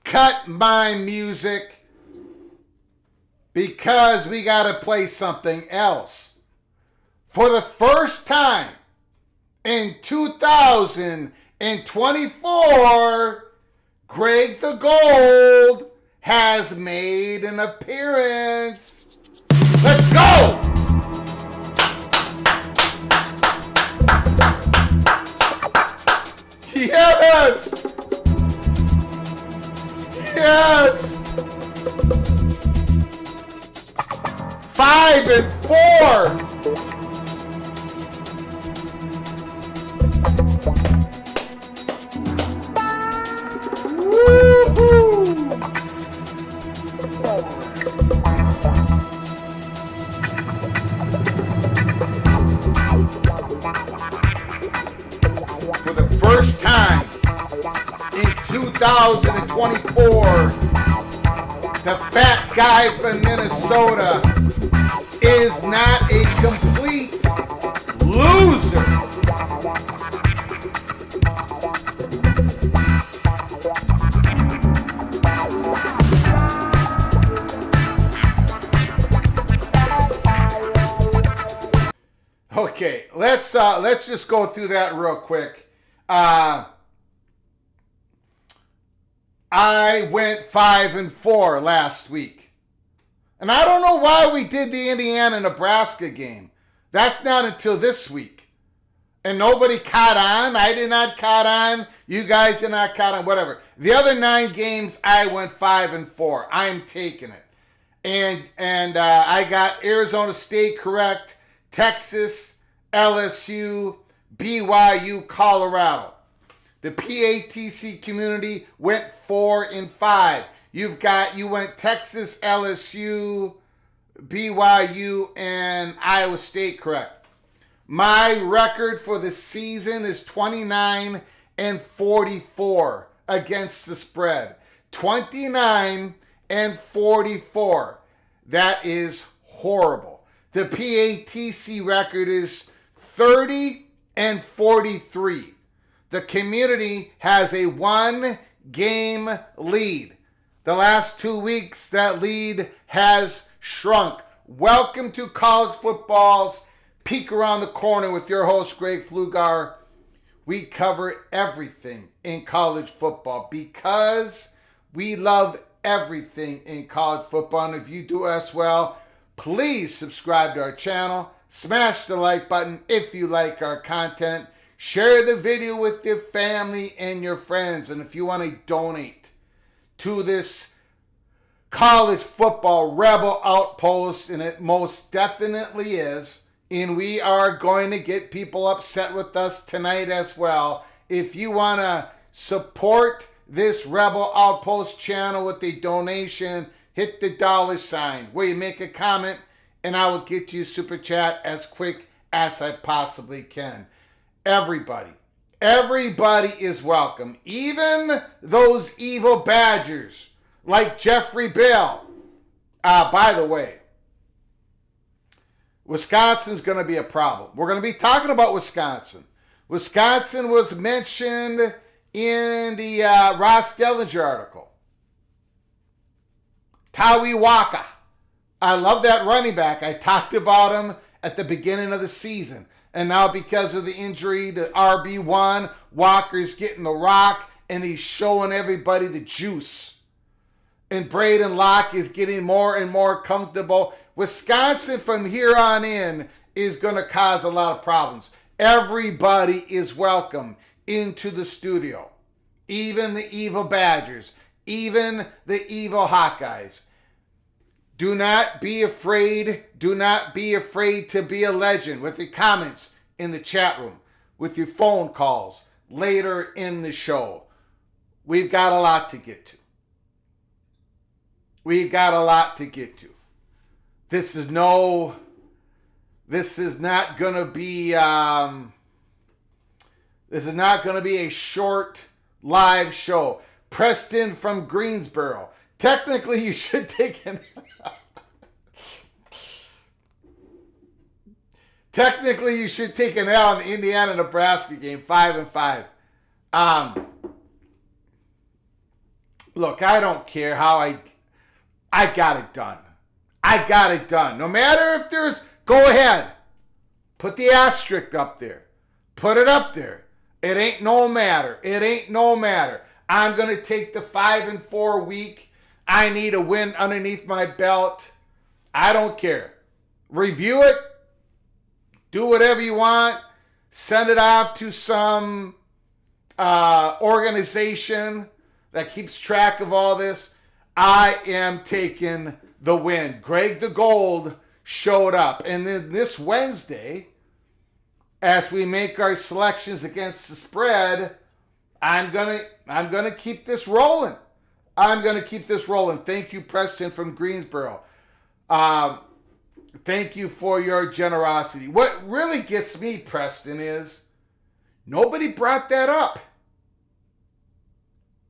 Cut my music, because we got to play something else. For the first time in 2024, Greg the Gold has made an appearance. Let's go! Yes! Yes! 5 and 4. Woo-hoo! For the first time in 2024, the fat guy from Minnesota is not a complete loser. Okay, let's just go through that real quick. I went 5 and 4 last week. And I don't know why we did the Indiana-Nebraska game. That's not until this week. And nobody caught on. I did not caught on. You guys did not caught on. Whatever. The other 9 games, I went 5 and 4. I'm taking it. And I got Arizona State correct, Texas, LSU, BYU, Colorado. The PATC community went 4 and 5. You went Texas, LSU, BYU, and Iowa State correct. My record for the season is 29-44 against the spread. 29-44. That is horrible. The PATC record is 30-43. The community has a 1-game lead. The last 2 weeks, that lead has shrunk. Welcome to college football's Peek Around the Corner with your host, Greg Flugar. We cover everything in college football because we love everything in college football. And if you do as well, please subscribe to our channel. Smash the like button if you like our content. Share the video with your family and your friends. And if you want to donate to this college football rebel outpost, and it most definitely is, and we are going to get people upset with us tonight as well. If you want to support this rebel outpost channel with a donation, hit the $sign where you make a comment, and I will get you super chat as quick as I possibly can. Everybody is welcome. Even those evil badgers like Jeffrey Bell. By the way, Wisconsin's going to be a problem. We're going to be talking about Wisconsin. Wisconsin was mentioned in the Ross Dellinger article. Tawi Waka. I love that running back. I talked about him at the beginning of the season. And now because of the injury to RB1, Walker's getting the rock and he's showing everybody the juice. And Braden Locke is getting more and more comfortable. Wisconsin from here on in is going to cause a lot of problems. Everybody is welcome into the studio. Even the evil Badgers. Even the evil Hawkeyes. Do not be afraid. Do not be afraid to be a legend with your comments in the chat room, with your phone calls later in the show. We've got a lot to get to. We've got a lot to get to. This is not going to be a short live show. Preston from Greensboro. Technically, you should take an L in the Indiana-Nebraska game, 5-5. Look, I don't care how I got it done. I got it done. No matter if there's, go ahead. Put the asterisk up there. Put it up there. It ain't no matter. It ain't no matter. I'm going to take the 5-4 week. I need a win underneath my belt. I don't care. Review it. Do whatever you want. Send it off to some organization that keeps track of all this. I am taking the win. Greg the Gold showed up. And then this Wednesday, as we make our selections against the spread, I'm gonna keep this rolling. I'm gonna keep this rolling. Thank you, Preston from Greensboro. Thank you for your generosity. What really gets me, Preston, is nobody brought that up.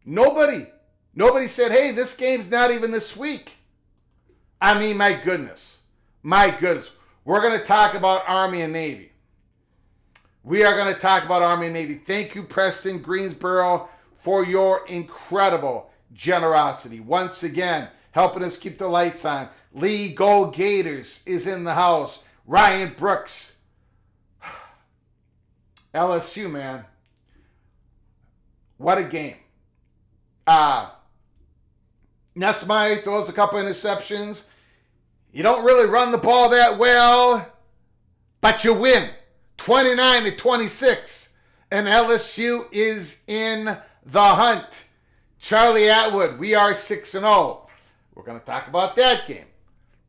Nobody said, hey, this game's not even this week. I mean, my goodness. We're going to talk about Army and Navy. We are going to talk about Army and Navy. Thank you, Preston Greensboro, for your incredible generosity. Once again, helping us keep the lights on. Lee Go Gators is in the house. Ryan Brooks. LSU, man. What a game. Nesmai throws a couple interceptions. You don't really run the ball that well, but you win 29-26. And LSU is in the hunt. Charlie Atwood, we are 6-0. We're going to talk about that game.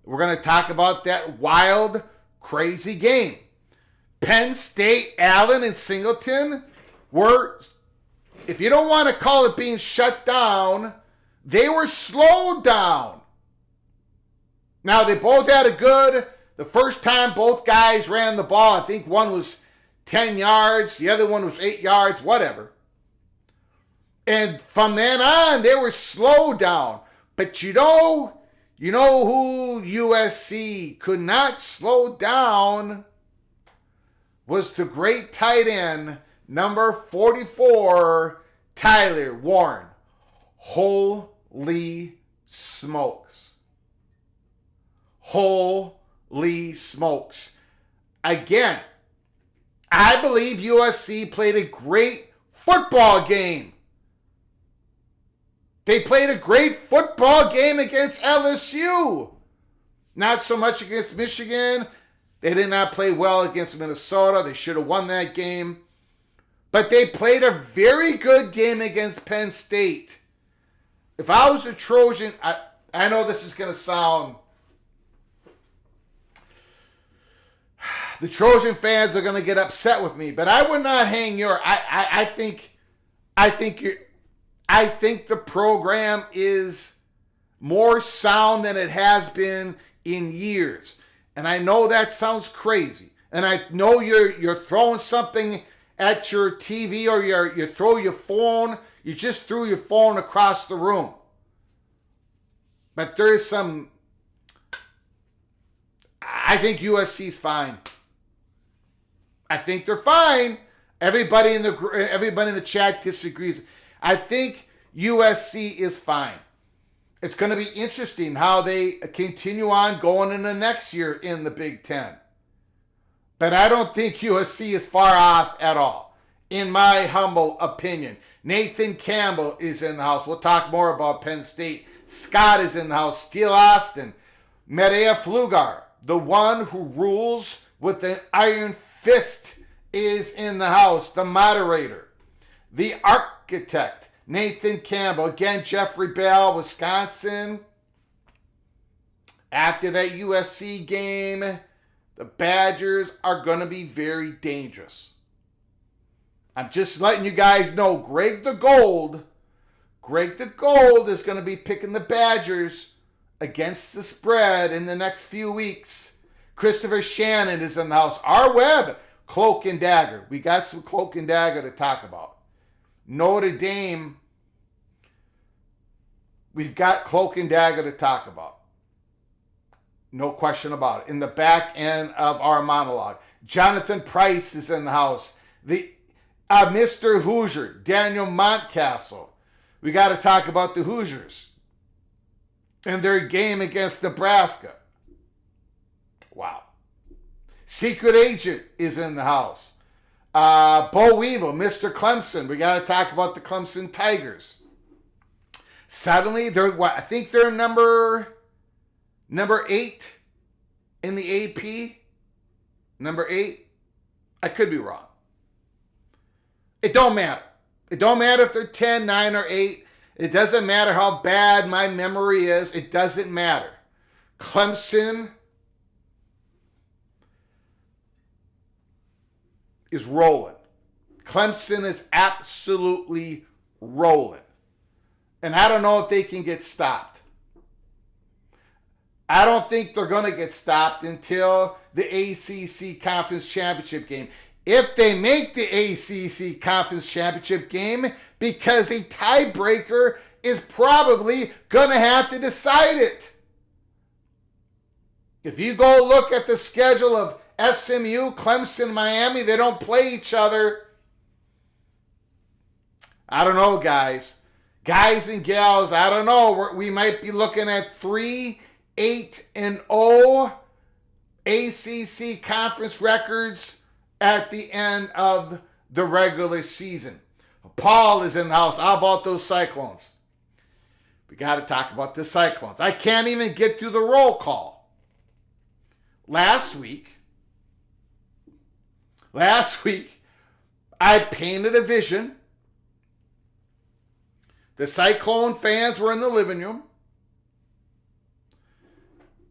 We're going to talk about that wild, crazy game. Penn State, Allen, and Singleton were, if you don't want to call it being shut down, they were slowed down. Now, they both had a good The first time both guys ran the ball, I think one was 10 yards, the other one was 8 yards, whatever. And from then on, they were slowed down. But you know who USC could not slow down was the great tight end, number 44, Tyler Warren. Holy smokes. Holy smokes. Again, I believe USC played a great football game. They played a great football game against LSU. Not so much against Michigan. They did not play well against Minnesota. They should have won that game. But they played a very good game against Penn State. If I was a Trojan, I know this is going to sound... The Trojan fans are going to get upset with me, but I would not hang your... I think the program is more sound than it has been in years. And I know that sounds crazy. And I know you're throwing something at your TV or you throw your phone. You just threw your phone across the room. But there is some... I think USC's fine. I think they're fine. Everybody in the chat disagrees. I think USC is fine. It's going to be interesting how they continue on going in the next year in the Big Ten. But I don't think USC is far off at all, in my humble opinion. Nathan Campbell is in the house. We'll talk more about Penn State. Scott is in the house. Steele Austin. Medea Flugar, the one who rules with an iron fist, is in the house. The moderator. The architect. Nathan Campbell. Again, Jeffrey Bell, Wisconsin. After that USC game, the Badgers are going to be very dangerous. I'm just letting you guys know, Greg the Gold is going to be picking the Badgers against the spread in the next few weeks. Christopher Shannon is in the house. R. Webb, Cloak and Dagger. We got some Cloak and Dagger to talk about. Notre Dame, we've got Cloak and Dagger to talk about. No question about it. In the back end of our monologue. Jonathan Price is in the house. Mr. Hoosier, Daniel Montcastle. We got to talk about the Hoosiers and their game against Nebraska. Wow. Secret Agent is in the house. Bo Weevil, Mr. Clemson. We got to talk about the Clemson Tigers. Suddenly, I think they're number 8 in the AP. Number 8. I could be wrong. It don't matter. It don't matter if they're 10, 9, or 8. It doesn't matter how bad my memory is. It doesn't matter. Clemson is rolling. Clemson is absolutely rolling. And I don't know if they can get stopped. I don't think they're going to get stopped until the ACC Conference Championship game. If they make the ACC Conference Championship game, because a tiebreaker is probably going to have to decide it. If you go look at the schedule of SMU, Clemson, Miami, they don't play each other. I don't know, guys. Guys and gals, I don't know. We might be looking at 3-8-0 ACC conference records at the end of the regular season. Paul is in the house. How about those Cyclones? We got to talk about the Cyclones. I can't even get through the roll call. Last week, I painted a vision. The Cyclone fans were in the living room.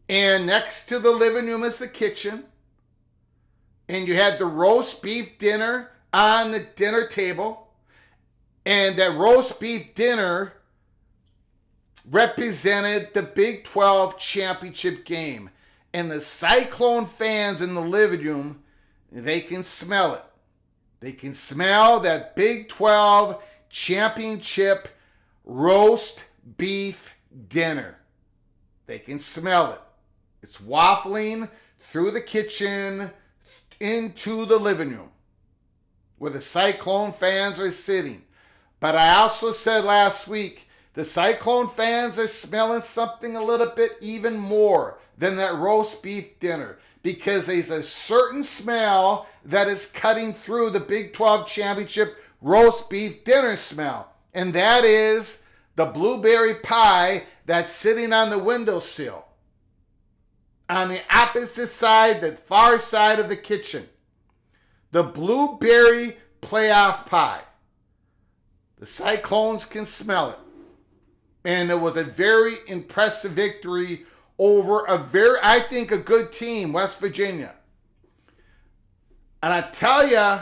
And next to the living room is the kitchen. And you had the roast beef dinner on the dinner table. And that roast beef dinner represented the Big 12 championship game. And the Cyclone fans in the living room, they can smell it. They can smell that Big 12 championship roast beef dinner. They can smell it. It's waffling through the kitchen into the living room where the Cyclone fans are sitting. But I also said last week, the Cyclone fans are smelling something a little bit even more than that roast beef dinner, because there's a certain smell that is cutting through the Big 12 championship roast beef dinner smell. And that is the blueberry pie that's sitting on the windowsill on the opposite side, the far side of the kitchen. The blueberry playoff pie. The Cyclones can smell it. And it was a very impressive victory over I think, a good team, West Virginia. And I tell you,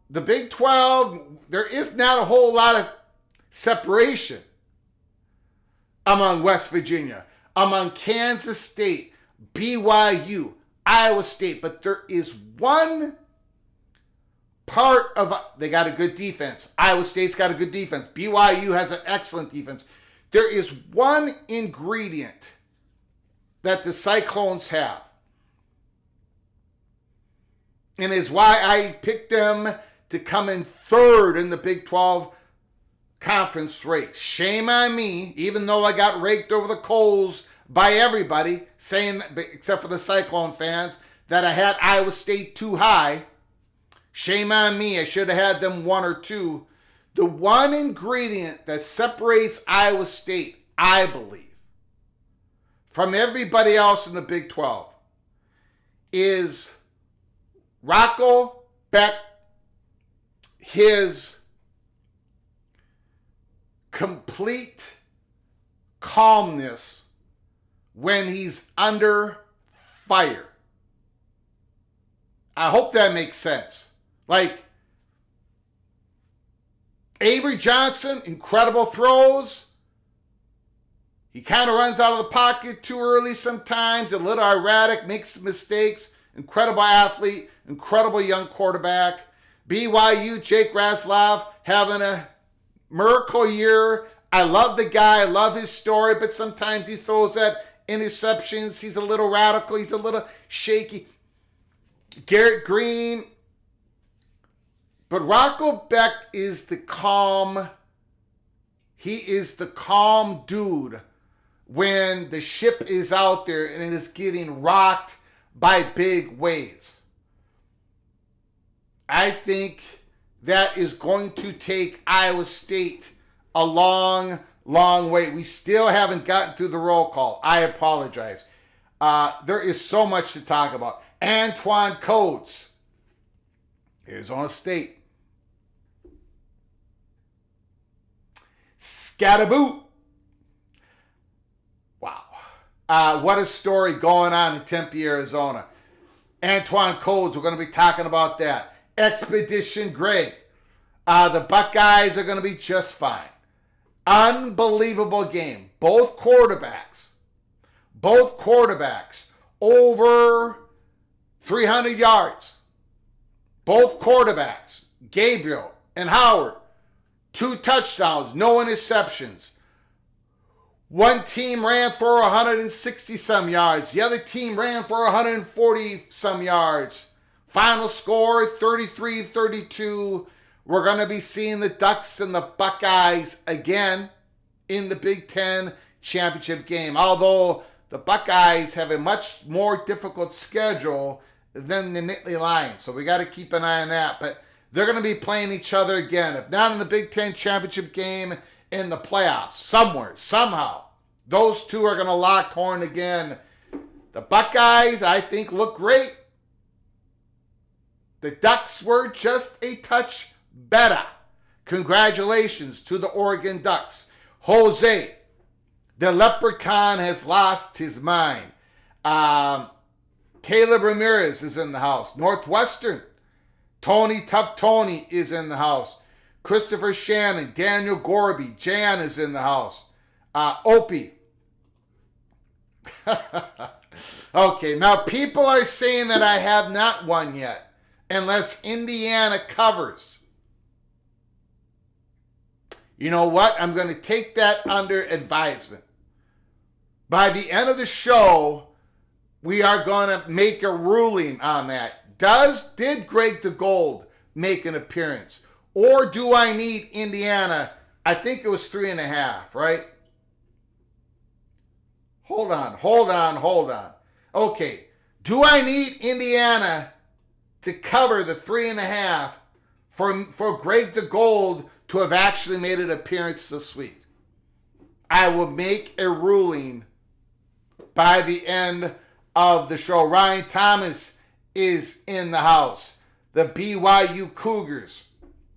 the Big 12, there is not a whole lot of separation among West Virginia, among Kansas State, BYU, Iowa State. But there is one part of, they got a good defense. Iowa State's got a good defense. BYU has an excellent defense. There is one ingredient that the Cyclones have. And is why I picked them to come in third in the Big 12 conference race. Shame on me, even though I got raked over the coals by everybody, saying, except for the Cyclone fans, that I had Iowa State too high. Shame on me. I should have had them 1 or 2. The one ingredient that separates Iowa State, I believe, from everybody else in the Big 12 is Rocco Beck, his complete calmness when he's under fire. I hope that makes sense. Like, Avery Johnson, incredible throws. He kind of runs out of the pocket too early sometimes, a little erratic, makes mistakes. Incredible athlete, incredible young quarterback. BYU, Jake Raslov, having a miracle year. I love the guy. I love his story, but sometimes he throws that interceptions. He's a little radical. He's a little shaky. Garrett Green. But Rocco Beck is the calm. He is the calm dude when the ship is out there and it is getting rocked by big waves. I think that is going to take Iowa State a long, long way. We still haven't gotten through the roll call. I apologize. There is so much to talk about. Antoine Coates, Arizona State. Scatterboot. Wow. What a story going on in Tempe, Arizona. Antoine Coates, we're going to be talking about that. Expedition Greg. The Buckeyes are going to be just fine. Unbelievable game. Both quarterbacks over 300 yards. Both quarterbacks, Gabriel and Howard, 2 touchdowns, no interceptions. One team ran for 160 some yards. The other team ran for 140 some yards. Final score 33-32. We're going to be seeing the Ducks and the Buckeyes again in the Big Ten championship game. Although the Buckeyes have a much more difficult schedule than the Nittany Lions. So we got to keep an eye on that. But they're going to be playing each other again. If not in the Big Ten championship game, in the playoffs, somewhere, somehow. Those two are going to lock horn again. The Buckeyes, I think, look great. The Ducks were just a touch better. Congratulations to the Oregon Ducks. Jose, the leprechaun, has lost his mind. Caleb Ramirez is in the house. Northwestern, Tough Tony is in the house. Christopher Shannon, Daniel Gorby, Jan is in the house. Opie. Okay, now people are saying that I have not won yet, unless Indiana covers. You know what? I'm going to take that under advisement. By the end of the show, we are going to make a ruling on that. Did Greg the Gold make an appearance? Or do I need Indiana? I think it was 3.5, right? Hold on. Okay. Do I need Indiana to cover the 3.5 for Greg the Gold to have actually made an appearance this week? I will make a ruling by the end of the show. Ryan Thomas is in the house. The BYU Cougars.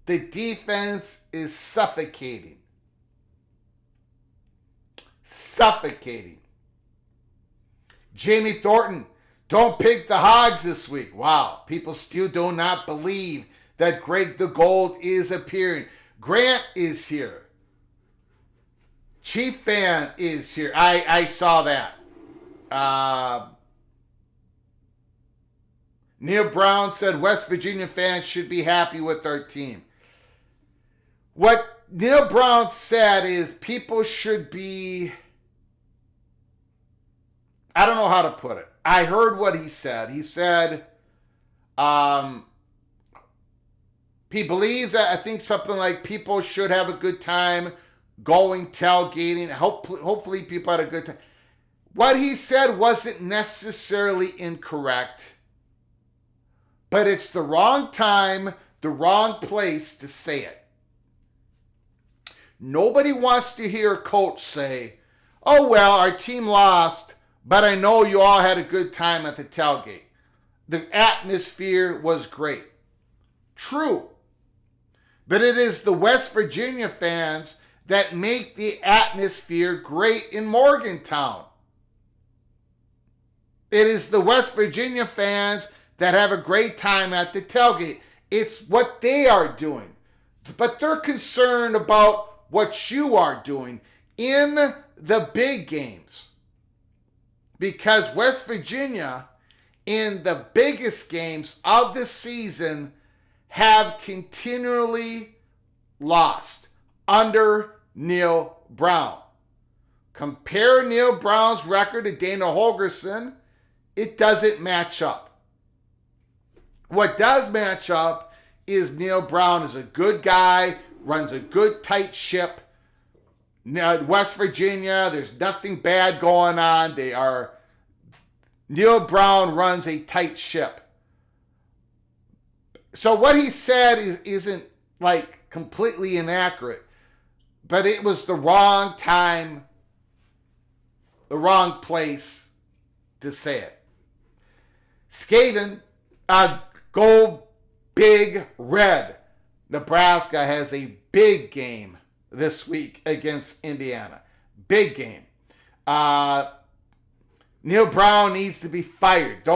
The defense is suffocating. Jamie Thornton, don't pick the Hogs this week. Wow, people still do not believe that Greg the Gold is appearing. Grant is here. Chief Fan is here. I saw that. Neil Brown said West Virginia fans should be happy with our team. What Neil Brown said is people should be... I don't know how to put it. I heard what he said. He said he believes that, I think something like people should have a good time going tailgating. Hopefully people had a good time. What he said wasn't necessarily incorrect, but it's the wrong time, the wrong place to say it. Nobody wants to hear a coach say, oh, well, our team lost, but I know you all had a good time at the tailgate. The atmosphere was great. True. But it is the West Virginia fans that make the atmosphere great in Morgantown. It is the West Virginia fans that have a great time at the tailgate. It's what they are doing. But they're concerned about what you are doing in the big games. Because West Virginia, in the biggest games of the season, have continually lost under Neil Brown. Compare Neil Brown's record to Dana Holgerson, it doesn't match up. What does match up is Neil Brown is a good guy, runs a good tight ship. Now, West Virginia, there's nothing bad going on. Neil Brown runs a tight ship. So what he said isn't like completely inaccurate, but it was the wrong time, the wrong place to say it. Skaven, go big red. Nebraska has a big game this week against Indiana. Big game. Neil Brown needs to be fired.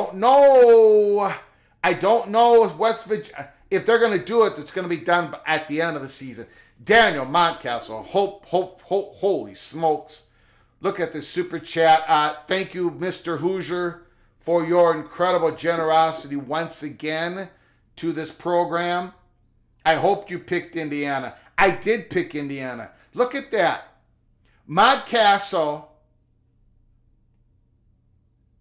I don't know if West Virginia, if they're going to do it, it's going to be done at the end of the season. Daniel Montcastle, holy smokes. Look at the super chat. Thank you, Mr. Hoosier, for your incredible generosity once again to this program. I hope you picked Indiana. I did pick Indiana. Look at that. Montcastle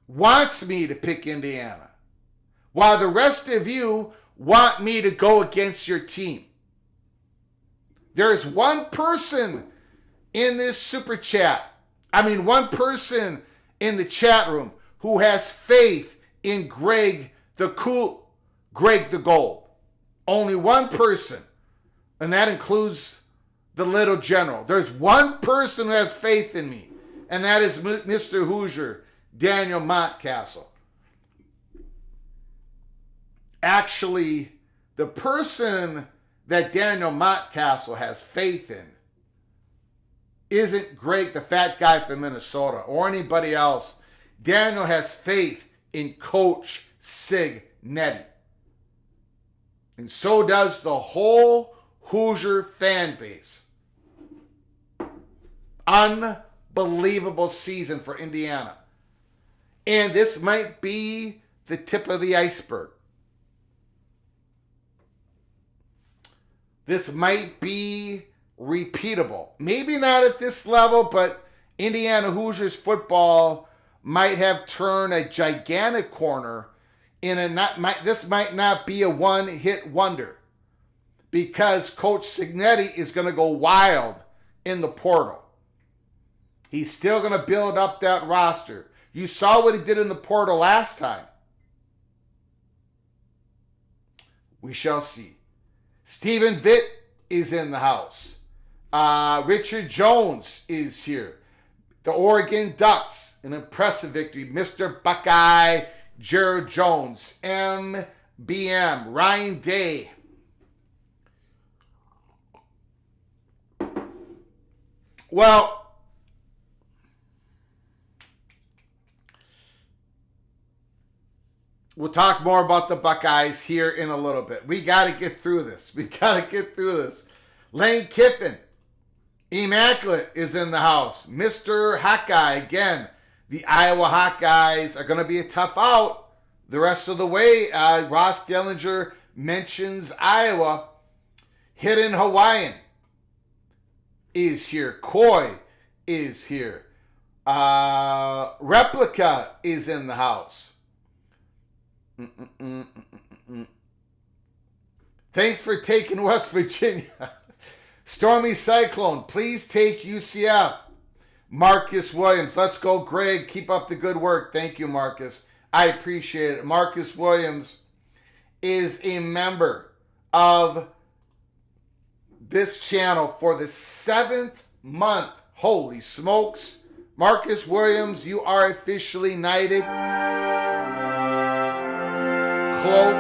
wants me to pick Indiana, while the rest of you want me to go against your team. There's one person in this super chat, one person in the chat room who has faith in Greg the Gold. Only one person, and that includes the little general. There's one person who has faith in me, and that is Mr. Hoosier, Daniel Montcastle. Actually, the person that Daniel Montcastle has faith in isn't Greg, the fat guy from Minnesota, or anybody else. Daniel has faith in Coach Cignetti. And so does the whole Hoosier fan base. Unbelievable. unbelievable season for Indiana. And this might be the tip of the iceberg. This might be repeatable. Maybe not at this level, but Indiana Hoosiers football might have turned a gigantic corner this might not be a one-hit wonder, because Coach Cignetti is going to go wild in the portal. He's still going to build up that roster. You saw what he did in the portal last time. We shall see. Stephen Vitt is in the house. Richard Jones is here. The Oregon Ducks, an impressive victory. Mr. Buckeye, Jared Jones, MBM, Ryan Day. Well, we'll talk more about the Buckeyes here in a little bit. We got to get through this. Lane Kiffin, Immaculate, is in the house. Mr. Hawkeye, again. The Iowa Hawkeyes are going to be a tough out the rest of the way. Ross Dellinger mentions Iowa. Hidden Hawaiian is here. Coy is here. Replica is in the house. Thanks for taking West Virginia. Stormy Cyclone, please take UCF. Marcus Williams, let's go, Greg. Keep up the good work. Thank you, Marcus. I appreciate it. Marcus Williams is a member of this channel for the 7th month. Holy smokes. Marcus Williams, you are officially knighted. Cloak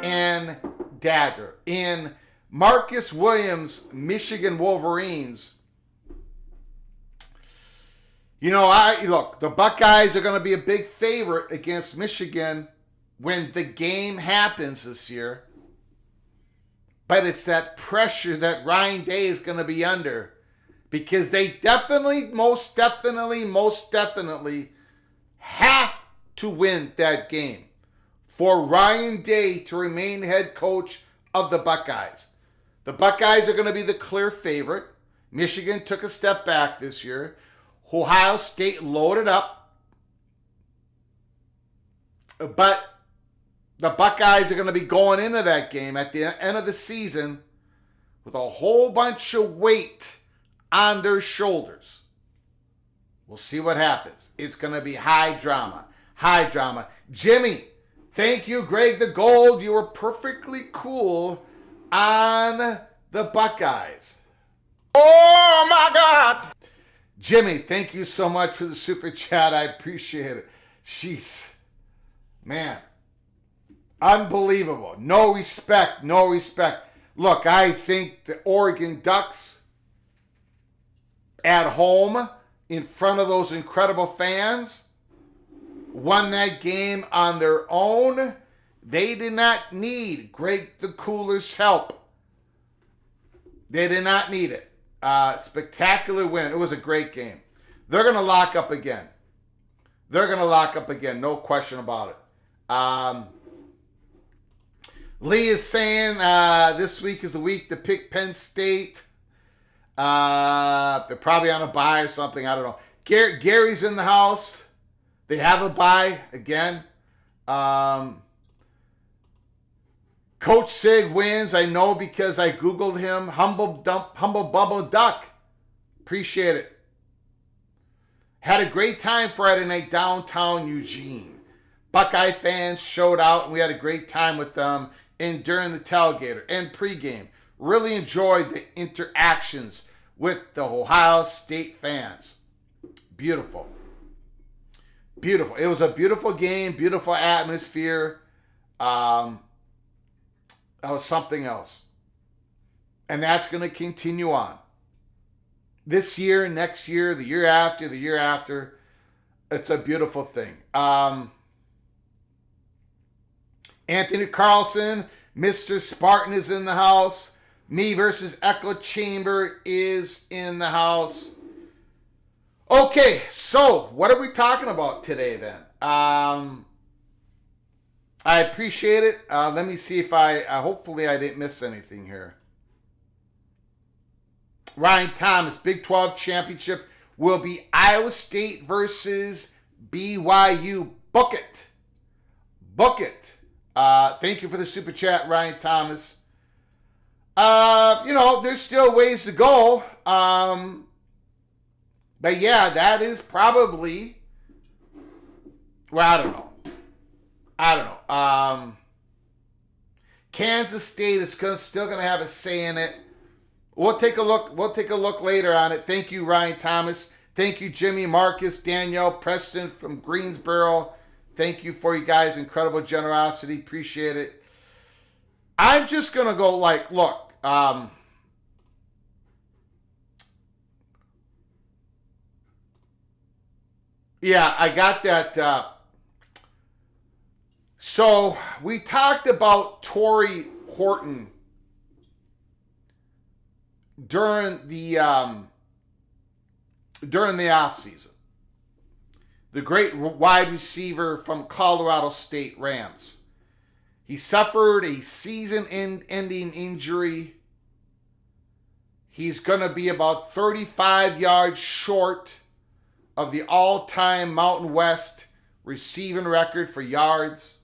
and dagger. In Marcus Williams, Michigan Wolverines. You know, look, the Buckeyes are going to be a big favorite against Michigan when the game happens this year. But it's that pressure that Ryan Day is going to be under, because they definitely, most definitely have to win that game for Ryan Day to remain head coach of the Buckeyes. The Buckeyes are going to be the clear favorite. Michigan took a step back this year. Ohio State loaded up. But the Buckeyes are going to be going into that game at the end of the season with a whole bunch of weight on their shoulders. We'll see what happens. It's going to be high drama. High drama. Jimmy, thank you, Greg the Gold. You were perfectly cool on the Buckeyes. Oh, my God. Jimmy, thank you so much for the super chat. I appreciate it. Jeez. Man. Unbelievable. No respect. Look, I think the Oregon Ducks at home in front of those incredible fans won that game on their own. They did not need Greg the Cooler's help. They did not need it. Spectacular win. It was a great game. They're going to lock up again. No question about it. Lee is saying this week is the week to pick Penn State. They're probably on a bye or something. I don't know. Gary's in the house. They have a bye again. Coach Sig wins. I know because I Googled him. Humble Bubble Duck. Appreciate it. Had a great time Friday night downtown Eugene. Buckeye fans showed out and we had a great time with them and during the tailgater and pregame. Really enjoyed the interactions with the Ohio State fans. Beautiful. It was a beautiful game, beautiful atmosphere. That was something else. And that's going to continue on. This year, next year, the year after. It's a beautiful thing. Anthony Carlson, Mr. Spartan is in the house. Me versus Echo Chamber is in the house. Okay, so what are we talking about today then? I appreciate it. Let me see if hopefully I didn't miss anything here. Ryan Thomas, Big 12 championship will be Iowa State versus BYU. Book it. Book it. Thank you for the super chat, Ryan Thomas. There's still ways to go. But yeah, that is probably, well, I don't know. Kansas State is still going to have a say in it. We'll take a look later on it. Thank you, Ryan Thomas. Thank you, Jimmy, Marcus, Danielle, Preston from Greensboro. Thank you for you guys' incredible generosity. Appreciate it. I'm just going to go look. Yeah, I got that. So we talked about Torrey Horton during the offseason. The great wide receiver from Colorado State Rams. He suffered a season-ending injury. He's going to be about 35 yards short of the all-time Mountain West receiving record for yards.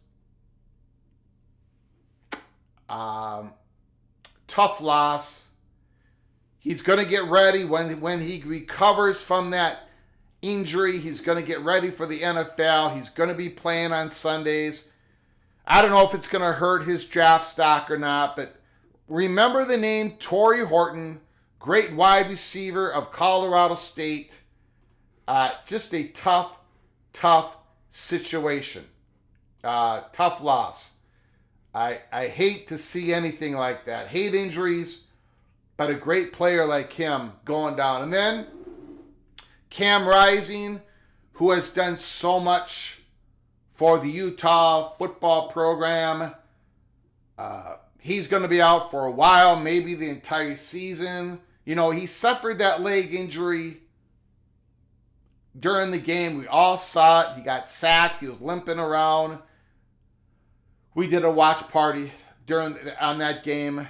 Tough loss. He's going to get ready when he recovers from that injury. He's going to get ready for the NFL. He's going to be playing on Sundays. I don't know if it's going to hurt his draft stock or not, but remember the name Torrey Horton, great wide receiver of Colorado State. Just a tough situation. Tough loss. I hate to see anything like that. Hate injuries, but a great player like him going down. And then Cam Rising, who has done so much for the Utah football program. He's going to be out for a while, maybe the entire season. He suffered that leg injury during the game. We all saw it. He got sacked. He was limping around. We did a watch party on that game.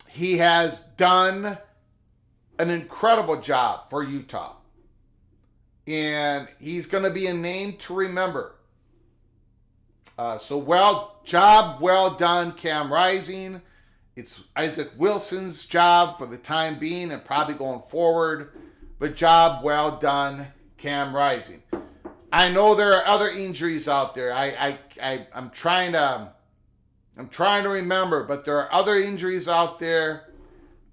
He has done an incredible job for Utah. And he's going to be a name to remember. Job well done, Cam Rising. It's Isaac Wilson's job for the time being and probably going forward. But job well done, Cam Rising. I know there are other injuries out there. I'm trying to remember, but there are other injuries out there.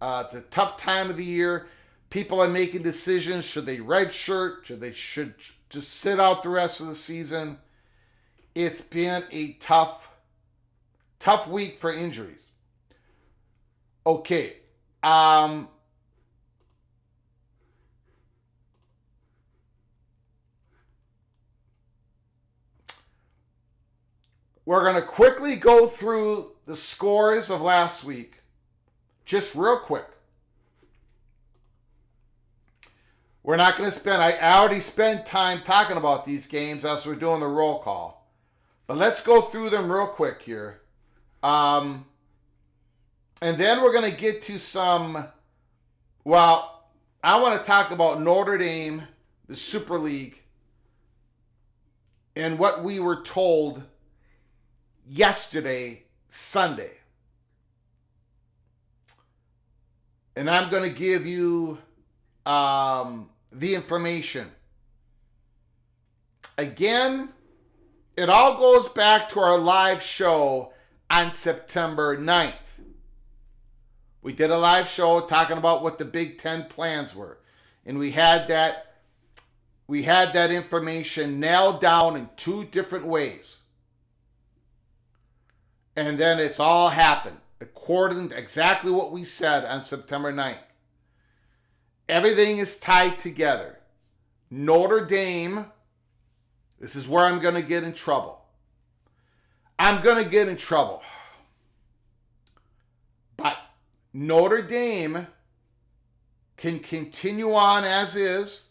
It's a tough time of the year. People are making decisions. Should they redshirt? Should they just sit out the rest of the season? It's been a tough week for injuries. Okay. We're going to quickly go through the scores of last week. Just real quick. We're not going to spend, I already spent time talking about these games as we're doing the roll call. But let's go through them real quick here. And then we're going to get to I want to talk about Notre Dame, the Super League, and what we were told yesterday, Sunday. And I'm going to give you the information. Again, it all goes back to our live show on September 9th. We did a live show talking about what the Big Ten plans were. And we had that information nailed down in two different ways. And then it's all happened according to exactly what we said on September 9th. Everything is tied together. Notre Dame, this is where I'm going to get in trouble. I'm going to get in trouble. But Notre Dame can continue on as is.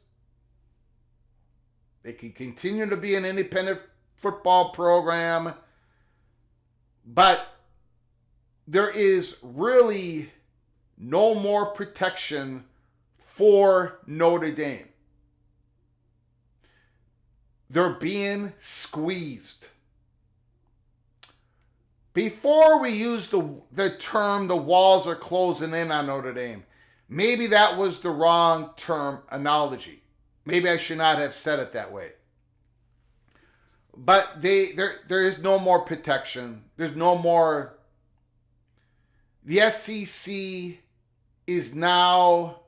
They can continue to be an independent football program, but there is really no more protection for Notre Dame. They're being squeezed. Before we use the term the walls are closing in on Notre Dame, maybe that was the wrong term analogy. Maybe I should not have said it that way. But there is no more protection. There's no more. The SEC is now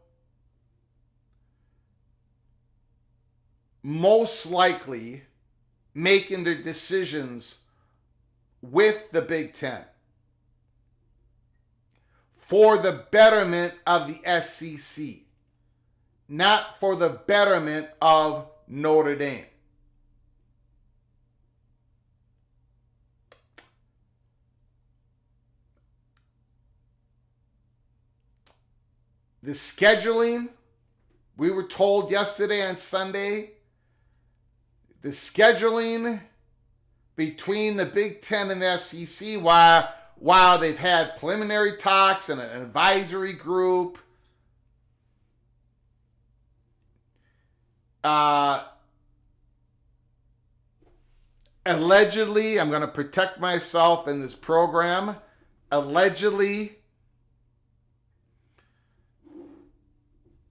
most likely making their decisions with the Big Ten for the betterment of the SEC, not for the betterment of Notre Dame. The scheduling, we were told yesterday on Sunday, the scheduling between the Big Ten and the SEC, while they've had preliminary talks and an advisory group, allegedly, I'm going to protect myself in this program, allegedly,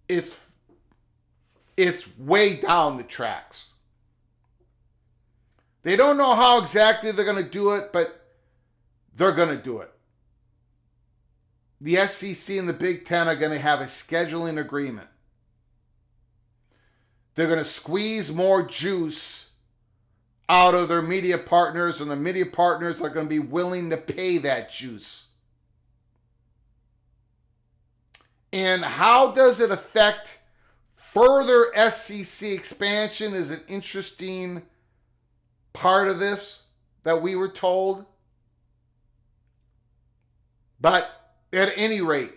it's way down the tracks. They don't know how exactly they're going to do it, but they're going to do it. The SEC and the Big Ten are going to have a scheduling agreement. They're going to squeeze more juice out of their media partners, and the media partners are going to be willing to pay that juice. And how does it affect further SEC expansion is an interesting part of this that we were told. But at any rate,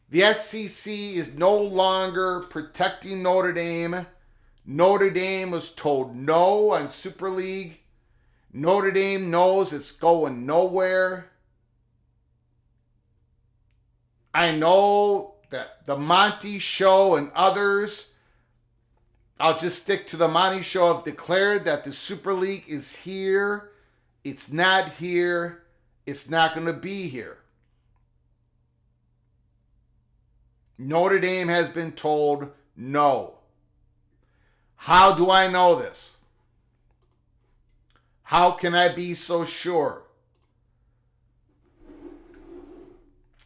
the SEC is no longer protecting Notre Dame. Notre Dame was told no on Super League. Notre Dame knows it's going nowhere. I know that the Monty Show and others, I'll just stick to the Monty Show, have declared that the Super League is here. It's not here. It's not going to be here. Notre Dame has been told no. How do I know this? How can I be so sure?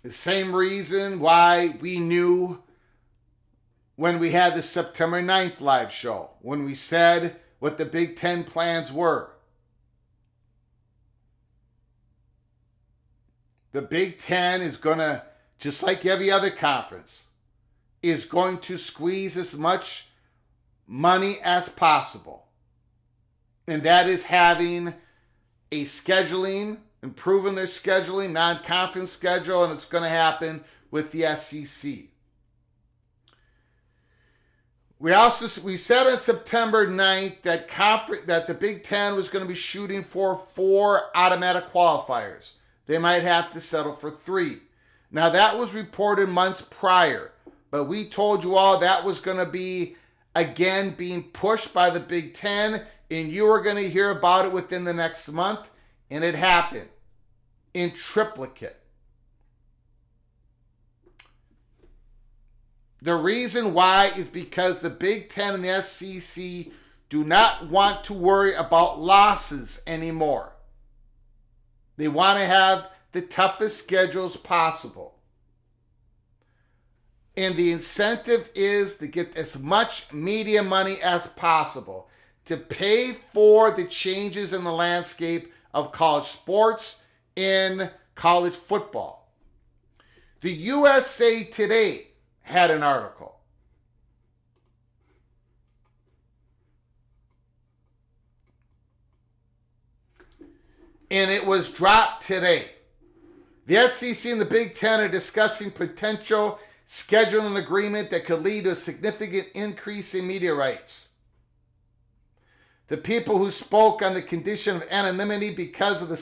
The same reason why we knew when we had the September 9th live show, when we said what the Big Ten plans were. The Big Ten is going to, just like every other conference, is going to squeeze as much money as possible. And that is having a scheduling, improving their scheduling, non-conference schedule, and it's going to happen with the SEC. We said on September 9th that the Big Ten was going to be shooting for 4 automatic qualifiers. They might have to settle for 3. Now that was reported months prior, but we told you all that was going to be again being pushed by the Big Ten, and you were going to hear about it within the next month, and it happened in triplicate. The reason why is because the Big Ten and the SEC do not want to worry about losses anymore. They want to have the toughest schedules possible. And the incentive is to get as much media money as possible to pay for the changes in the landscape of college sports and college football. The USA Today had an article. And it was dropped today. The SEC and the Big Ten are discussing potential scheduling agreement that could lead to a significant increase in media rights. The people who spoke on the condition of anonymity because of the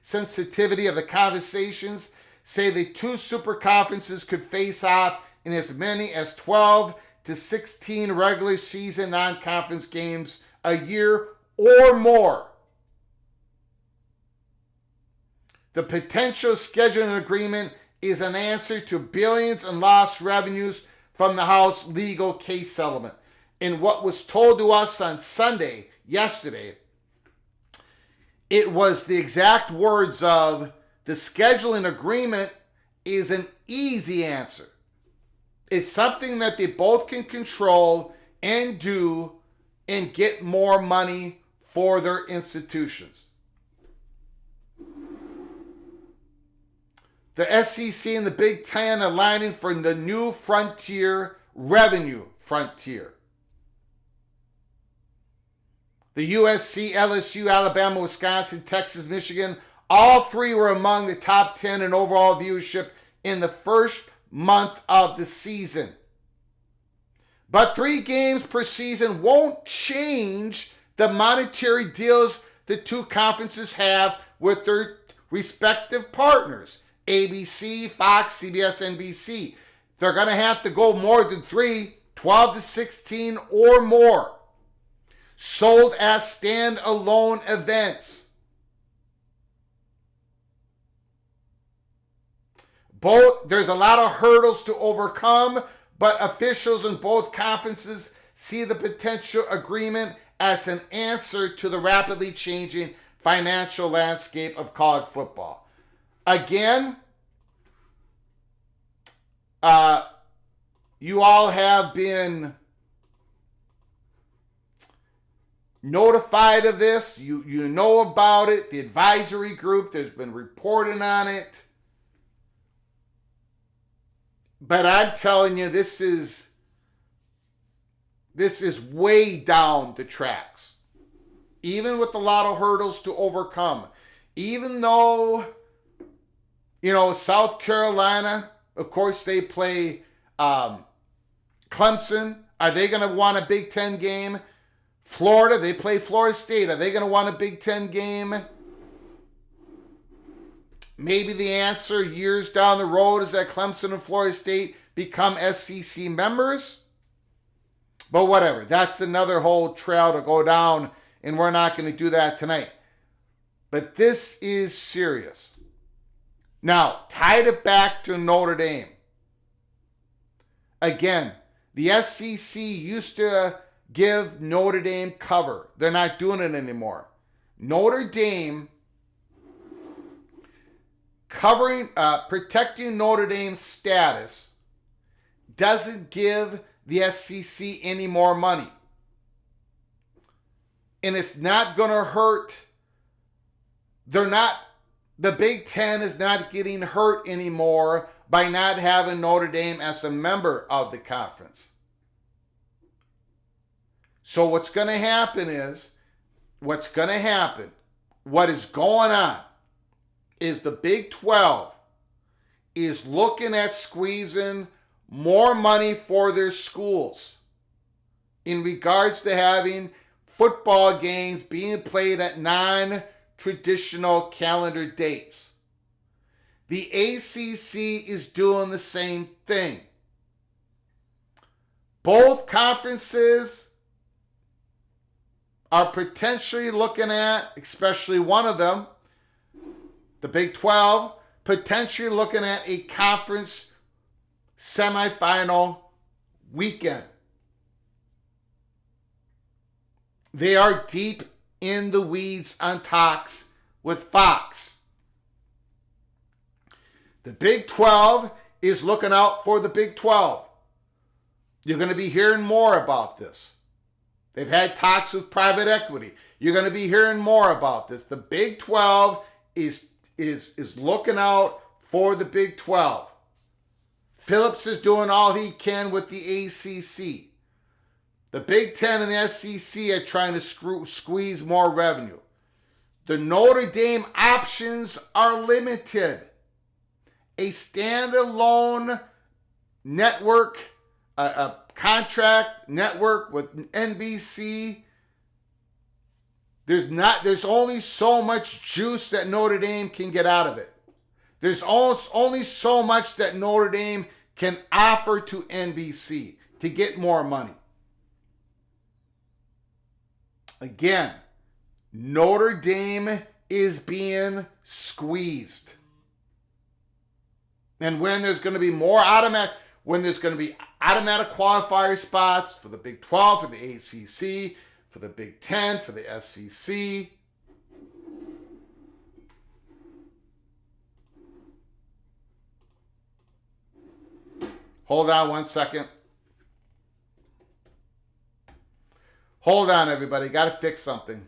sensitivity of the conversations say the two super conferences could face off in as many as 12 to 16 regular season non-conference games a year or more. The potential scheduling agreement is an answer to billions in lost revenues from the House legal case settlement. In what was told to us on Sunday, yesterday, it was the exact words of, the scheduling agreement is an easy answer. It's something that they both can control and do and get more money for their institutions. The SEC and the Big Ten aligning for the new frontier, revenue frontier. The USC, LSU, Alabama, Wisconsin, Texas, Michigan, all three were among the top 10 in overall viewership in the first month of the season. But 3 games per season won't change the monetary deals the two conferences have with their respective partners. ABC, Fox, CBS, NBC. They're going to have to go more than 3, 12 to 16 or more. Sold as standalone events. There's a lot of hurdles to overcome, but officials in both conferences see the potential agreement as an answer to the rapidly changing financial landscape of college football. Again, you all have been notified of this. You know about it. The advisory group, there's been reporting on it. But I'm telling you, this is way down the tracks. Even with a lot of hurdles to overcome. Even though, South Carolina, of course, they play Clemson. Are they going to want a Big Ten game? Florida, they play Florida State. Are they going to want a Big Ten game? Maybe the answer years down the road is that Clemson and Florida State become SEC members. But whatever. That's another whole trail to go down, and we're not going to do that tonight. But this is serious. Now, tied it back to Notre Dame. Again, the SEC used to give Notre Dame cover. They're not doing it anymore. Notre Dame protecting Notre Dame's status doesn't give the SEC any more money. And it's not going to hurt. The Big Ten is not getting hurt anymore by not having Notre Dame as a member of the conference. So what's going to happen, what is going on is the Big 12 is looking at squeezing more money for their schools in regards to having football games being played at non-traditional calendar dates. The ACC is doing the same thing. Both conferences are potentially looking at, especially one of them, the Big 12, potentially looking at a conference semifinal weekend. They are deep in the weeds on talks with Fox. The Big 12 is looking out for the Big 12. You're going to be hearing more about this. They've had talks with private equity. You're going to be hearing more about this. The Big 12 is looking out for the Big 12. Phillips is doing all he can with the ACC. The Big Ten and the SEC are trying to squeeze more revenue. The Notre Dame options are limited. A standalone network, a contract network with NBC. There's only so much juice that Notre Dame can get out of it. There's only so much that Notre Dame can offer to NBC to get more money. Again, Notre Dame is being squeezed. And when there's going to be automatic qualifier spots for the Big 12, for the ACC, for the Big 10, for the SEC, hold on one second. Hold on, everybody. Got to fix something.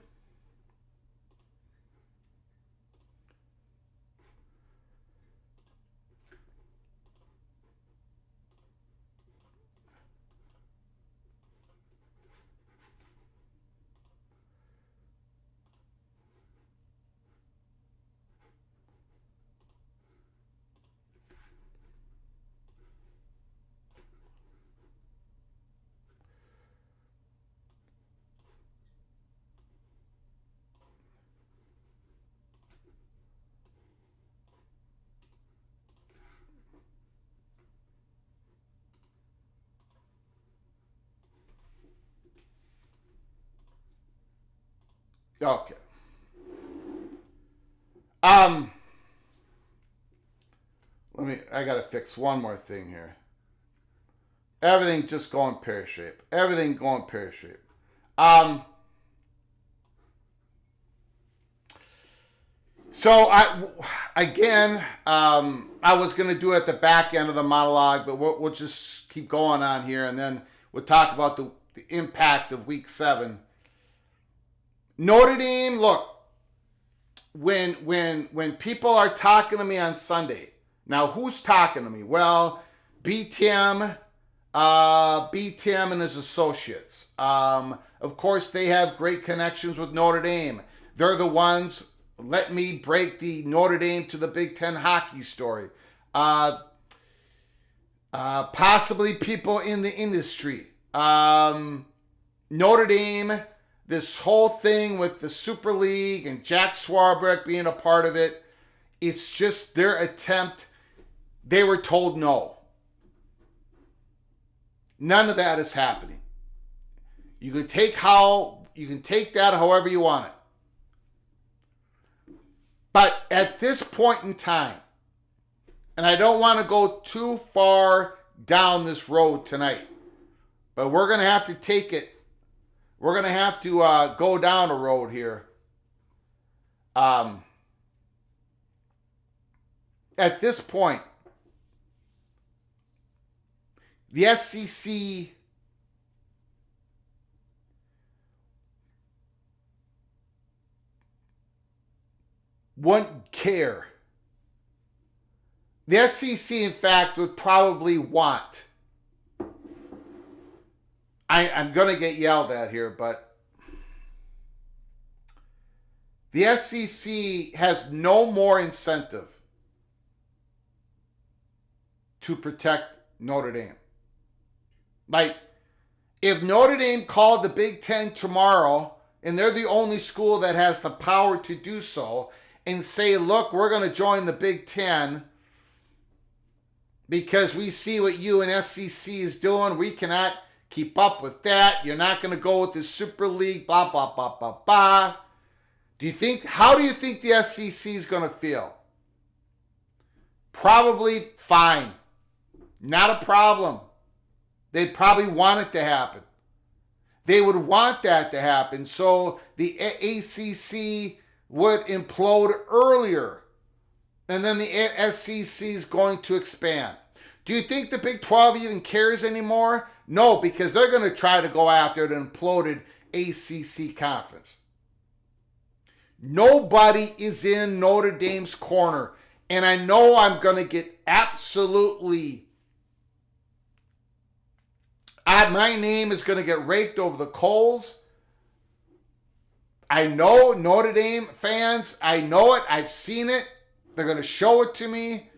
Okay. I gotta fix one more thing here. Everything just going pear-shaped. Everything going pear-shaped. So I was gonna do it at the back end of the monologue, but we'll just keep going on here, and then we'll talk about the impact of Week 7. Notre Dame, look, when people are talking to me on Sunday, now who's talking to me? Well, B. Tim and his associates. Of course, they have great connections with Notre Dame. They're the ones, let me break the Notre Dame to the Big Ten hockey story. Possibly people in the industry. Notre Dame, this whole thing with the Super League and Jack Swarbrick being a part of it, it's just their attempt. They were told no. None of that is happening. You can take that however you want it. But at this point in time, and I don't want to go too far down this road tonight, but we're going to have to take it. We're going to have to go down a road here. At this point, the SEC wouldn't care. The SEC, in fact, would probably want. I'm going to get yelled at here, but the SEC has no more incentive to protect Notre Dame. Like, if Notre Dame called the Big Ten tomorrow, and they're the only school that has the power to do so, and say, look, we're going to join the Big Ten because we see what you and SEC is doing. We cannot keep up with that. You're not going to go with the Super League, blah, blah, blah, blah, blah. How do you think the SEC is going to feel? Probably fine. Not a problem. They'd probably want it to happen. They would want that to happen. So the ACC would implode earlier. And then the SEC is going to expand. Do you think the Big 12 even cares anymore? No, because they're going to try to go after an imploded ACC conference. Nobody is in Notre Dame's corner. And I know I'm going to get absolutely... my name is going to get raked over the coals. I know Notre Dame fans. I know it. I've seen it. They're going to show it to me.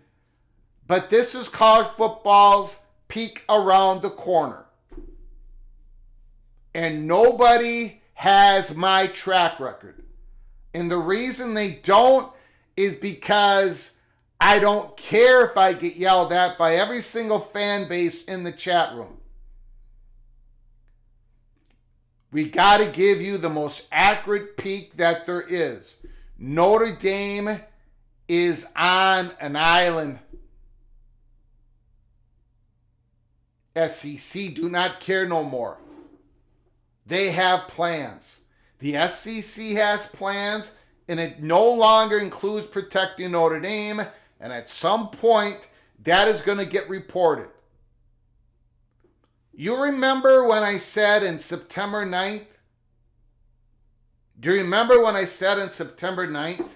But this is college football's peek around the corner. And nobody has my track record. And the reason they don't is because I don't care if I get yelled at by every single fan base in the chat room. We got to give you the most accurate peek that there is. Notre Dame is on an island. SEC do not care no more. They have plans. The SEC has plans, and it no longer includes protecting Notre Dame, and at some point, that is going to get reported. You remember when I said in September 9th? Do you remember when I said on September 9th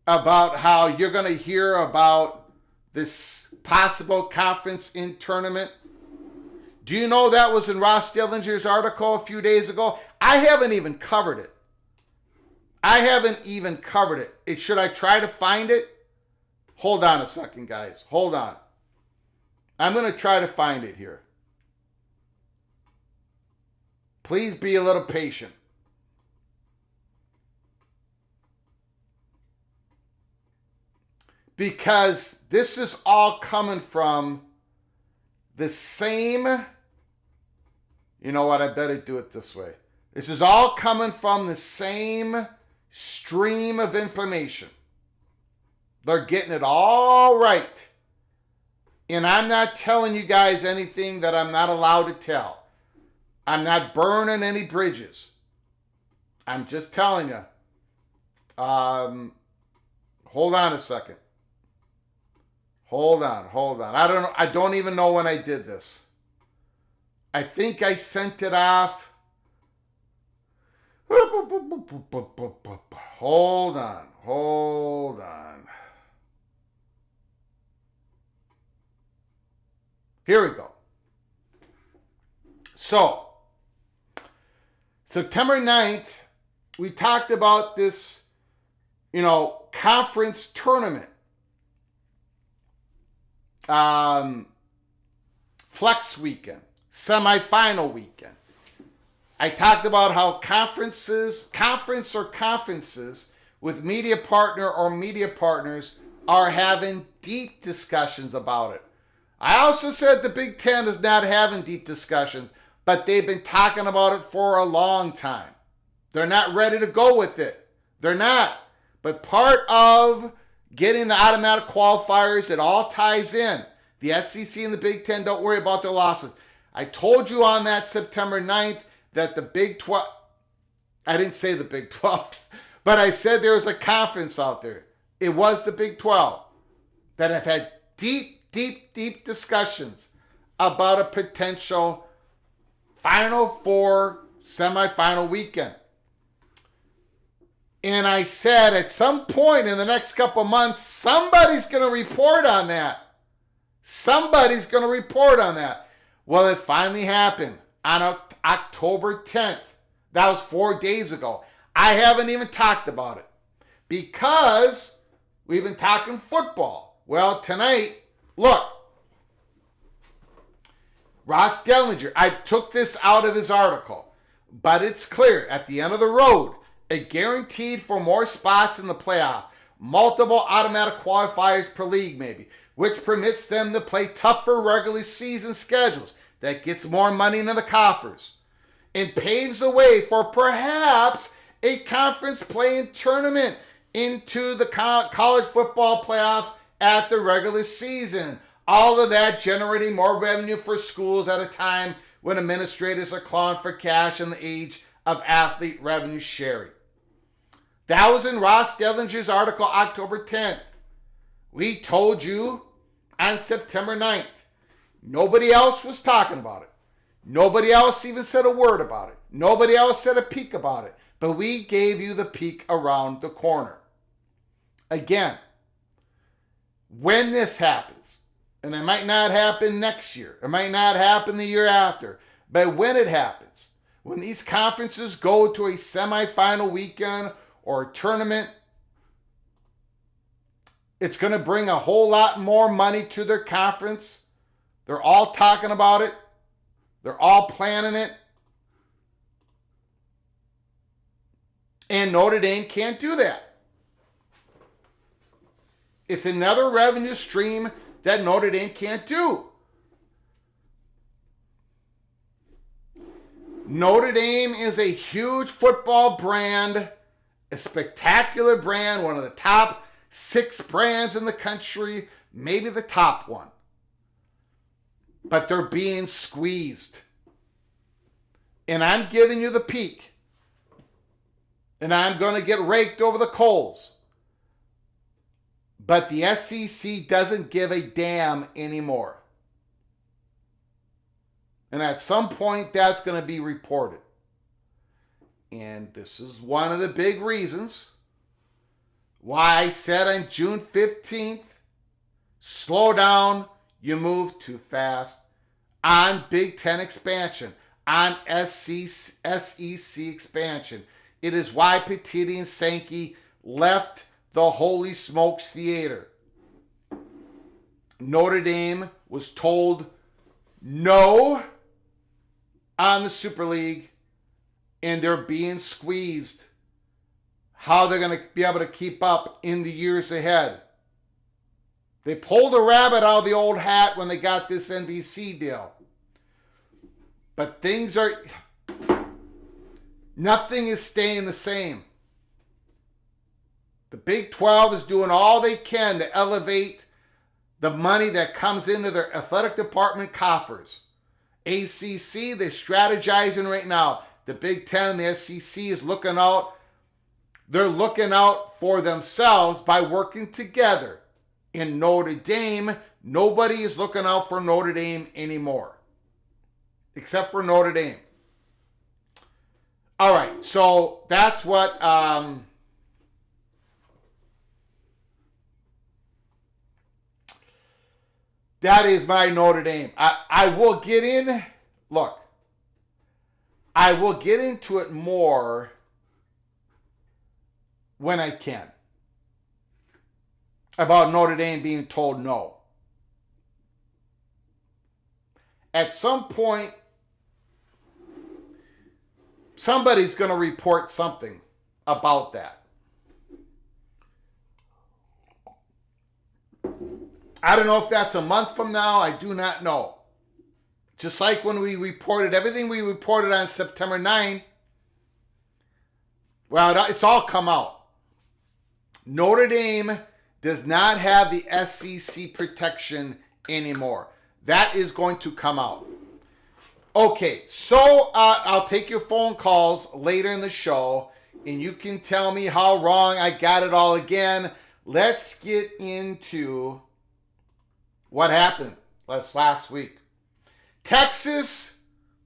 about how you're going to hear about this possible conference in tournament? Do you know that was in Ross Dillinger's article a few days ago? I haven't even covered it. Should I try to find it? Hold on a second, guys. Hold on. I'm going to try to find it here. Please be a little patient. Because this is all coming from the same, you know what, I better do it this way. This is all coming from the same stream of information. They're getting it all right. And I'm not telling you guys anything that I'm not allowed to tell. I'm not burning any bridges. I'm just telling you. Hold on a second. Hold on. I don't even know when I did this. I think I sent it off. Hold on. Here we go. So, September 9th, we talked about this, conference tournament. Flex weekend, semifinal weekend. I talked about how conferences with media partner or media partners are having deep discussions about it. I also said the Big Ten is not having deep discussions, but they've been talking about it for a long time. They're not ready to go with it. They're not. But part of getting the automatic qualifiers, it all ties in. The SEC and the Big Ten don't worry about their losses. I told you on that September 9th that the Big 12, I didn't say the Big 12, but I said there was a conference out there. It was the Big 12 that have had deep discussions about a potential Final Four semifinal weekend. And I said at some point in the next couple months, somebody's going to report on that. Well, it finally happened on October 10th. That was 4 days ago. I haven't even talked about it because we've been talking football. Well, tonight, look, Ross Dellinger, I took this out of his article, but it's clear at the end of the road, a guaranteed for more spots in the playoff, multiple automatic qualifiers per league maybe, which permits them to play tougher regular season schedules that gets more money into the coffers and paves the way for perhaps a conference playing tournament into the college football playoffs at the regular season. All of that generating more revenue for schools at a time when administrators are clawing for cash in the age of athlete revenue sharing. That was in Ross Dellinger's article, October 10th. We told you on September 9th. Nobody else was talking about it. Nobody else even said a word about it. Nobody else said a peek about it. But we gave you the peek around the corner. Again, when this happens, and it might not happen next year, it might not happen the year after, but when it happens, when these conferences go to a semifinal weekend or a tournament, It's going to bring a whole lot more money to their conference. They're all talking about it. They're all planning it. And Notre Dame can't do that. It's another revenue stream that Notre Dame can't do. Notre Dame is a huge football brand, a spectacular brand, one of the top 6 brands in the country, maybe the top one. But they're being squeezed. And I'm giving you the peak. And I'm going to get raked over the coals. But the SEC doesn't give a damn anymore. And at some point, that's going to be reported. And this is one of the big reasons why I said on June 15th, slow down, you move too fast. On Big Ten expansion, on SEC expansion. It is why Petitti and Sankey left the Holy Smokes Theater. Notre Dame was told no on the Super League, and they're being squeezed. How they're going to be able to keep up in the years ahead. They pulled a rabbit out of the old hat when they got this NBC deal. But nothing is staying the same. The Big 12 is doing all they can to elevate the money that comes into their athletic department coffers. ACC, they're strategizing right now. The Big Ten and the SEC is looking out. They're looking out for themselves by working together. In Notre Dame, nobody is looking out for Notre Dame anymore. Except for Notre Dame. All right, so that's what... that is my Notre Dame. I will get in... Look. I will get into it more when I can. About Notre Dame being told no. At some point, somebody's going to report something about that. I don't know if that's a month from now. I do not know. Just like when we reported everything we reported on September 9, well, it's all come out. Notre Dame does not have the SEC protection anymore. That is going to come out. Okay, so I'll take your phone calls later in the show, and you can tell me how wrong I got it all again. Let's get into what happened last week. Texas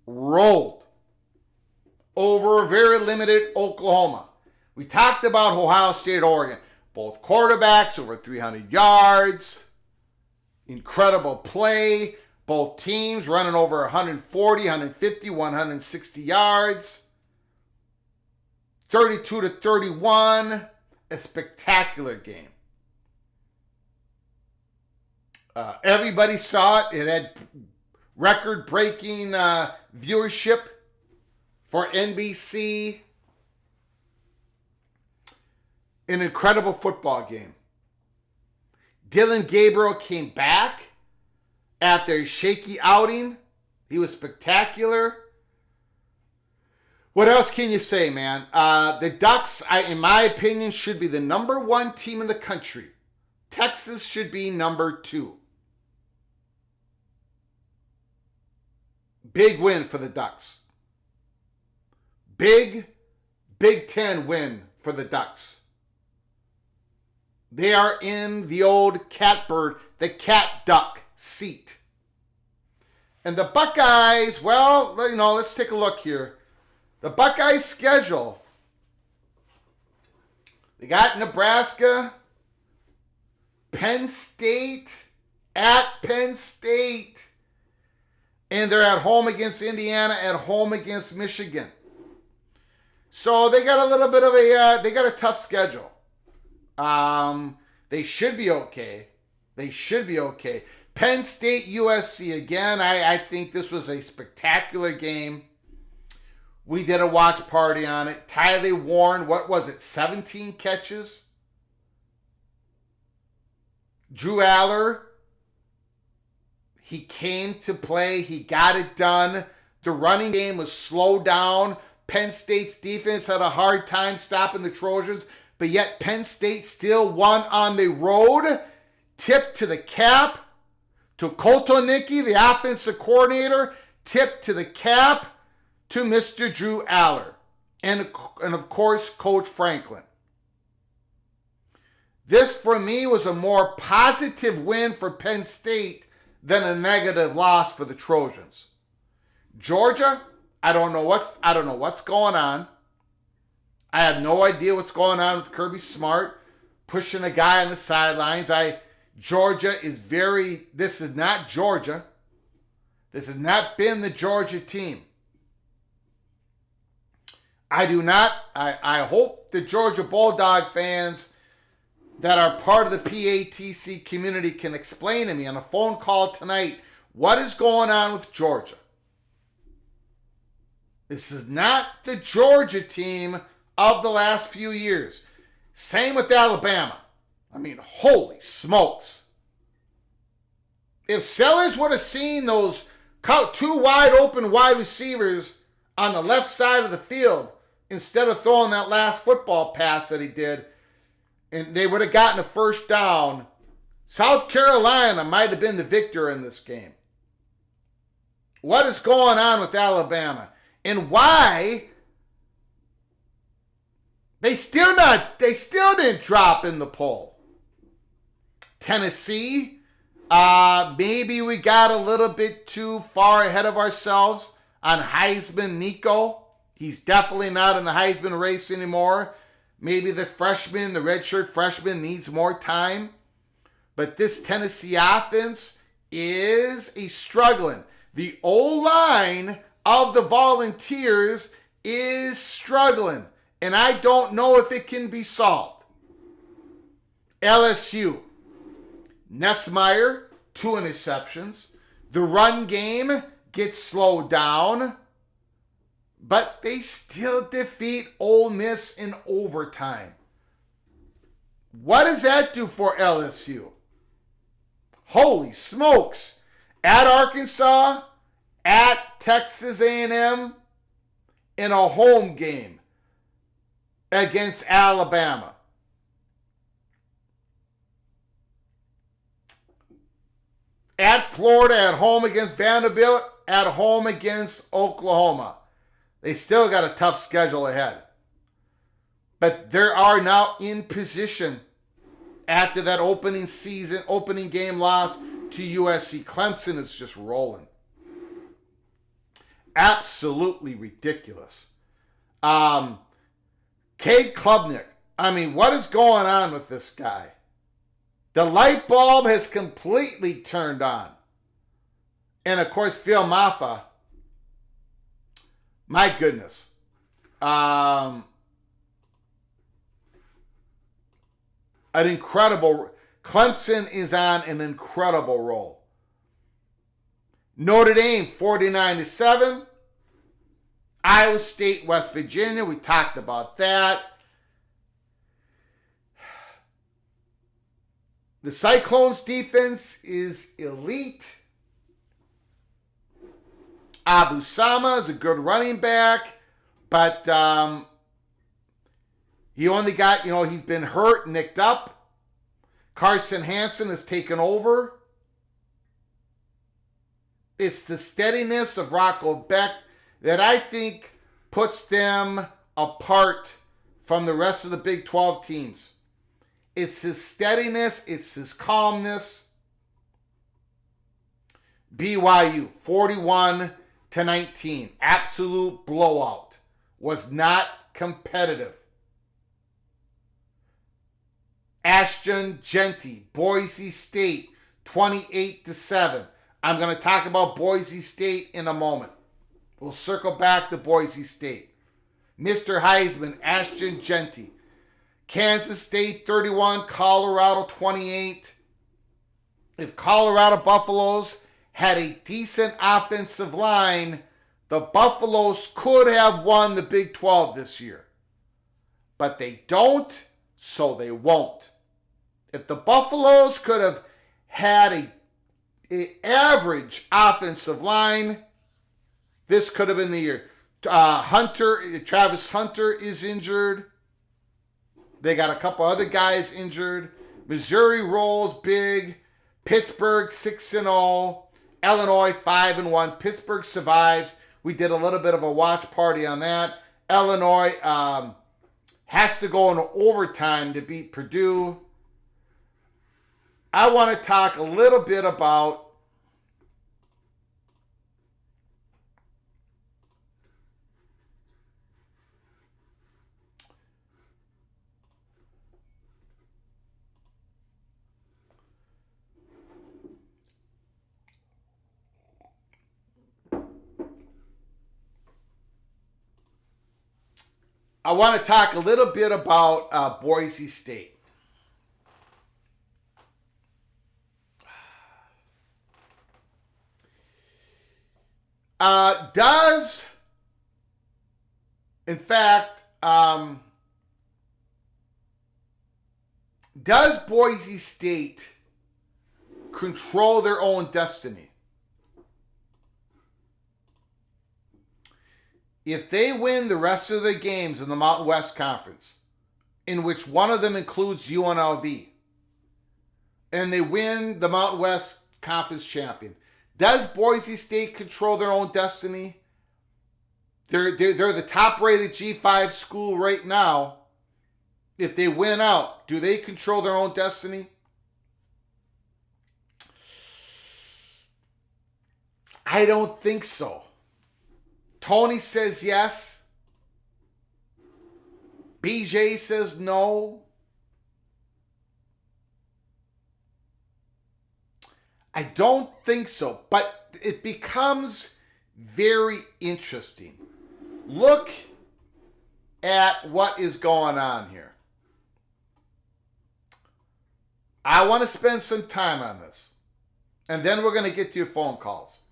rolled over a very limited Oklahoma. We talked about Ohio State, Oregon. Both quarterbacks over 300 yards. Incredible play. Both teams running over 140, 150, 160 yards. 32-31. A spectacular game. Everybody saw it. It had record-breaking viewership for NBC. An incredible football game. Dylan Gabriel came back after a shaky outing. He was spectacular. What else can you say, man? The Ducks, in my opinion, should be the number 1 team in the country. Texas should be number 2. Big win for the Ducks. Big Ten win for the Ducks. They are in the old catbird, the cat-duck seat. And the Buckeyes, well, let's take a look here. The Buckeyes' schedule. They got Nebraska, Penn State, at Penn State. And they're at home against Indiana, at home against Michigan. So they got a little bit of they got a tough schedule. They should be okay. They should be okay. Penn State, USC, again, I think this was a spectacular game. We did a watch party on it. Tyler Warren, what was it, 17 catches? Drew Aller, he came to play. He got it done. The running game was slowed down. Penn State's defense had a hard time stopping the Trojans, but yet Penn State still won on the road. Tip to the cap to Kotelnicki, the offensive coordinator. Tip to the cap to Mr. Drew Aller. And of course, Coach Franklin. This, for me, was a more positive win for Penn State than a negative loss for the Trojans. Georgia, I don't know what's going on. I have no idea what's going on with Kirby Smart pushing a guy on the sidelines. Georgia is this is not Georgia. This has not been the Georgia team. I hope the Georgia Bulldog fans that are part of the PATC community can explain to me on a phone call tonight what is going on with Georgia. This is not the Georgia team of the last few years. Same with Alabama. I mean, holy smokes. If Sellers would have seen those two wide open wide receivers on the left side of the field instead of throwing that last football pass that he did, and they would have gotten a first down, South Carolina might have been the victor in this game. What is going on with Alabama? And why they still didn't drop in the poll. Tennessee, maybe we got a little bit too far ahead of ourselves on Heisman Nico. He's definitely not in the Heisman race anymore. Maybe the redshirt freshman needs more time. But this Tennessee offense is struggling. The O-line of the Volunteers is struggling. And I don't know if it can be solved. LSU. Nessmeyer, 2 interceptions. The run game gets slowed down. But they still defeat Ole Miss in overtime. What does that do for LSU? Holy smokes. At Arkansas, at Texas A&M, in a home game against Alabama. At Florida, at home against Vanderbilt, at home against Oklahoma. They still got a tough schedule ahead. But they are now in position after that opening game loss to USC. Clemson is just rolling. Absolutely ridiculous. Cade Klubnik. I mean, what is going on with this guy? The light bulb has completely turned on. And of course, Phil Maffa. My goodness. An incredible. Clemson is on an incredible roll. Notre Dame 49-7. Iowa State, West Virginia. We talked about that. The Cyclones defense is elite. Abu Sama is a good running back, but he only got, he's been hurt, nicked up. Carson Hansen has taken over. It's the steadiness of Rocco Beck that I think puts them apart from the rest of the Big 12 teams. It's his steadiness. It's his calmness. BYU, 41-19. Absolute blowout. Was not competitive. Ashton Genty, Boise State, 28-7. I'm going to talk about Boise State in a moment. We'll circle back to Boise State. Mr. Heisman, Ashton Genty. Kansas State 31, Colorado 28. If Colorado Buffaloes had a decent offensive line, the Buffaloes could have won the Big 12 this year. But they don't, so they won't. If the Buffaloes could have had an average offensive line, this could have been the year. Travis Hunter is injured. They got a couple other guys injured. Missouri rolls big. Pittsburgh 6-0. Illinois 5-1. Pittsburgh survives. We did a little bit of a watch party on that. Illinois has to go into overtime to beat Purdue. I want to talk a little bit about Boise State. Does Boise State control their own destiny? If they win the rest of the games in the Mountain West Conference, in which one of them includes UNLV, and they win the Mountain West Conference champion, does Boise State control their own destiny? They're the top-rated G5 school right now. If they win out, do they control their own destiny? I don't think so. Tony says yes. BJ says no. I don't think so, but it becomes very interesting. Look at what is going on here. I want to spend some time on this, and then we're going to get to your phone calls.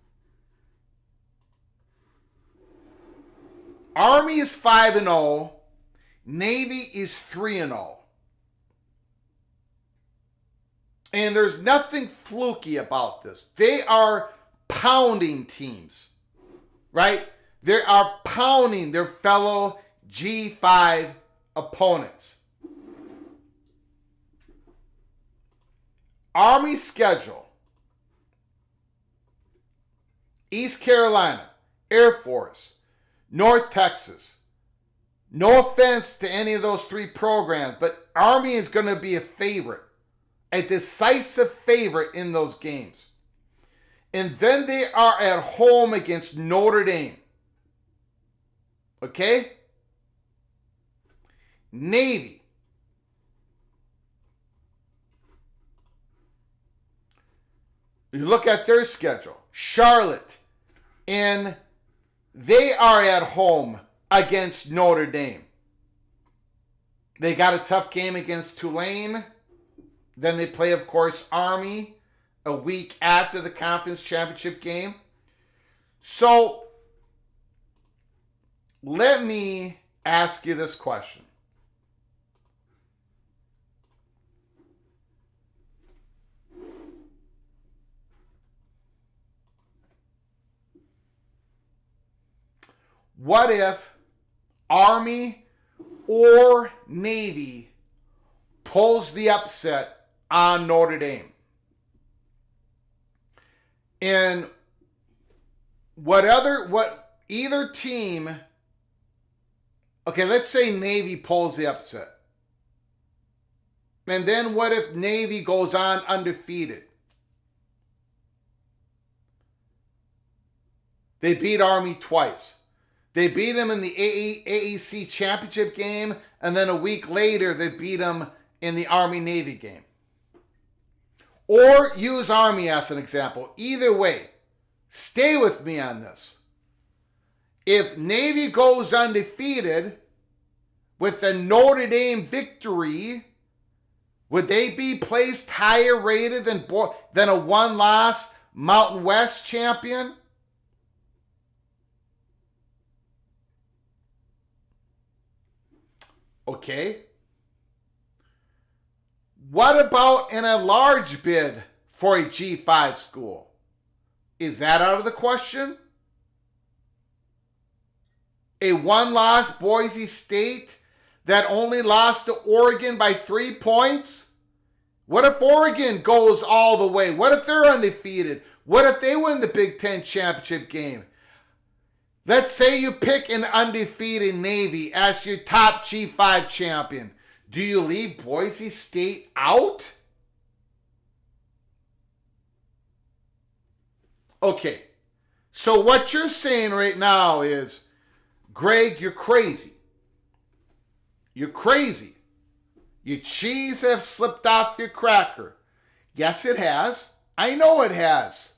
Army is 5-0. Navy is 3-0. And there's nothing fluky about this. They are pounding teams, right? They are pounding their fellow G5 opponents. Army schedule: East Carolina, Air Force, North Texas. No offense to any of those three programs, but Army is going to be a favorite, a decisive favorite in those games. And then they are at home against Notre Dame. Okay? Navy. You look at their schedule. Charlotte. And they are at home against Notre Dame. They got a tough game against Tulane. Then they play, of course, Army a week after the conference championship game. So, let me ask you this question. What if Army or Navy pulls the upset on Notre Dame? And either team, okay, let's say Navy pulls the upset. And then what if Navy goes on undefeated? They beat Army twice. They beat them in the AAC championship game, and then a week later they beat them in the Army-Navy game. Or use Army as an example. Either way, stay with me on this. If Navy goes undefeated, with the Notre Dame victory, would they be placed higher rated than a one-loss Mountain West champion? Okay. What about in a large bid for a G5 school? Is that out of the question? A one-loss Boise State that only lost to Oregon by 3 points? What if Oregon goes all the way? What if they're undefeated? What if they win the Big Ten championship game? Let's say you pick an undefeated Navy as your top G5 champion. Do you leave Boise State out? Okay, so what you're saying right now is, Greg, you're crazy. You're crazy. Your cheese have slipped off your cracker. Yes, it has. I know it has.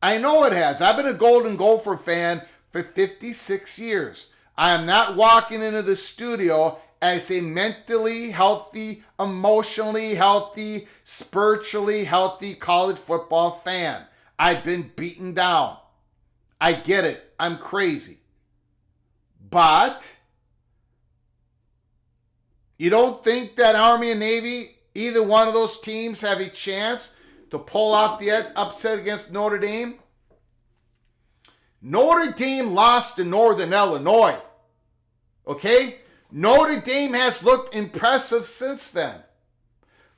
I've been a Golden Gopher fan for 56 years. I am not walking into the studio as a mentally healthy, emotionally healthy, spiritually healthy college football fan. I've been beaten down. I get it. I'm crazy. But you don't think that Army and Navy, either one of those teams, have a chance to pull off the upset against Notre Dame? Notre Dame lost to Northern Illinois. Okay? Notre Dame has looked impressive since then.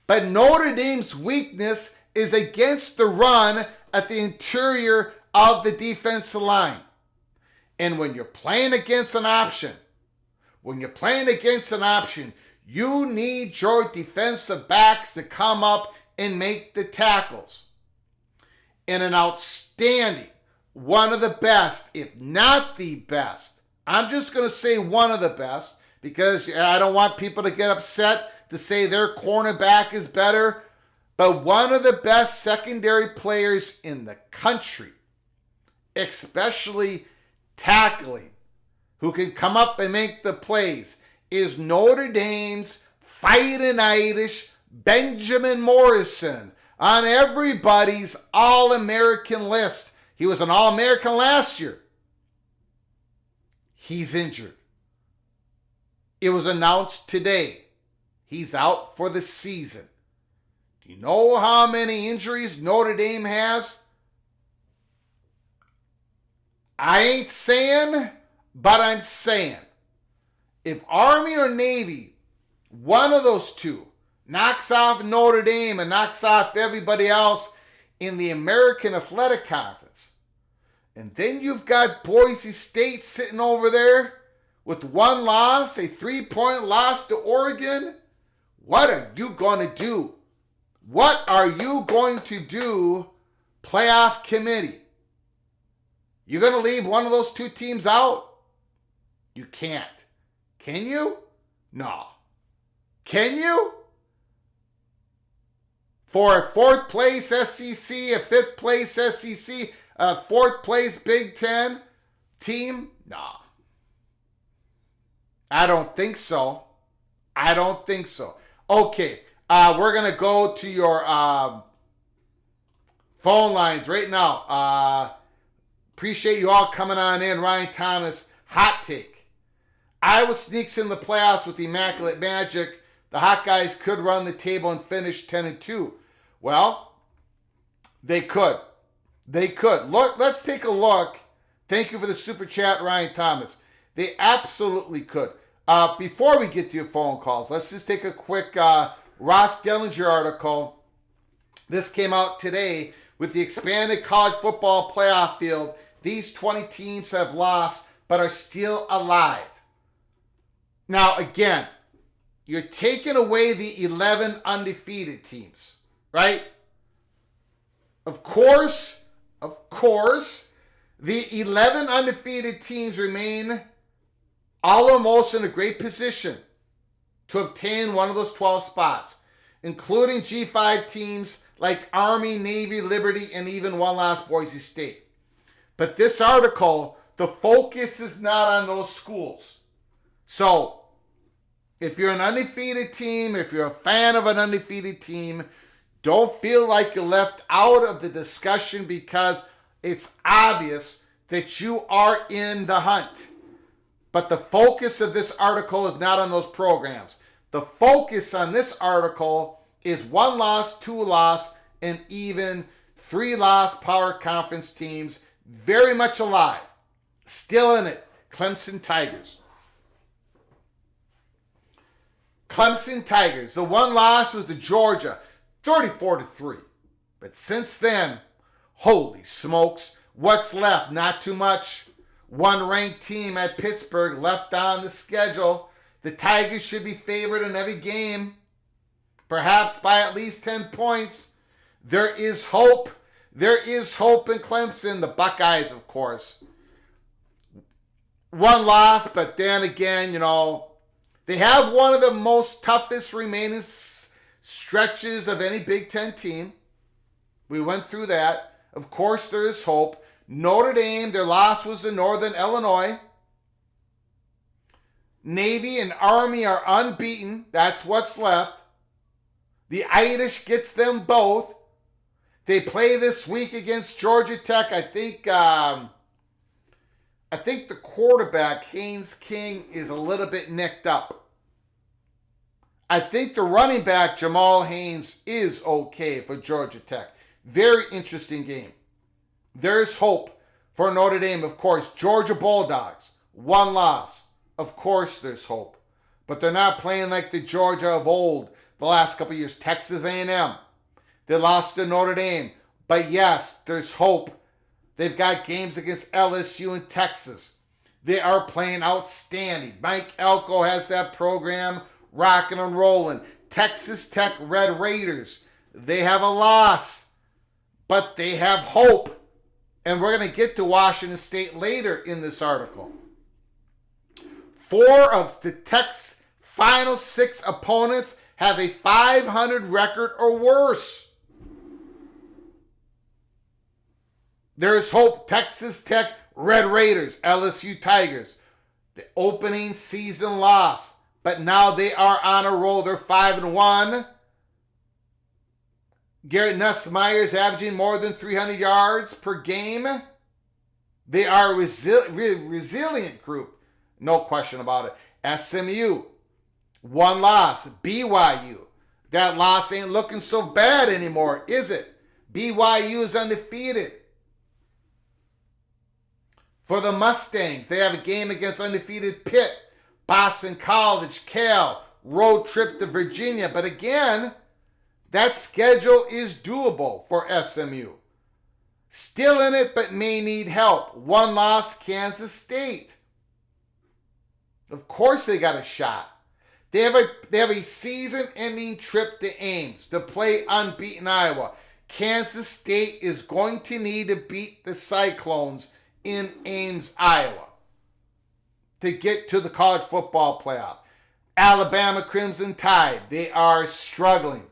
But Notre Dame's weakness is against the run at the interior of the defensive line. And when you're playing against an option, you need your defensive backs to come up and make the tackles. And an outstanding, one of the best, if not the best, I'm just going to say one of the best, because I don't want people to get upset to say their cornerback is better, but one of the best secondary players in the country, especially tackling, who can come up and make the plays, is Notre Dame's fighting Irish Benjamin Morrison, on everybody's All-American list. He was an All-American last year. He's injured. It was announced today. He's out for the season. Do you know how many injuries Notre Dame has? I ain't saying, but I'm saying. If Army or Navy, one of those two, knocks off Notre Dame and knocks off everybody else in the American Athletic Conference, and then you've got Boise State sitting over there with one loss, a 3-point loss to Oregon, what are you going to do? What are you going to do, playoff committee? You're going to leave one of those two teams out? You can't. Can you? No. Can you? For a 4th place SEC, a 5th place SEC, a 4th place Big Ten team? No. I don't think so. Okay, we're going to go to your phone lines right now. Appreciate you all coming on in. Ryan Thomas, hot take. Iowa sneaks in the playoffs with the Immaculate Magic. The Hawkeyes could run the table and finish 10-2. Well, they could. Look, let's take a look. Thank you for the super chat, Ryan Thomas. They absolutely could. Before we get to your phone calls, let's just take a quick Ross Dellinger article. This came out today. With the expanded college football playoff field, these 20 teams have lost but are still alive. Now, again, you're taking away the 11 undefeated teams, right? Of course, the 11 undefeated teams remain almost in a great position to obtain one of those 12 spots, including G5 teams like Army, Navy, Liberty, and even one last Boise State. But this article, the focus is not on those schools. So, If you're an undefeated team, if you're a fan of an undefeated team, don't feel like you're left out of the discussion because it's obvious that you are in the hunt. But the focus of this article is not on those programs. The focus on this article is 1 loss, 2 loss, and even 3 loss power conference teams very much alive. Still in it, Clemson Tigers. Clemson Tigers. The 1 loss was to Georgia, 34-3. But since then, holy smokes, what's left? Not too much. 1 ranked team at Pittsburgh left on the schedule. The Tigers should be favored in every game, perhaps by at least 10 points. There is hope. There is hope in Clemson. The Buckeyes, of course. 1 loss, but then again, they have one of the most toughest remaining stretches of any Big Ten team. We went through that. Of course, there is hope. Notre Dame, their loss was to Northern Illinois. Navy and Army are unbeaten. That's what's left. The Irish gets them both. They play this week against Georgia Tech. I think the quarterback, Haynes King, is a little bit nicked up. I think the running back, Jamal Haynes, is okay for Georgia Tech. Very interesting game. There's hope for Notre Dame, of course. Georgia Bulldogs, 1 loss. Of course there's hope. But they're not playing like the Georgia of old the last couple of years. Texas A&M, they lost to Notre Dame. But yes, there's hope. They've got games against LSU and Texas. They are playing outstanding. Mike Elko has that program rocking and rolling. Texas Tech Red Raiders, they have a loss, but they have hope. And we're going to get to Washington State later in this article. 4 of the Tech's final 6 opponents have a 500 record or worse. There is hope. Texas Tech Red Raiders, LSU Tigers. The opening season loss, but now they are on a roll. They're 5-1. Garrett Nussmeier's averaging more than 300 yards per game. They are a resilient group. No question about it. SMU, 1 loss. BYU, that loss ain't looking so bad anymore, is it? BYU is undefeated. For the Mustangs, they have a game against undefeated Pitt, Boston College, Cal, road trip to Virginia. But again, that schedule is doable for SMU. Still in it, but may need help. 1 loss, Kansas State. Of course they got a shot. They have a season-ending trip to Ames to play unbeaten Iowa. Kansas State is going to need to beat the Cyclones in Ames, Iowa to get to the college football playoff. Alabama Crimson Tide, they are struggling.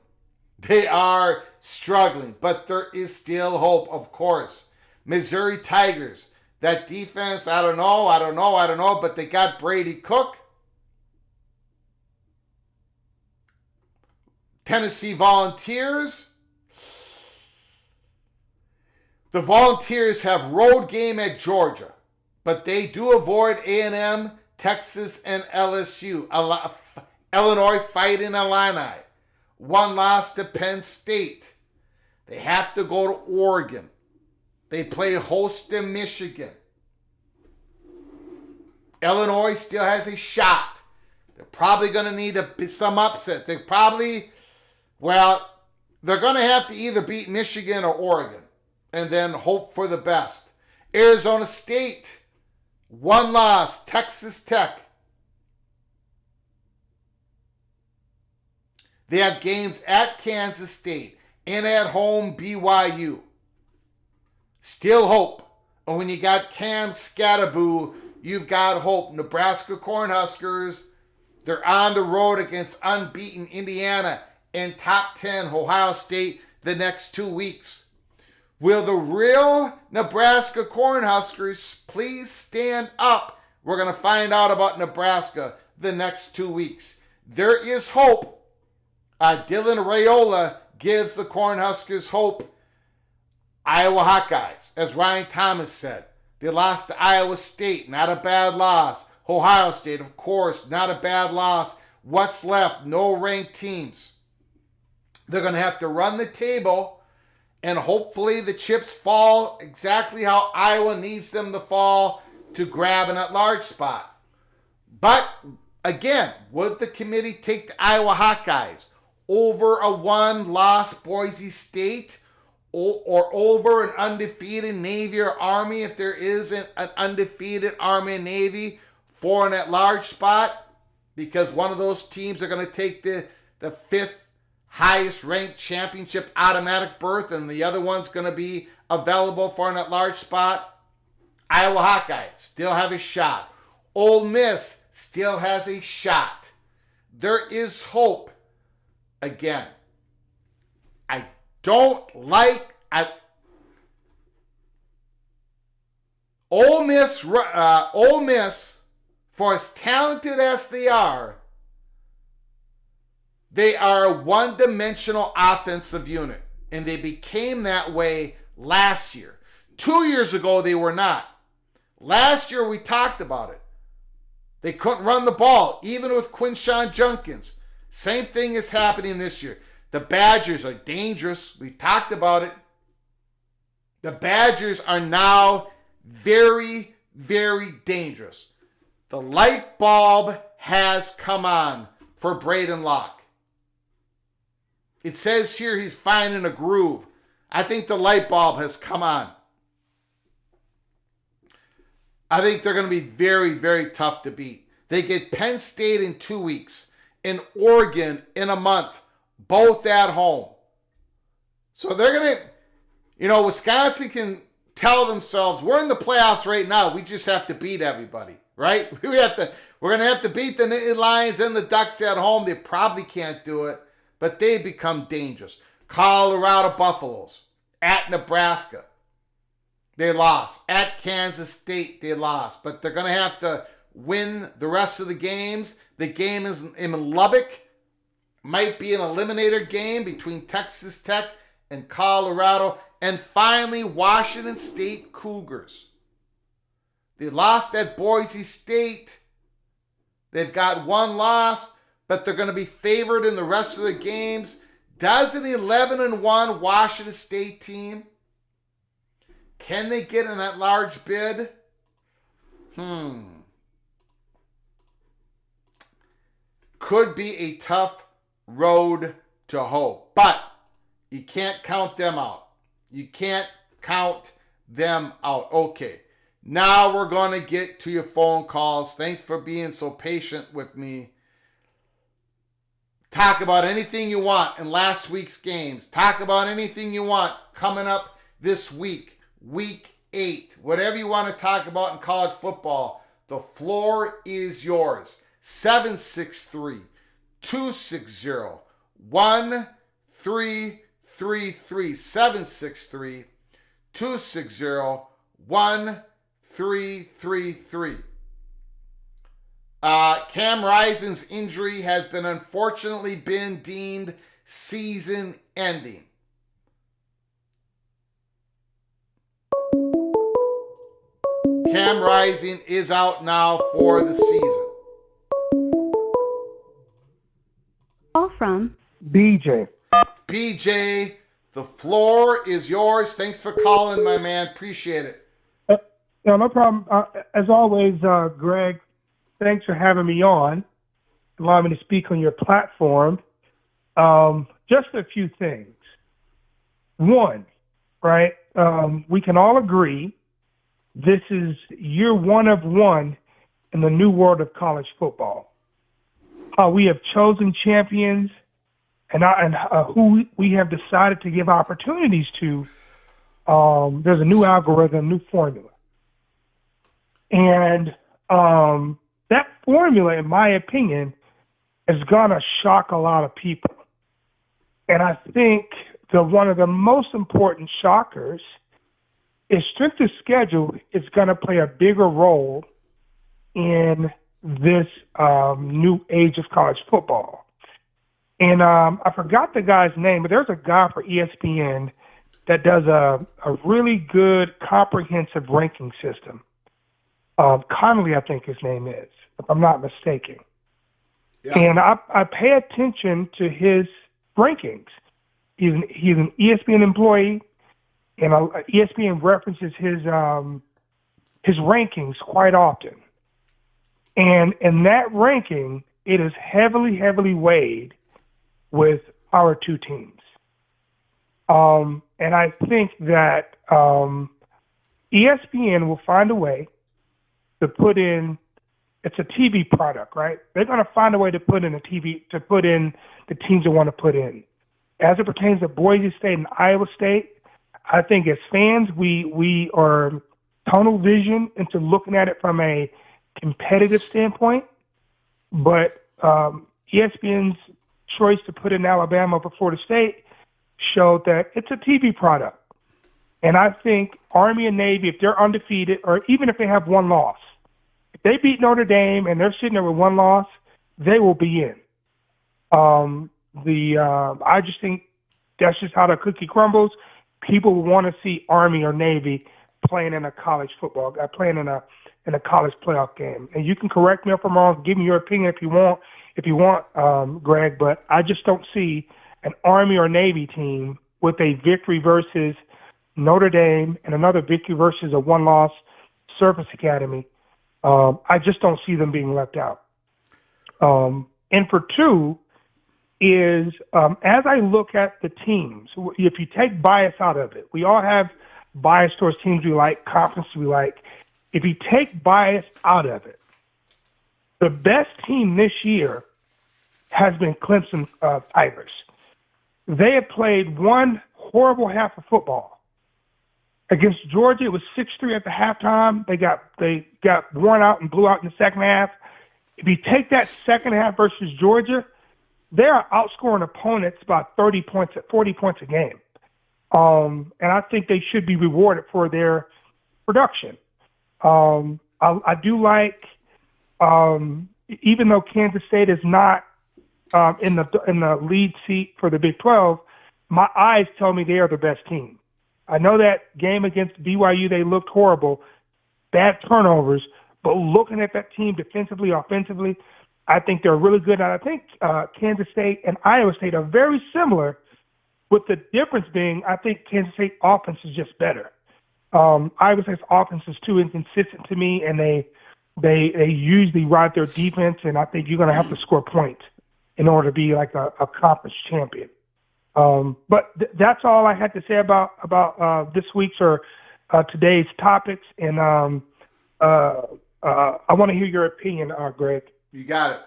They are struggling, but there is still hope, of course. Missouri Tigers, that defense, I don't know, but they got Brady Cook. Tennessee Volunteers. The Volunteers have road game at Georgia, but they do avoid A&M, Texas, and LSU. Illinois Fighting Illini. 1 loss to Penn State. They have to go to Oregon. They play host to Michigan. Illinois still has a shot. They're probably going to need some upset. They're going to have to either beat Michigan or Oregon and then hope for the best. Arizona State, 1 loss. Texas Tech. They have games at Kansas State and at home BYU. Still hope. And when you got Cam Scatterboo, you've got hope. Nebraska Cornhuskers, they're on the road against unbeaten Indiana and top 10 Ohio State the next 2 weeks. Will the real Nebraska Cornhuskers please stand up? We're going to find out about Nebraska the next 2 weeks. there is hope. Dylan Raiola gives the Cornhuskers hope. Iowa Hawkeyes, as Ryan Thomas said, they lost to Iowa State, not a bad loss. Ohio State, of course, not a bad loss. What's left? No ranked teams. They're going to have to run the table, and hopefully the chips fall exactly how Iowa needs them to fall to grab an at-large spot. But, again, would the committee take the Iowa Hawkeyes over a one-loss Boise State or over an undefeated Navy or Army if there isn't an undefeated Army and Navy for an at-large spot? Because one of those teams are going to take the fifth highest ranked championship automatic berth, and the other one's going to be available for an at-large spot. Iowa Hawkeyes still have a shot. Ole Miss still has a shot. There is hope. Again, I don't like Ole Miss. Ole Miss, for as talented as they are a one-dimensional offensive unit, and they became that way last year. 2 years ago, they were not. Last year, we talked about it. They couldn't run the ball, even with Quinshon Judkins. Same thing is happening this year. The Badgers are dangerous. We talked about it. The Badgers are now very, very dangerous. The light bulb has come on for Braden Locke. It says here he's finding a groove. I think the light bulb has come on. I think they're going to be very, very tough to beat. They get Penn State in 2 weeks, and Oregon in a month, both at home. So they're going to, Wisconsin can tell themselves, we're in the playoffs right now. We just have to beat everybody, right? We're going to have to beat the Nittany Lions and the Ducks at home. They probably can't do it, but they become dangerous. Colorado Buffaloes at Nebraska. They lost. At Kansas State, they lost. But they're going to have to win the rest of the games. The game is in Lubbock. Might be an eliminator game between Texas Tech and Colorado. And finally, Washington State Cougars. They lost at Boise State. They've got one loss, but they're going to be favored in the rest of the games. Does an 11-1 Washington State team, can they get in that large bid? Could be a tough road to hoe. But you can't count them out. You can't count them out. Okay. Now we're going to get to your phone calls. Thanks for being so patient with me. Talk about anything you want in last week's games. Talk about anything you want coming up this week. Week 8, whatever you want to talk about in college football, the floor is yours. 763-260-1333. 763-260-1333. Cam Rising's injury has been unfortunately deemed season ending. Cam Rising is out now for the season. Call from BJ. BJ, the floor is yours. Thanks for calling, my man. Appreciate it. No problem. As always, Greg, thanks for having me on, allowing me to speak on your platform. Just a few things. One, right, we can all agree this is year one of one in the new world of college football. How we have chosen champions and who we have decided to give opportunities to. There's a new algorithm, new formula. And that formula, in my opinion, is going to shock a lot of people. And I think that one of the most important shockers is strength of schedule is going to play a bigger role in this new age of college football. And I forgot the guy's name, but there's a guy for ESPN that does a really good comprehensive ranking system. Connolly, I think his name is, if I'm not mistaken. Yeah. And I pay attention to his rankings. He's an ESPN employee, and ESPN references his rankings quite often. And in that ranking, it is heavily weighed with our two teams. And I think that ESPN will find a way to put in. It's a TV product, right? They're going to find a way to put in the teams they want to put in. As it pertains to Boise State and Iowa State, I think as fans, we are tunnel vision into looking at it from a competitive standpoint. But ESPN's choice to put in Alabama over Florida State showed that it's a TV product. And I think Army and Navy, if they're undefeated, or even if they have one loss, if they beat Notre Dame and they're sitting there with one loss, they will be in. I just think that's just how the cookie crumbles. People want to see Army or Navy playing in a college football, playing in a college playoff game. And you can correct me if I'm wrong, give me your opinion if you want, Greg. But I just don't see an Army or Navy team with a victory versus Notre Dame and another victory versus a one-loss Surface Academy. I just don't see them being left out. And for two is, as I look at the teams, if you take bias out of it, we all have bias towards teams we like, conferences we like. If you take bias out of it, the best team this year has been Clemson Tigers. They have played one horrible half of football. Against Georgia, it was 6-3 at the halftime. They got worn out and blew out in the second half. If you take that second half versus Georgia, they are outscoring opponents by 40 points a game. And I think they should be rewarded for their production. I do like, even though Kansas State is not in the lead seat for the Big 12, my eyes tell me they are the best team. I know that game against BYU, they looked horrible, bad turnovers, but looking at that team defensively, offensively, I think they're really good. And I think Kansas State and Iowa State are very similar, with the difference being I think Kansas State offense is just better. Iowa State's offense is too inconsistent to me, and they usually ride their defense, and I think you're going to have to score points in order to be like a conference champion. But that's all I had to say about this week's or today's topics, and I want to hear your opinion, Greg. You got it.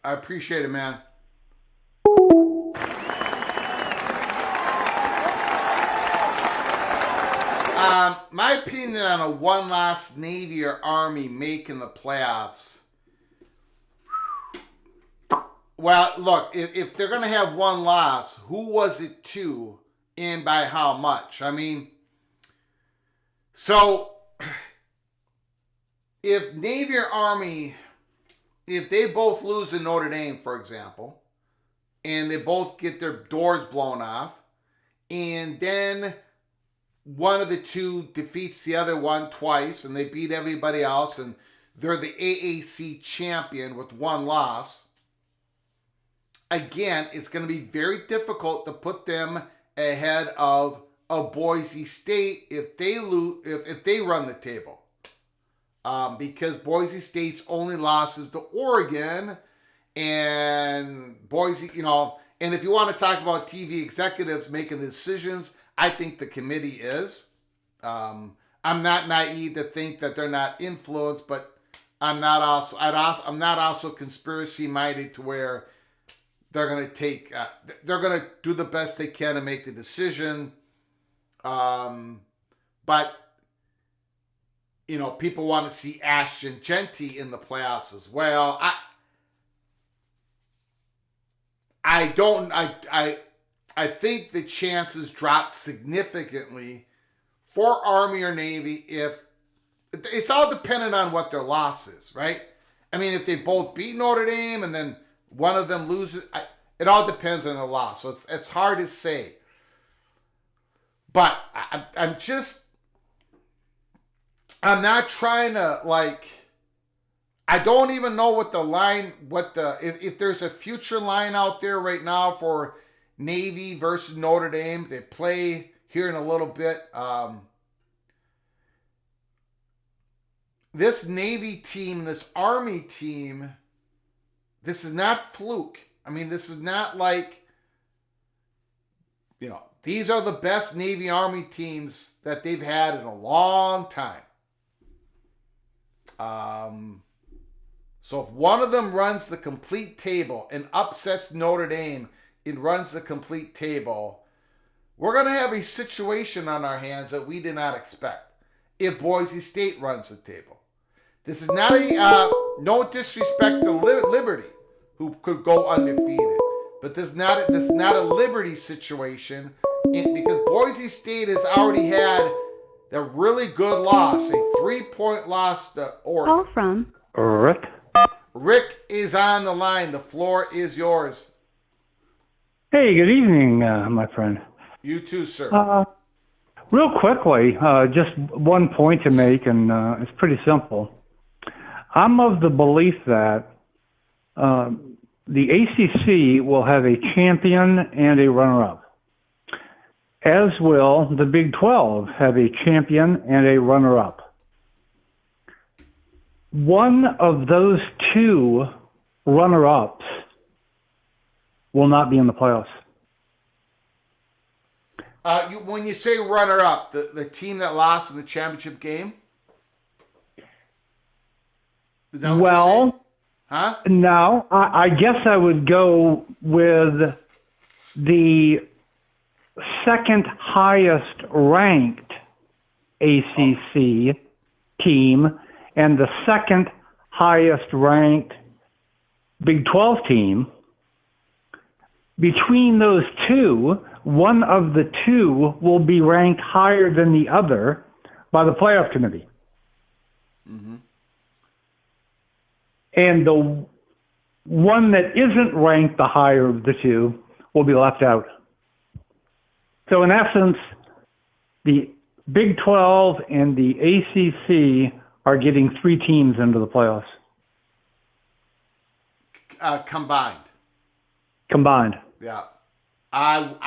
I appreciate it, man. My opinion on a one-loss Navy or Army making the playoffs. Well, look, if they're going to have one loss, who was it to and by how much? I mean, so if Navy or Army, if they both lose in Notre Dame, for example, and they both get their doors blown off, and then one of the two defeats the other one twice, and they beat everybody else, and they're the AAC champion with one loss, again, it's going to be very difficult to put them ahead of a Boise State if they lose, if they run the table. Because Boise State's only loss is to Oregon, and Boise, and if you want to talk about TV executives making the decisions, I think the committee is. I'm not naive to think that they're not influenced, but I'm not also conspiracy minded to where they're going to do the best they can to make the decision. But people want to see Ashton Genty in the playoffs as well. I think the chances drop significantly for Army or Navy if it's all dependent on what their loss is, right? I mean, if they both beat Notre Dame and then one of them loses, it all depends on the loss. So it's hard to say. But I'm not trying to, like, I don't even know what the line, if there's a future line out there right now for Navy versus Notre Dame. They play here in a little bit. This Navy team, this Army team, this is not fluke. I mean, this is not like, these are the best Navy Army teams that they've had in a long time. So if one of them runs the complete table and upsets Notre Dame and runs the complete table, we're going to have a situation on our hands that we did not expect if Boise State runs the table. This is not no disrespect to Liberty, who could go undefeated, but this is not a Liberty situation, because Boise State has already had a really good loss, a 3-point loss to Oregon. Call from Rick. Rick is on the line. The floor is yours. Hey, good evening, my friend. You too, sir. Real quickly, just one point to make, and it's pretty simple. I'm of the belief that the ACC will have a champion and a runner-up, as will the Big 12 have a champion and a runner-up. One of those two runner-ups will not be in the playoffs. When you say runner-up, the team that lost in the championship game? Is that what you're saying? Huh? No, I guess I would go with the second highest ranked ACC team and the second highest ranked Big 12 team. Between those two, one of the two will be ranked higher than the other by the playoff committee. Mm-hmm. And the one that isn't ranked the higher of the two will be left out. So in essence, the Big 12 and the ACC are getting 3 teams into the playoffs. Combined. Combined. Yeah. A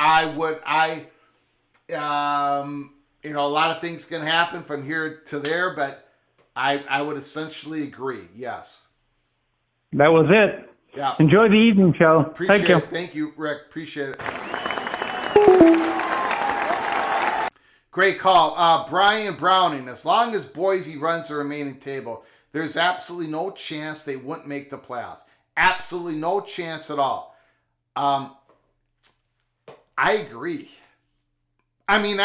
lot of things can happen from here to there, but I would essentially agree. Yes. That was it. Yeah. Enjoy the evening show. Appreciate Thank you. it. Thank you, Rick. Appreciate it. Great call. Brian Browning, as long as Boise runs the remaining table, there's absolutely no chance they wouldn't make the playoffs. Absolutely no chance at all. I agree. I mean,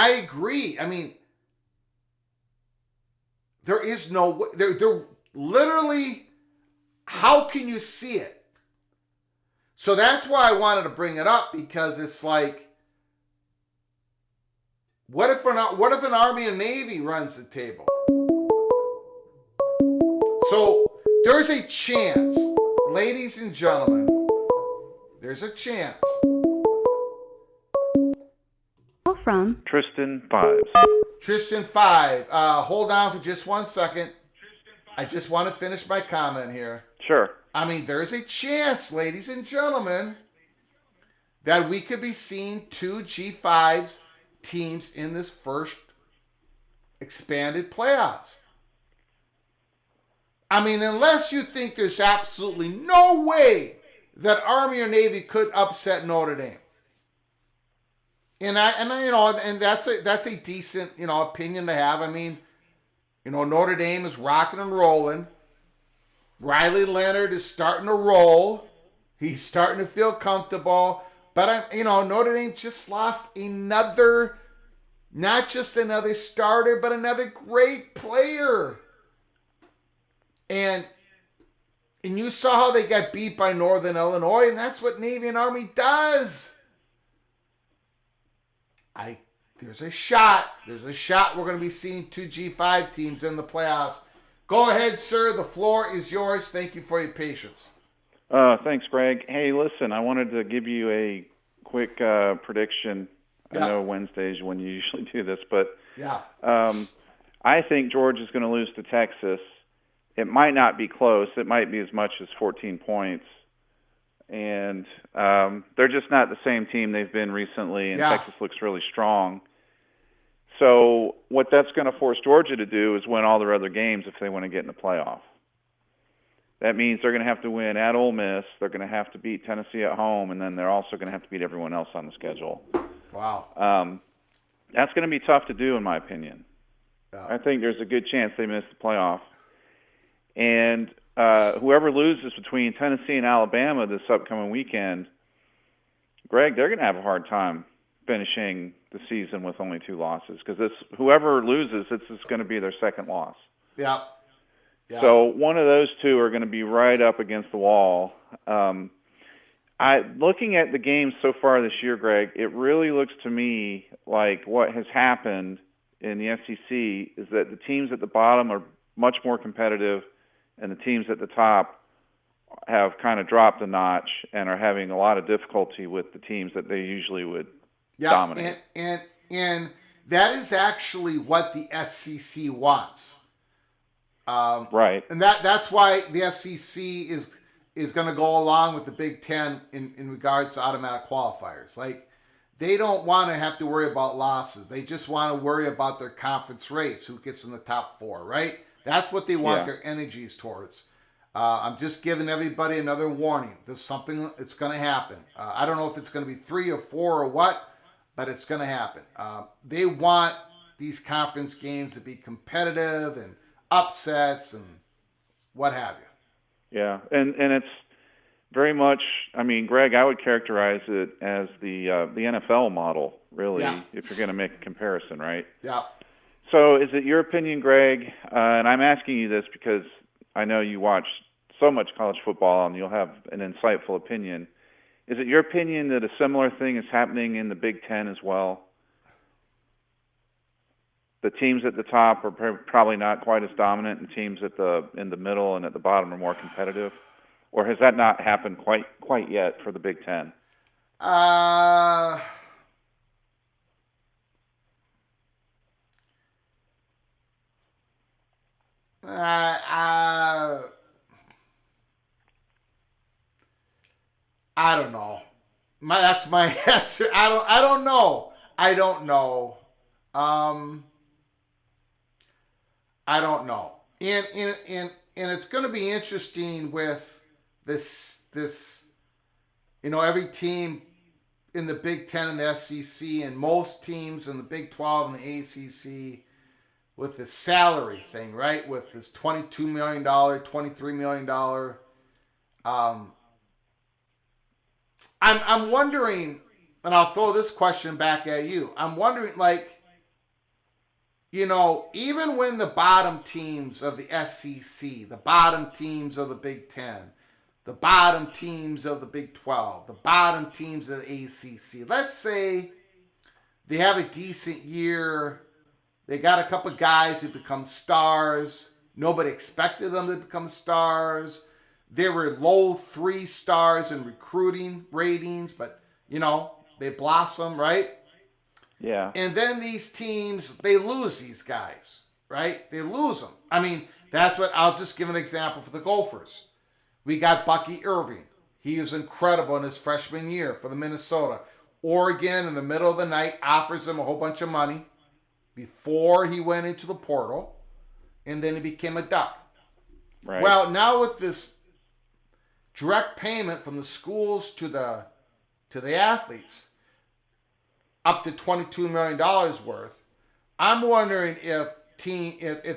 there is no way. They're literally, how can you see it? So that's why I wanted to bring it up, because it's like, what if an Army and Navy runs the table? So there's a chance, ladies and gentlemen, there's a chance. Call from Tristan 5. Tristan 5. Hold on for just 1 second. I just want to finish my comment here. Sure. I mean, there's a chance, ladies and gentlemen, that we could be seeing 2 G5s teams in this first expanded playoffs. I mean, unless you think there's absolutely no way that Army or Navy could upset Notre Dame. And that's a decent, opinion to have. I mean, Notre Dame is rocking and rolling. Riley Leonard is starting to roll. He's starting to feel comfortable. But, Notre Dame just lost another, not just another starter, but another great player. And you saw how they got beat by Northern Illinois, and that's what Navy and Army does. There's a shot we're going to be seeing 2 G5 teams in the playoffs Go ahead, sir. The floor is yours. Thank you for your patience. Thanks, Greg. Hey, listen, I wanted to give you a quick prediction. Yeah. I know Wednesdays when you usually do this, but Yeah. I think Georgia is going to lose to Texas. It might not be close. It might be as much as 14 points. And they're just not the same team they've been recently, and Yeah. Texas looks really strong. So what that's going to force Georgia to do is win all their other games if they want to get in the playoff. That means they're going to have to win at Ole Miss. They're going to have to beat Tennessee at home, and then they're also going to have to beat everyone else on the schedule. Wow. That's going to be tough to do, in my opinion. Yeah. I think there's a good chance they miss the playoff. And whoever loses between Tennessee and Alabama this upcoming weekend, Greg, they're going to have a hard time finishing the season with only 2 losses because whoever loses, it's just going to be their second loss. Yeah. Yeah. So one of those two are going to be right up against the wall. Looking at the games so far this year, Greg, it really looks to me like what has happened in the SEC is that the teams at the bottom are much more competitive, and the teams at the top have kind of dropped a notch and are having a lot of difficulty with the teams that they usually would dominate. And that is actually what the SEC wants. Right. And that's why the SEC is going to go along with the Big Ten in regards to automatic qualifiers. Like, they don't want to have to worry about losses. They just want to worry about their conference race, who gets in the top 4, right? That's what they want their energies towards. I'm just giving everybody another warning. There's something that's going to happen. I don't know if it's going to be 3 or 4 or what, but it's going to happen. They want these conference games to be competitive and upsets and what have you. Yeah, and it's very much, I mean, Greg, I would characterize it as the NFL model, really, if you're going to make a comparison, right? Yeah. So is it your opinion, Greg, and I'm asking you this because I know you watch so much college football and you'll have an insightful opinion. Is it your opinion that a similar thing is happening in the Big Ten as well? The teams at the top are probably not quite as dominant, and teams in the middle and at the bottom are more competitive? Or has that not happened quite yet for the Big Ten? I don't know. That's my answer. I don't know. I don't know. I don't know. And it's going to be interesting with this, every team in the Big Ten and the SEC and most teams in the Big 12 and the ACC with the salary thing, right? With this $22 million, $23 million. I'm wondering, and I'll throw this question back at you. I'm wondering, even when the bottom teams of the SEC, the bottom teams of the Big Ten, the bottom teams of the Big 12, the bottom teams of the ACC, let's say they have a decent year, they got a couple guys who become stars, nobody expected them to become stars, they were low 3 stars in recruiting ratings, but, they blossom, right? Yeah. And then these teams, they lose these guys, right? They lose them. I mean, that's what, I'll just give an example for the Gophers. We got Bucky Irving. He was incredible in his freshman year for the Minnesota. Oregon, in the middle of the night, offers him a whole bunch of money before he went into the portal, and then he became a Duck. Right. Well, now with this direct payment from the schools to the athletes, up to $22 million worth, I'm wondering if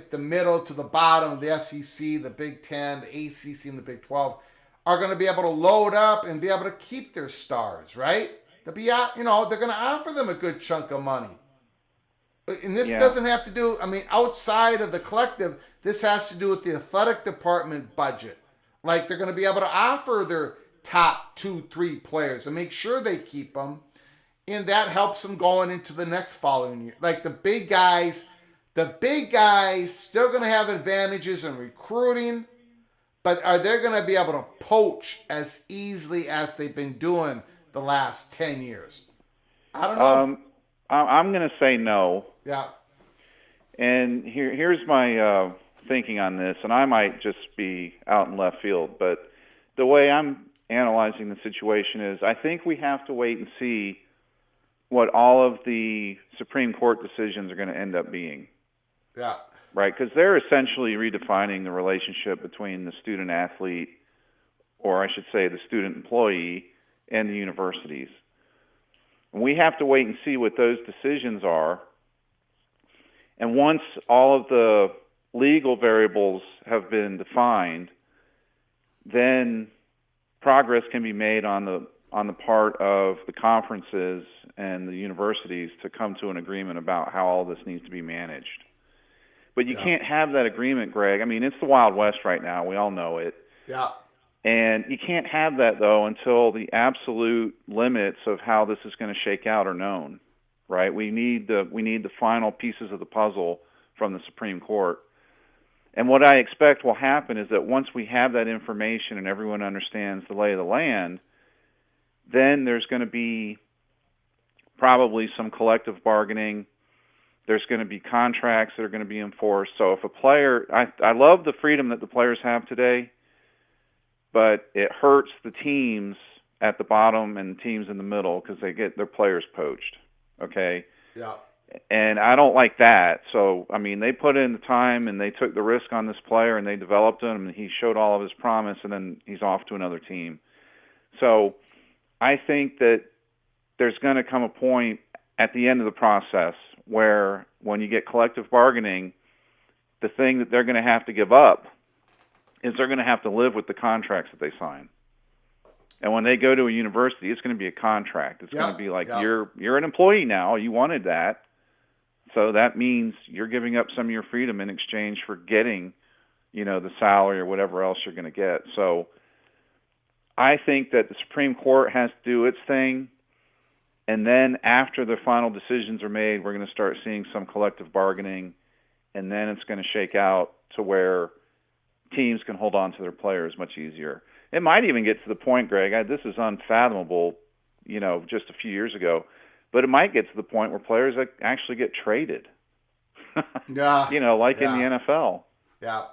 the middle to the bottom of the SEC, the Big Ten, the ACC, and the Big 12 are going to be able to load up and be able to keep their stars, right? They're going to offer them a good chunk of money. And this doesn't have to do, outside of the collective, this has to do with the athletic department budget. Like, they're going to be able to offer their top 2-3 players and make sure they keep them. And that helps them going into the next following year. Like, the big guys, the big guys still going to have advantages in recruiting, but are they going to be able to poach as easily as they've been doing the last 10 years? I don't know. I'm going to say no. Yeah. And here's my thinking on this, and I might just be out in left field, but the way I'm analyzing the situation is I think we have to wait and see what all of the Supreme Court decisions are going to end up being. Yeah. Right, because they're essentially redefining the relationship between the student athlete, or I should say the student employee, and the universities. And we have to wait and see what those decisions are. And once all of the legal variables have been defined, then progress can be made on the part of the conferences and the universities to come to an agreement about how all this needs to be managed. But you can't have that agreement, Greg. I mean, it's the Wild West right now. We all know it. Yeah. And you can't have that, though, until the absolute limits of how this is going to shake out are known, right? We need the final pieces of the puzzle from the Supreme Court. And what I expect will happen is that once we have that information and everyone understands the lay of the land, then there's going to be probably some collective bargaining. There's going to be contracts that are going to be enforced. So if a player, I love the freedom that the players have today, but it hurts the teams at the bottom and teams in the middle because they get their players poached. Okay? Yeah. And I don't like that. So, I mean, they put in the time and they took the risk on this player and they developed him and he showed all of his promise and then he's off to another team. So I think that there's going to come a point at the end of the process where when you get collective bargaining, the thing that they're going to have to give up is they're going to have to live with the contracts that they sign. And when they go to a university, it's going to be a contract. It's going to be like, you're an employee now. You wanted that. So that means you're giving up some of your freedom in exchange for getting, the salary or whatever else you're going to get. So I think that the Supreme Court has to do its thing. And then after the final decisions are made, we're going to start seeing some collective bargaining. And then it's going to shake out to where teams can hold on to their players much easier. It might even get to the point, Greg, this is unfathomable, just a few years ago, but it might get to the point where players actually get traded. Yeah. In the NFL. Yeah.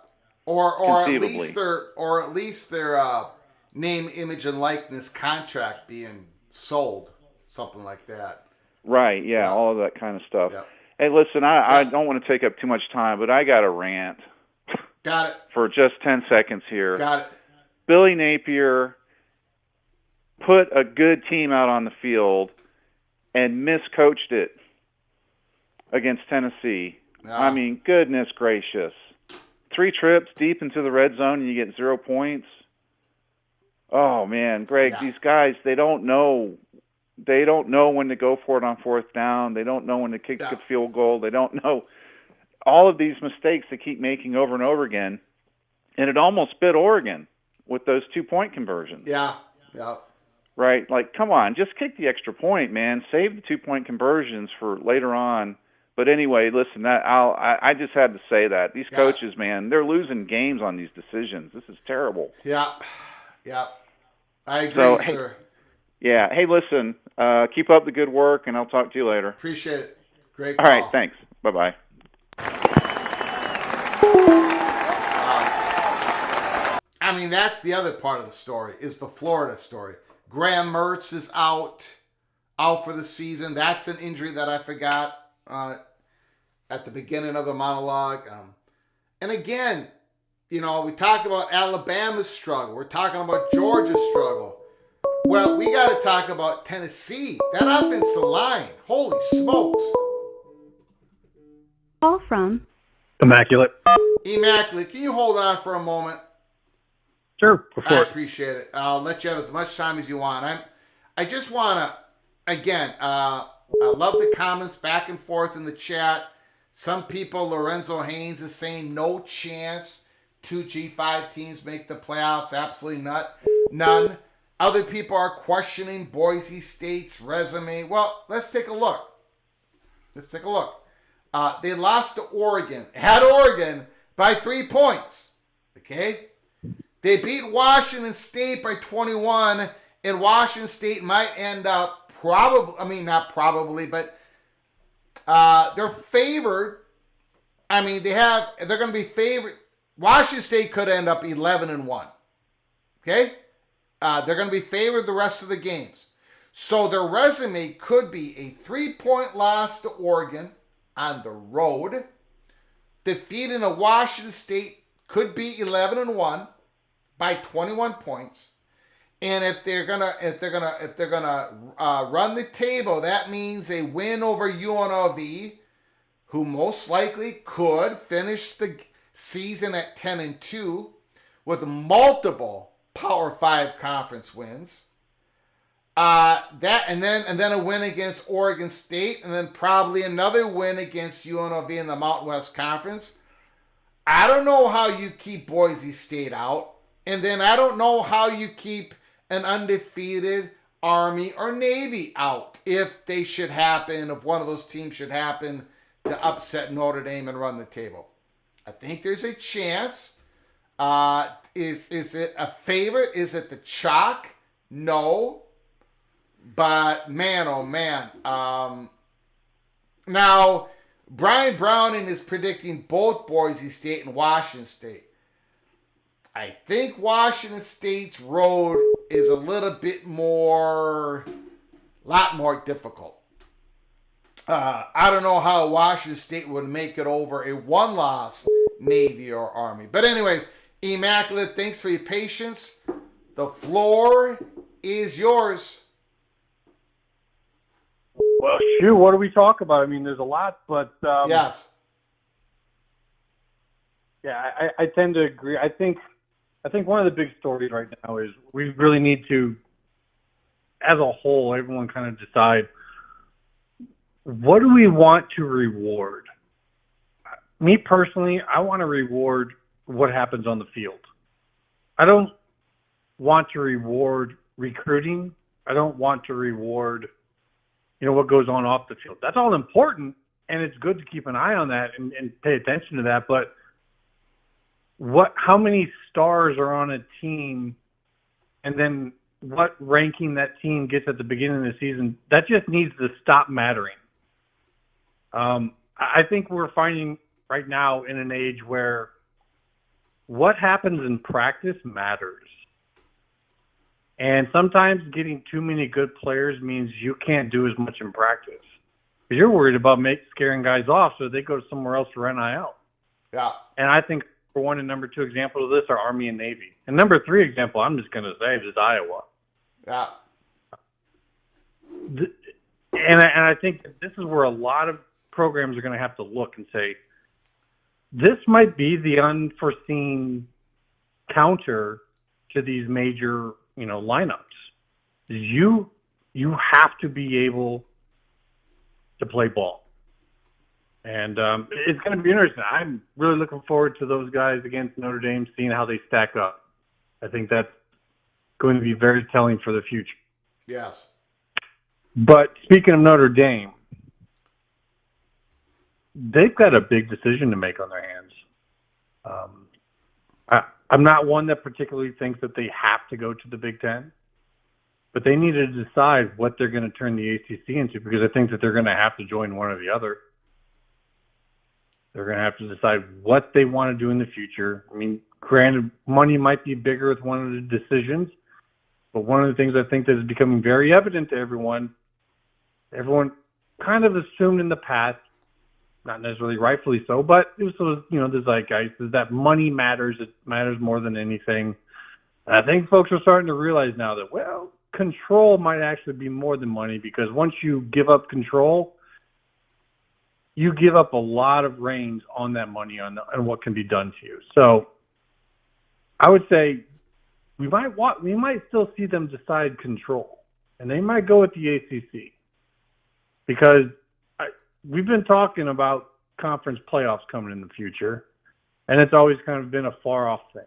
Or at Conceivably. least their name, image, and likeness contract being sold, something like that. Right. Yeah. All of that kind of stuff. Yeah. Hey, listen, I don't want to take up too much time, but I got a rant. Got it. For just 10 seconds here. Got it. Billy Napier put a good team out on the field and miscoached it against Tennessee. I mean, goodness gracious. 3 trips deep into the red zone and you get 0 points. Oh man, Greg, these guys, they don't know when to go for it on 4th down. They don't know when to kick the field goal. They don't know all of these mistakes they keep making over and over again. And it almost bit Oregon with those 2-point conversions. Yeah. Yeah. Right? Like, come on, just kick the extra point, man. Save the 2-point conversions for later on. But anyway, listen, I just had to say that. These coaches, man, they're losing games on these decisions. This is terrible. Yeah. Yeah. I agree, sir. Yeah. Hey, listen, keep up the good work, and I'll talk to you later. Appreciate it. Great call. All right, thanks. Bye-bye. I mean, that's the other part of the story, is the Florida story. Graham Mertz is out for the season. That's an injury that I forgot at the beginning of the monologue. And again, we talk about Alabama's struggle. We're talking about Georgia's struggle. Well, we got to talk about Tennessee. That offensive line, holy smokes. Call from Immaculate. Immaculate, can you hold on for a moment? Sure. I appreciate it. I'll let you have as much time as you want. I just want to, again, I love the comments back and forth in the chat. Some people, Lorenzo Haynes is saying no chance 2 G5 teams make the playoffs. Absolutely none. Other people are questioning Boise State's resume. Well, let's take a look. They lost to Oregon, had Oregon by 3 points. Okay? They beat Washington State by 21, and Washington State might end up not probably, but they're favored. They're going to be favored. Washington State could end up 11-1. Okay? They're going to be favored the rest of the games. So their resume could be a 3-point loss to Oregon on the road. Defeating a Washington State could be 11-1 by 21 points. And if they're gonna run the table, that means a win over UNLV, who most likely could finish the season at 10-2 with multiple Power 5 conference wins. And then a win against Oregon State, and then probably another win against UNLV in the Mountain West Conference. I don't know how you keep Boise State out, and then I don't know how you keep an undefeated Army or Navy out if one of those teams should happen to upset Notre Dame and run the table. I think there's a chance. Is it a favorite? Is it the chalk? No. But man, oh man. Now, Brian Browning is predicting both Boise State and Washington State. I think Washington State's road is a lot more difficult. I don't know how Washington State would make it over a one-loss Navy or Army. But anyways, Immaculate, thanks for your patience. The floor is yours. Well, shoot, what do we talk about? I mean, there's a lot, but yes. Yeah, I tend to agree. I think one of the big stories right now is we really need to, as a whole, everyone kind of decide, what do we want to reward? Me personally, I want to reward what happens on the field. I don't want to reward recruiting. I don't want to reward, what goes on off the field. That's all important, and it's good to keep an eye on that and pay attention to that. But how many stars are on a team, and then what ranking that team gets at the beginning of the season, that just needs to stop mattering. I think we're finding right now in an age where what happens in practice matters. And sometimes getting too many good players means you can't do as much in practice. Because you're worried about scaring guys off so they go somewhere else for NIL. Yeah. And I think number one and number two examples of this are Army and Navy. And number three example, I'm just going to say, is Iowa. Yeah. And I think that this is where a lot of programs are going to have to look and say, this might be the unforeseen counter to these major, lineups. You have to be able to play ball. And it's going to be interesting. I'm really looking forward to those guys against Notre Dame, seeing how they stack up. I think that's going to be very telling for the future. Yes. But speaking of Notre Dame, they've got a big decision to make on their hands. I'm not one that particularly thinks that they have to go to the Big Ten, but they need to decide what they're going to turn the ACC into, because I think that they're going to have to join one or the other. They're going to have to decide what they want to do in the future. I mean, granted, money might be bigger with one of the decisions, but one of the things I think that is becoming very evident to everyone kind of assumed in the past, not necessarily rightfully so, but it was the zeitgeist is that money matters. It matters more than anything. And I think folks are starting to realize now that, control might actually be more than money, because once you give up control, you give up a lot of reins on that money on what can be done to you. So I would say we might still see them decide control, and they might go with the ACC, because we've been talking about conference playoffs coming in the future, and it's always kind of been a far off thing.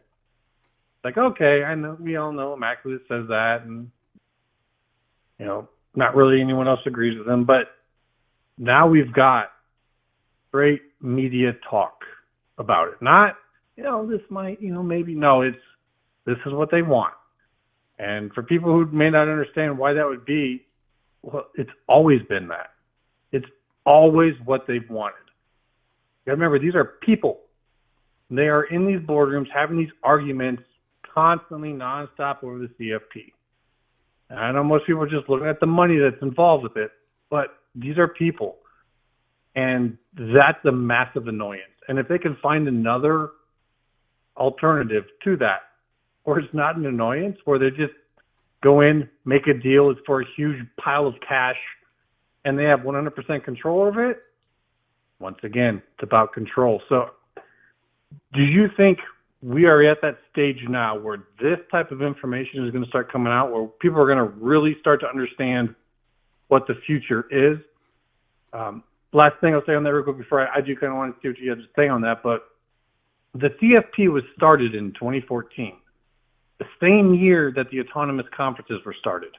Like, okay, I know, we all know Immaculate says that, and not really anyone else agrees with them. But now we've got, straight media talk about it. Not, this might, maybe. No, this is what they want. And for people who may not understand why that would be, well, it's always been that. It's always what they've wanted. You gotta remember, these are people. They are in these boardrooms having these arguments constantly, nonstop over the CFP. And I know most people are just looking at the money that's involved with it, but these are people. And that's a massive annoyance. And if they can find another alternative to that, or it's not an annoyance, where they just go in, make a deal, it's for a huge pile of cash, and they have 100% control over it, once again, it's about control. So do you think we are at that stage now where this type of information is going to start coming out, where people are going to really start to understand what the future is? Last thing I'll say on that real quick before I do kind of want to see what you have to say on that, but the CFP was started in 2014, the same year that the autonomous conferences were started.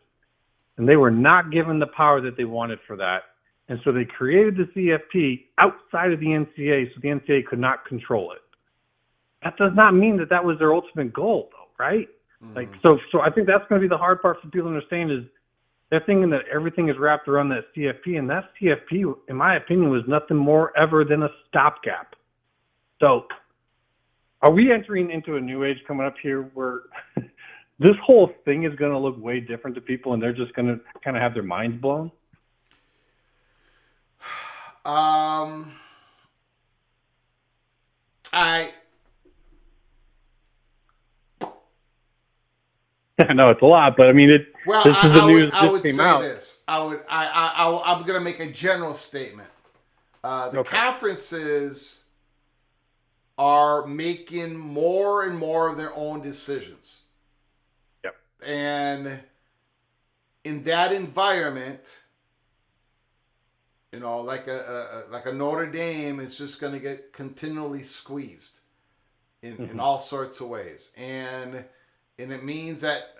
And they were not given the power that they wanted for that. And so they created the CFP outside of the NCAA so the NCAA could not control it. That does not mean that that was their ultimate goal, though, right? Mm-hmm. So I think that's going to be the hard part for people to understand is they're thinking that everything is wrapped around that CFP, and that CFP, in my opinion, was nothing more ever than a stopgap. So are we entering into a new age coming up here where this whole thing is going to look way different to people and they're just going to kind of have their minds blown? I know it's a lot, but I mean, this is the news that came out. I'm going to make a general statement. The conferences are making more and more of their own decisions. Yep. And in that environment, like a Notre Dame is just going to get continually squeezed in all sorts of ways. And it means that,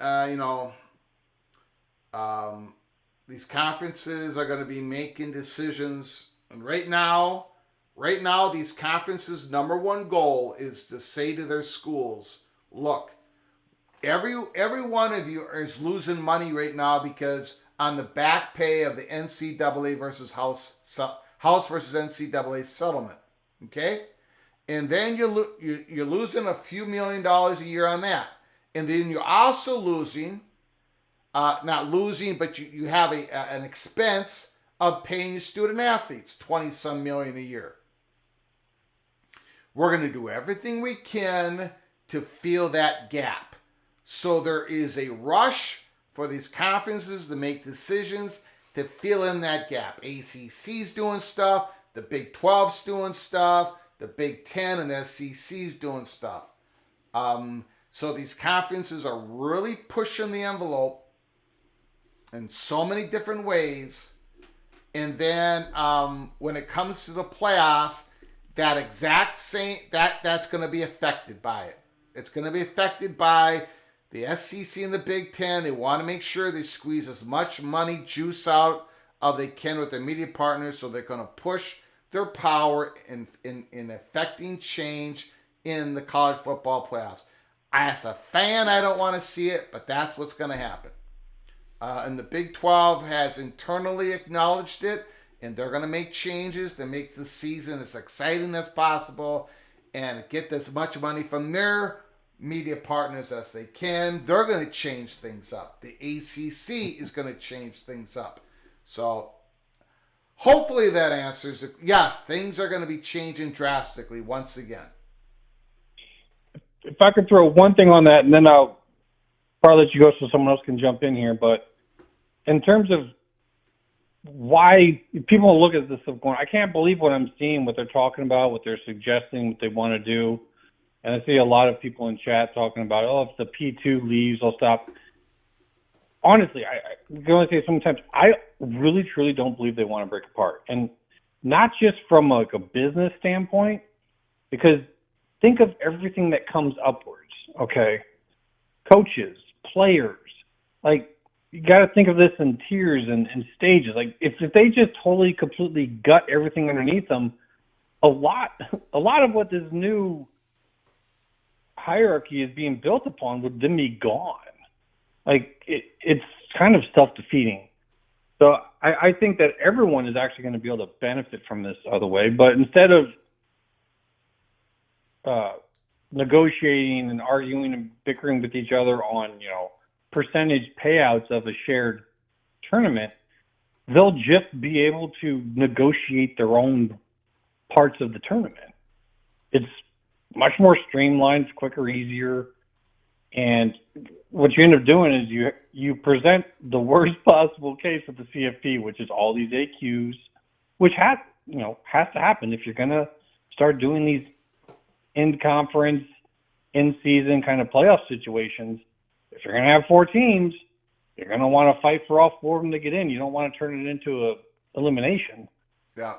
these conferences are going to be making decisions. And right now, these conferences' number one goal is to say to their schools, look, every one of you is losing money right now because on the back pay of the NCAA versus House versus NCAA settlement, okay? And then you're losing a few $1 million a year on that. And then you're also losing, not losing, but you have an expense of paying your student athletes $20-some million a year. We're going to do everything we can to fill that gap. So there is a rush for these conferences to make decisions to fill in that gap. ACC's doing stuff, the Big 12's doing stuff, the Big 10 and the SEC's doing stuff. So these conferences are really pushing the envelope in so many different ways. And then when it comes to the playoffs, that exact same, that's going to be affected by it. It's going to be affected by the SEC and the Big Ten. They want to make sure they squeeze as much money juice out of they can with their media partners, so they're going to push their power in affecting change in the college football playoffs. As a fan, I don't want to see it, but that's what's going to happen. And the Big 12 has internally acknowledged it, and they're going to make changes to make the season as exciting as possible and get as much money from their media partners as they can. They're going to change things up. The ACC is going to change things up. So hopefully that answers it. Yes, things are going to be changing drastically once again. If I could throw one thing on that, and then I'll probably let you go so someone else can jump in here. But in terms of why people look at this stuff going, I can't believe what I'm seeing, what they're talking about, what they're suggesting, what they want to do. And I see a lot of people in chat talking about, if the P2 leaves, I'll stop. Honestly, I'm going to say sometimes I really, truly don't believe they want to break apart. And not just from like a business standpoint, because think of everything that comes upwards, okay? Coaches, players, like, you got to think of this in tiers and stages. Like, if they just totally, completely gut everything underneath them, a lot of what this new hierarchy is being built upon would then be gone. Like it's kind of self-defeating. So I think that everyone is actually going to be able to benefit from this other way. But instead of negotiating and arguing and bickering with each other on, percentage payouts of a shared tournament, they'll just be able to negotiate their own parts of the tournament. It's much more streamlined, quicker, easier. And what you end up doing is you present the worst possible case of the CFP, which is all these AQs, which has to happen if you're going to start doing these in-conference, in-season kind of playoff situations. If you're going to have 4 teams, you're going to want to fight for all 4 of them to get in. You don't want to turn it into a elimination. Yeah.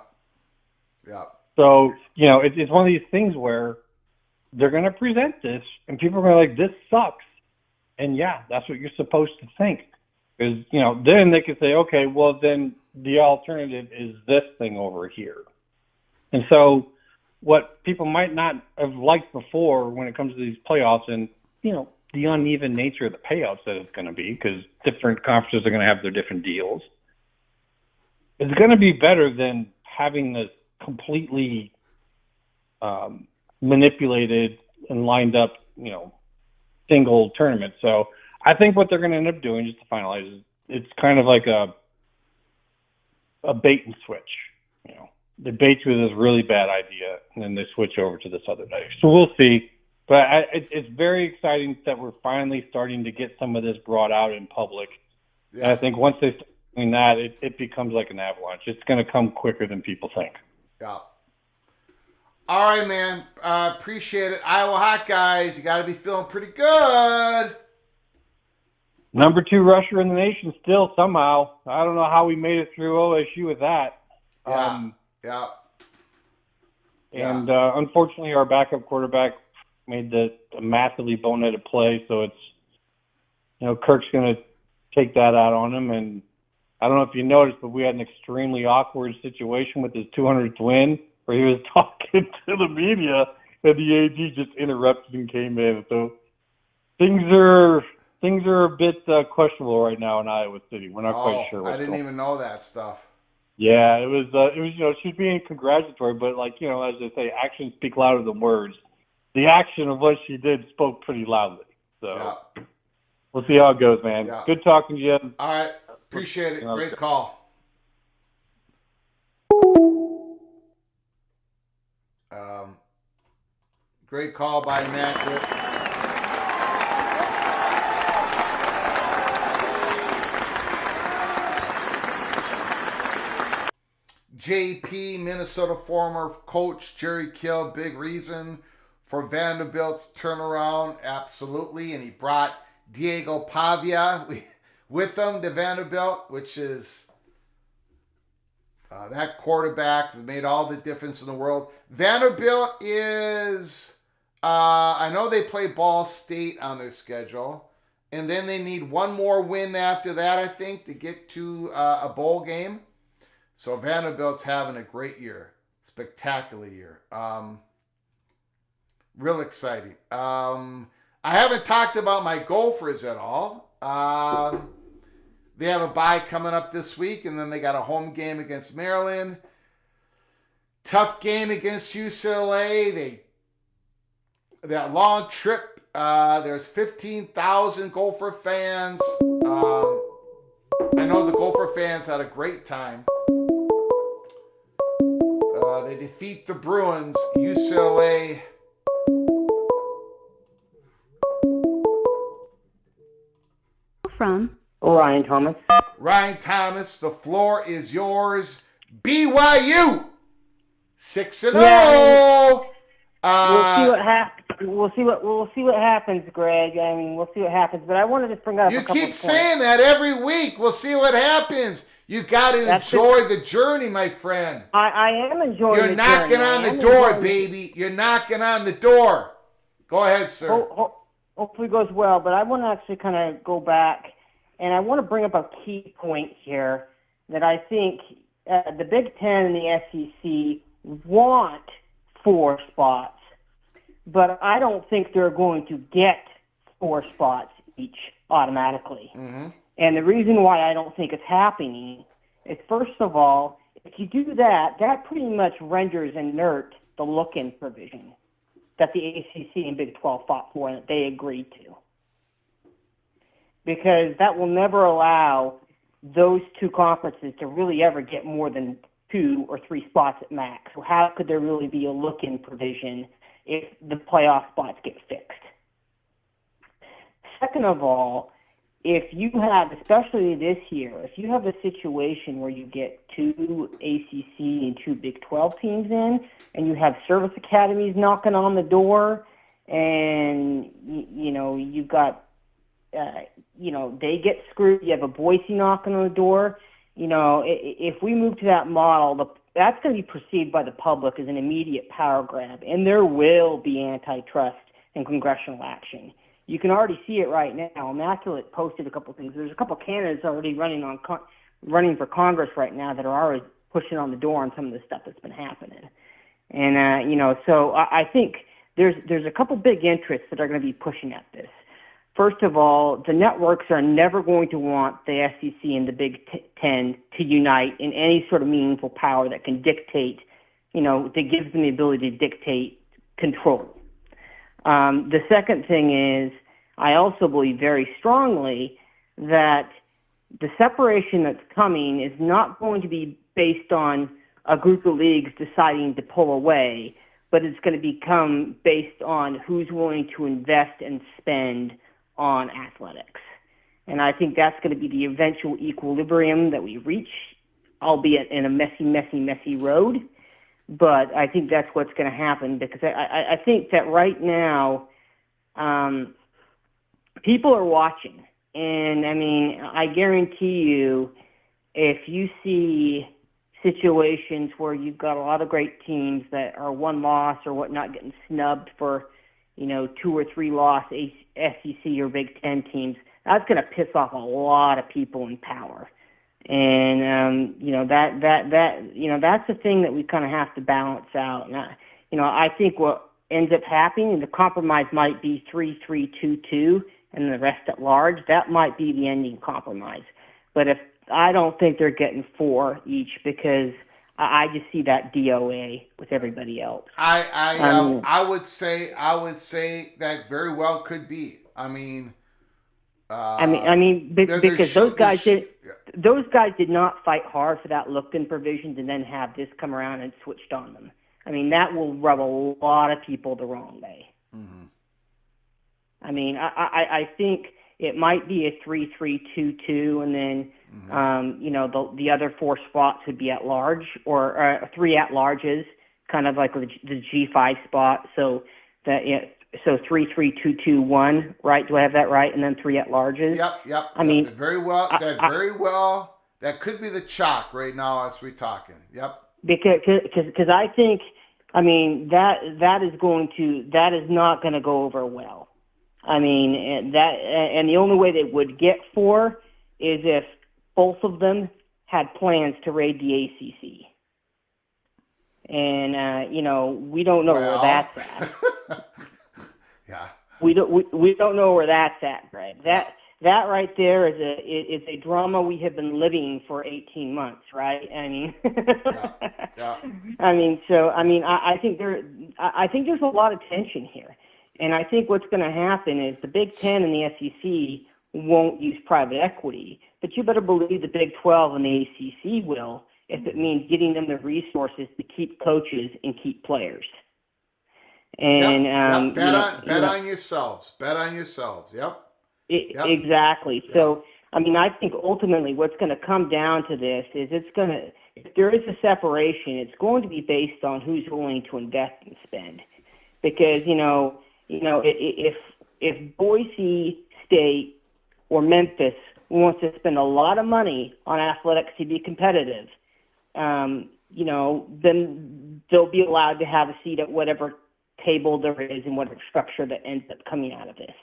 Yeah. So, it's one of these things where they're going to present this, and people are going to this sucks. And, yeah, that's what you're supposed to think. Because, then they can say, okay, well, then the alternative is this thing over here. And so what people might not have liked before when it comes to these playoffs and, the uneven nature of the payouts that it's going to be, because different conferences are going to have their different deals, it's going to be better than having this completely manipulated and lined up, single tournament. So I think what they're going to end up doing, just to finalize, is it's kind of like a bait and switch. They bait you with this really bad idea, and then they switch over to this other day. So we'll see. But it's very exciting that we're finally starting to get some of this brought out in public. Yeah. And I think once they start doing that, it becomes like an avalanche. It's going to come quicker than people think. Yeah. All right, man. Appreciate it. Iowa Hawkeyes, you got to be feeling pretty good. Number 2 rusher in the nation still somehow. I don't know how we made it through OSU with that. Yeah. And unfortunately, our backup quarterback made a massively boneheaded play, so it's, Kirk's going to take that out on him. And I don't know if you noticed, but we had an extremely awkward situation with his 200th win where he was talking to the media and the AD just interrupted and came in. So things are a bit questionable right now in Iowa City. We're not quite sure what's I didn't even know that stuff. Yeah, it was she's being congratulatory, but as they say, actions speak louder than words. The action of what she did spoke pretty loudly. So We'll see how it goes, man. Yeah. Good talking to you. All right. Appreciate it. Great call. Great call by Matt. JP, Minnesota former coach Jerry Kill, big reason for Vanderbilt's turnaround, absolutely. And he brought Diego Pavia with him to Vanderbilt, which is that quarterback has made all the difference in the world. Vanderbilt is, I know they play Ball State on their schedule, and then they need one more win after that, I think, to get to a bowl game. So Vanderbilt's having a great year, spectacular year. Real exciting. I haven't talked about my Gophers at all. They have a bye coming up this week, and then they got a home game against Maryland. Tough game against UCLA. That long trip. There's 15,000 Gopher fans. I know the Gopher fans had a great time. They defeat the Bruins. UCLA. From Ryan Thomas. Ryan Thomas, the floor is yours. BYU 6-0. We'll see what happens. We'll see what happens, Greg. I mean, we'll see what happens. But I wanted to bring up. You keep saying that every week. We'll see what happens. You got to enjoy the journey, my friend. I am enjoying. You're knocking on the door, baby. You're knocking on the door. Go ahead, sir. Hopefully it goes well. But I want to actually kind of go back, and I want to bring up a key point here that I think the Big Ten and the SEC want 4 spots, but I don't think they're going to get 4 spots each automatically. Mm-hmm. And the reason why I don't think it's happening is, first of all, if you do that, that pretty much renders inert the look-in provision that the ACC and Big 12 fought for and that they agreed to. Because that will never allow those 2 conferences to really ever get more than 2 or 3 spots at max. So how could there really be a look-in provision if the playoff spots get fixed? Second of all, if you have, especially this year, if you have a situation where you get 2 ACC and 2 Big 12 teams in, and you have service academies knocking on the door, and you've got, they get screwed. You have a Boise knocking on the door. If we move to that model, that's going to be perceived by the public as an immediate power grab, and there will be antitrust and congressional action. You can already see it right now. Immaculate posted a couple things. There's a couple candidates already running for Congress right now that are already pushing on the door on some of the stuff that's been happening. And so I think there's a couple big interests that are going to be pushing at this. First of all, the networks are never going to want the SEC and the Big Ten to unite in any sort of meaningful power that can dictate, that gives them the ability to dictate control. The second thing is, I also believe very strongly that the separation that's coming is not going to be based on a group of leagues deciding to pull away, but it's going to become based on who's willing to invest and spend on athletics. And I think that's going to be the eventual equilibrium that we reach, albeit in a messy road. But I think that's what's going to happen, because I think that right now people are watching. And, I guarantee you, if you see situations where you've got a lot of great teams that are 1 loss or whatnot getting snubbed for, 2 or 3 loss SEC or Big Ten teams, that's going to piss off a lot of people in power. And that's the thing that we kind of have to balance out. And I think what ends up happening, the compromise might be 3-3-2-2, and the rest at large. That might be the ending compromise. But I don't think they're getting 4 each, because I just see that DOA with everybody else. I would say that very well could be. Because those guys did not fight hard for that look-in provision and then have this come around and switched on them. That will rub a lot of people the wrong way. Mm-hmm. I think it might be a 3-3-2-2, and then the other 4 spots would be at large, or 3 at larges, kind of like the G5 spot. So that. So 3-3-2-2-1, right? Do I have that right? And then 3 at larges. Yep. Very well. That could be the chalk right now as we're talking. Yep. Because I think, that is not going to go over well. And the only way they would get 4 is if both of them had plans to raid the ACC. And we don't know where that's at. Yeah. We don't know where that's at, Greg. That right there is a drama we have been living for 18 months, right? Yeah. I think there's a lot of tension here, and I think what's going to happen is the Big Ten and the SEC won't use private equity, but you better believe the Big 12 and the ACC will, if it means getting them the resources to keep coaches and keep players. And bet on yourselves. Bet on yourselves. Yep. Exactly. Yep. So I think ultimately what's going to come down to this is if there is a separation, it's going to be based on who's willing to invest and spend. Because if Boise State or Memphis wants to spend a lot of money on athletics to be competitive, then they'll be allowed to have a seat at whatever table there is and whatever structure that ends up coming out of this.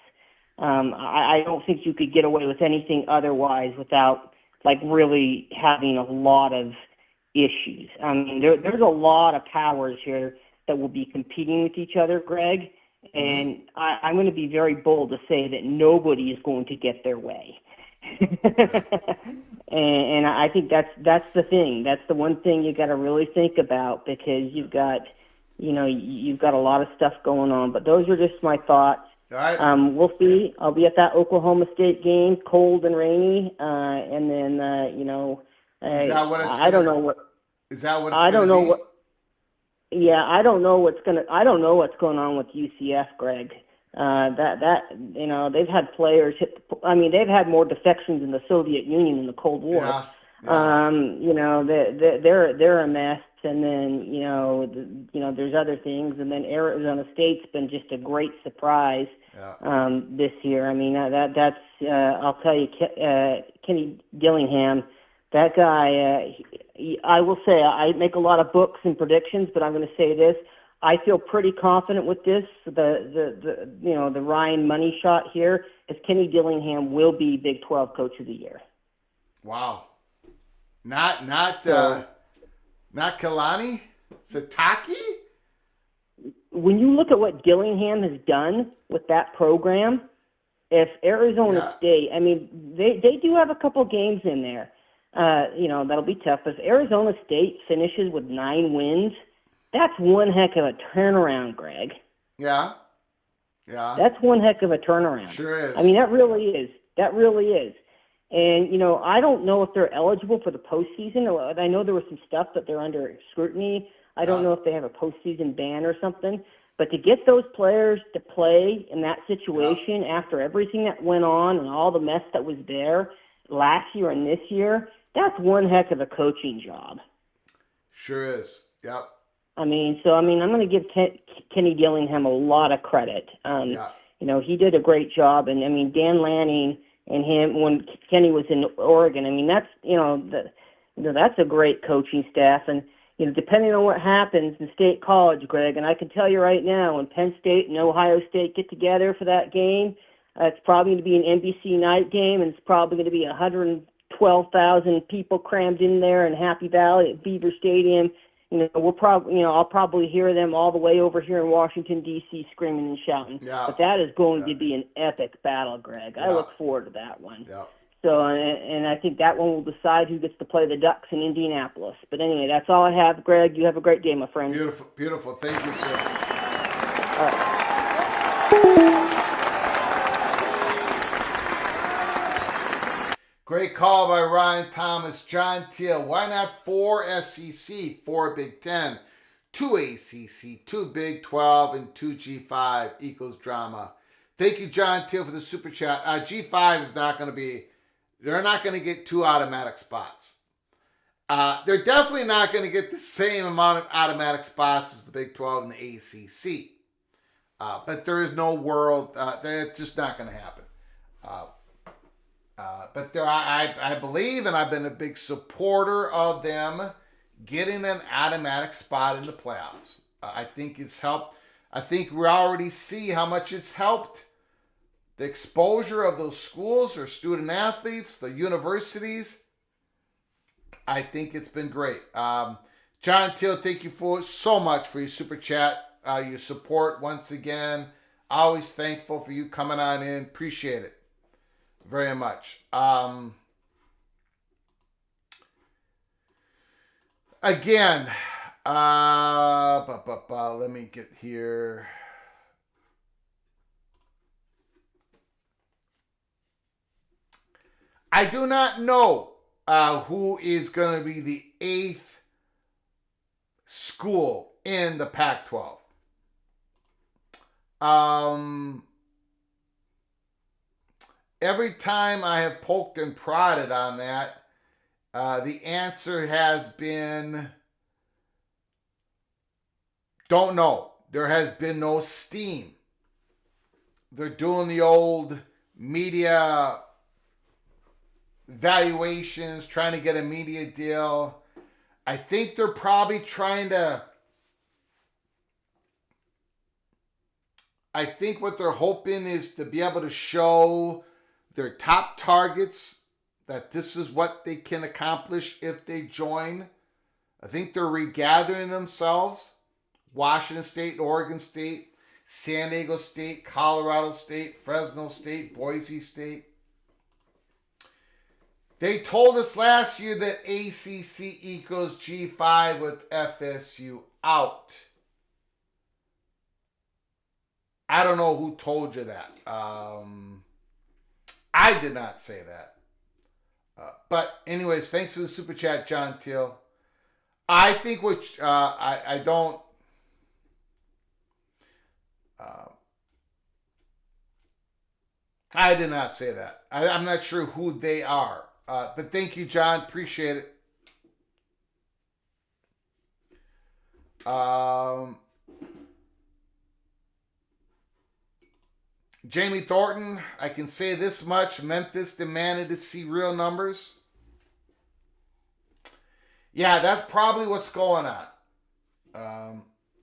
I don't think you could get away with anything otherwise without really having a lot of issues. I mean, there's a lot of powers here that will be competing with each other, Greg. And I'm going to be very bold to say that nobody is going to get their way. and I think that's the thing. That's the one thing you got to really think about, because you've got a lot of stuff going on. But those are just my thoughts. All right. We'll see. I'll be at that Oklahoma State game, cold and rainy, and then Is that what it's I don't know what. Is that what it's I don't know be? what. Yeah, I don't know what's going on with UCF, Greg. They've had players they've had more defections in the Soviet Union in the Cold War. Yeah. They're a mess, and then there's other things, and then Arizona State's been just a great surprise this year. I mean that's I'll tell you, Kenny Dillingham. That guy, I will say, I make a lot of books and predictions, but I'm going to say this: I feel pretty confident with this. The Ryan money shot here is Kenny Dillingham will be Big 12 Coach of the Year. Wow, not Kalani, Sataki. When you look at what Dillingham has done with that program, if Arizona State, I mean, they do have a couple games in there. That'll be tough. If Arizona State finishes with 9 wins, that's one heck of a turnaround, Greg. Yeah. Yeah. That's one heck of a turnaround. Sure is. I mean, that really is. That really is. And, I don't know if they're eligible for the postseason. I know there was some stuff that they're under scrutiny. I don't know if they have a postseason ban or something. But to get those players to play in that situation after everything that went on and all the mess that was there last year and this year, that's one heck of a coaching job. Sure is. Yep. I'm going to give Kenny Dillingham a lot of credit. He did a great job, and Dan Lanning and him when Kenny was in Oregon. That's a great coaching staff, and depending on what happens in State College, Greg, and I can tell you right now, when Penn State and Ohio State get together for that game, it's probably going to be an NBC night game, and it's probably going to be 112,000 people crammed in there in Happy Valley at Beaver Stadium. I'll probably hear them all the way over here in Washington, D.C. screaming and shouting. Yeah. But that is going to be an epic battle, Greg. I look forward to that one. Yeah. So, and I think that one will decide who gets to play the Ducks in Indianapolis. But anyway, that's all I have, Greg. You have a great day, my friend. Beautiful, beautiful. Thank you, sir. All right. Great call by Ryan Thomas. John Teal. Why not 4 SEC, 4 Big 10, 2 ACC, 2 Big 12, and 2 G5 equals drama? Thank you, John Teal, for the super chat. G5 is not going to be, they're not going to get 2 automatic spots. They're definitely not going to get the same amount of automatic spots as the Big 12 and the ACC. But there is no world, that's just not going to happen. But I believe, and I've been a big supporter of them getting an automatic spot in the playoffs. I think it's helped. I think we already see how much it's helped the exposure of those schools or student athletes, the universities. I think it's been great. John Teal, thank you so much for your super chat, your support once again. Always thankful for you coming on in. Appreciate it very much. Again, let me get here. I do not know who is going to be the 8th school in the Pac-12. Every time I have poked and prodded on that, the answer has been, don't know. There has been no steam. They're doing the old media valuations, trying to get a media deal. I think they're probably trying to, I think what they're hoping is to be able to show their top targets that this is what they can accomplish if they join I think they're regathering themselves. Washington State, Oregon State, San Diego State, Colorado State, Fresno State, Boise State. They told us last year that ACC equals G5 with FSU out. I don't know who told you that. I did not say that. But anyways, thanks for the super chat, John Till. I think which I don't. I did not say that. I'm not sure who they are. But thank you, John. Appreciate it. Jamie Thornton, I can say this much. Memphis demanded to see real numbers. Yeah, that's probably what's going on.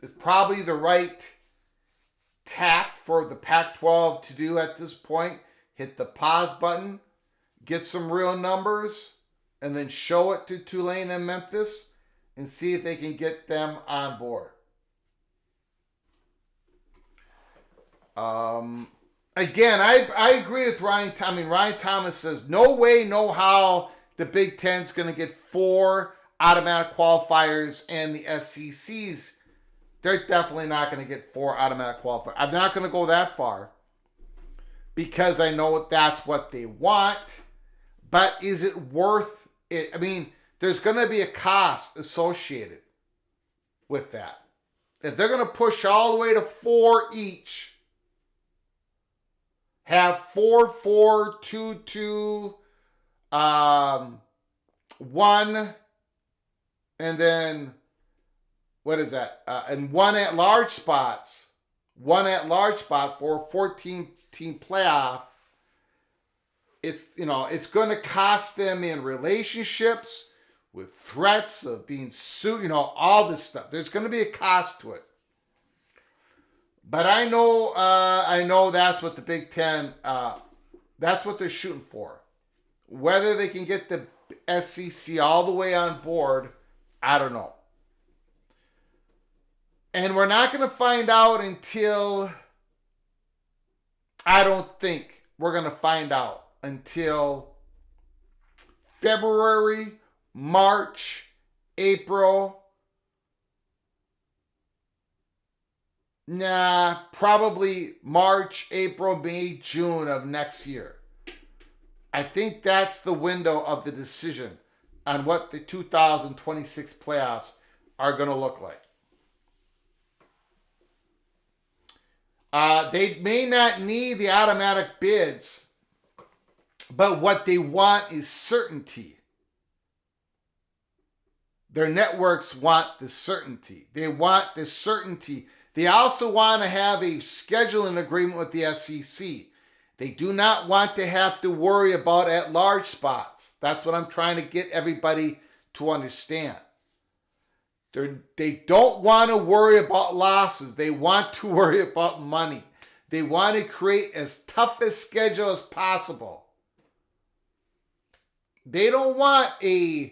It's probably the right tact for the Pac-12 to do at this point. Hit the pause button, get some real numbers, and then show it to Tulane and Memphis and see if they can get them on board. Again, I agree with Ryan. Ryan Thomas says, no way, no how the Big Ten's going to get 4 automatic qualifiers and the SECs. They're definitely not going to get 4 automatic qualifiers. I'm not going to go that far because I know that's what they want. But is it worth it? I mean, there's going to be a cost associated with that. If they're going to push all the way to 4 each, have 4, 4, 2, 2, 1, and then what is that? And 1 at large spots. 1 at large spot for a 14-team playoff. It's going to cost them in relationships, with threats of being sued, all this stuff. There's going to be a cost to it. But I know that's what the Big Ten, that's what they're shooting for. Whether they can get the SEC all the way on board, I don't know. And we're not going to find out until, I don't think we're going to find out until February, March, April. Probably March, April, May, June of next year. I think that's the window of the decision on what the 2026 playoffs are going to look like. They may not need the automatic bids, but what they want is certainty. Their networks want the certainty. They want the certainty. They also want to have a scheduling agreement with the SEC. They do not want to have to worry about at-large spots. That's what I'm trying to get everybody to understand. They don't want to worry about losses. They want to worry about money. They want to create as tough a schedule as possible. They don't want an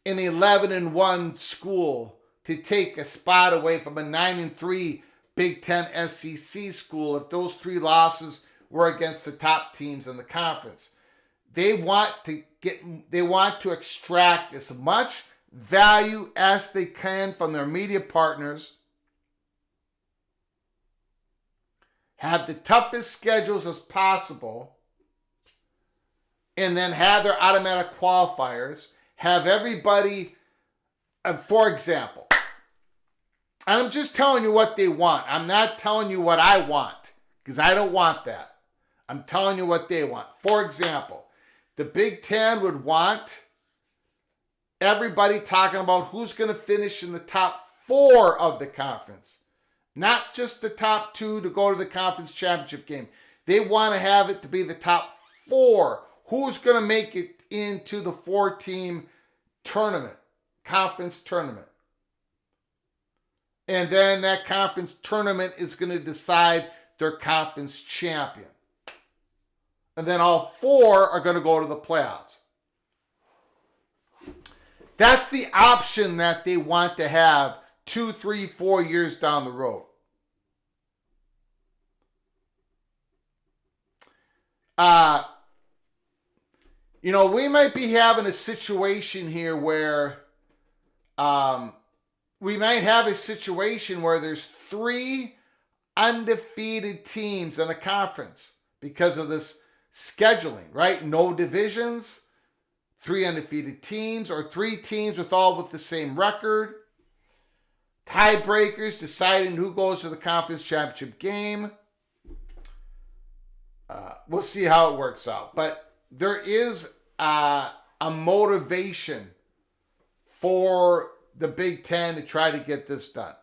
11-1 school to take a spot away from a 9-3 Big Ten SEC school if those 3 losses were against the top teams in the conference. They want to extract as much value as they can from their media partners, have the toughest schedules as possible, and then have their automatic qualifiers, have everybody, for example, I'm just telling you what they want. I'm not telling you what I want, because I don't want that. I'm telling you what they want. For example, the Big Ten would want everybody talking about who's going to finish in the top 4 of the conference. Not just the top 2 to go to the conference championship game. They want to have it to be the top 4. Who's going to make it into the 4-team tournament, conference tournament. And then that conference tournament is going to decide their conference champion. And then all 4 are going to go to the playoffs. That's the option that they want to have 2, 3, 4 years down the road. We might be having a situation here where there's 3 undefeated teams in a conference because of this scheduling, right? No divisions, 3 undefeated teams, or 3 teams with the same record. Tiebreakers deciding who goes to the conference championship game. We'll see how it works out. But there is a motivation for the Big Ten to try to get this done.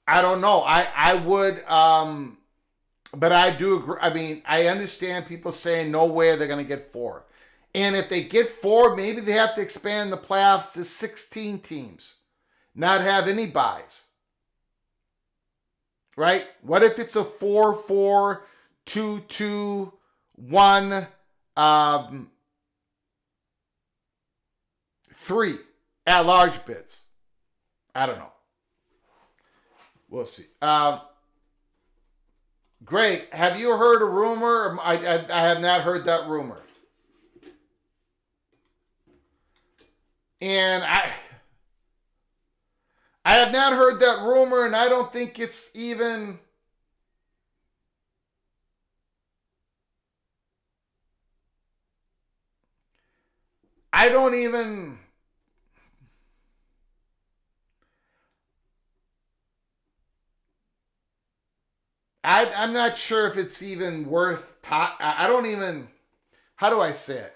I don't know. I would, but I do agree. I mean, I understand people saying no way they're going to get 4. And if they get 4, maybe they have to expand the playoffs to 16 teams, not have any buys. Right? What if it's a 4-4, 2-2, 1, 3 at large bids? I don't know. We'll see. Greg, have you heard a rumor? I have not heard that rumor. And I have not heard that rumor, and I don't think it's even... I'm not sure if it's even worth... I don't even... How do I say it?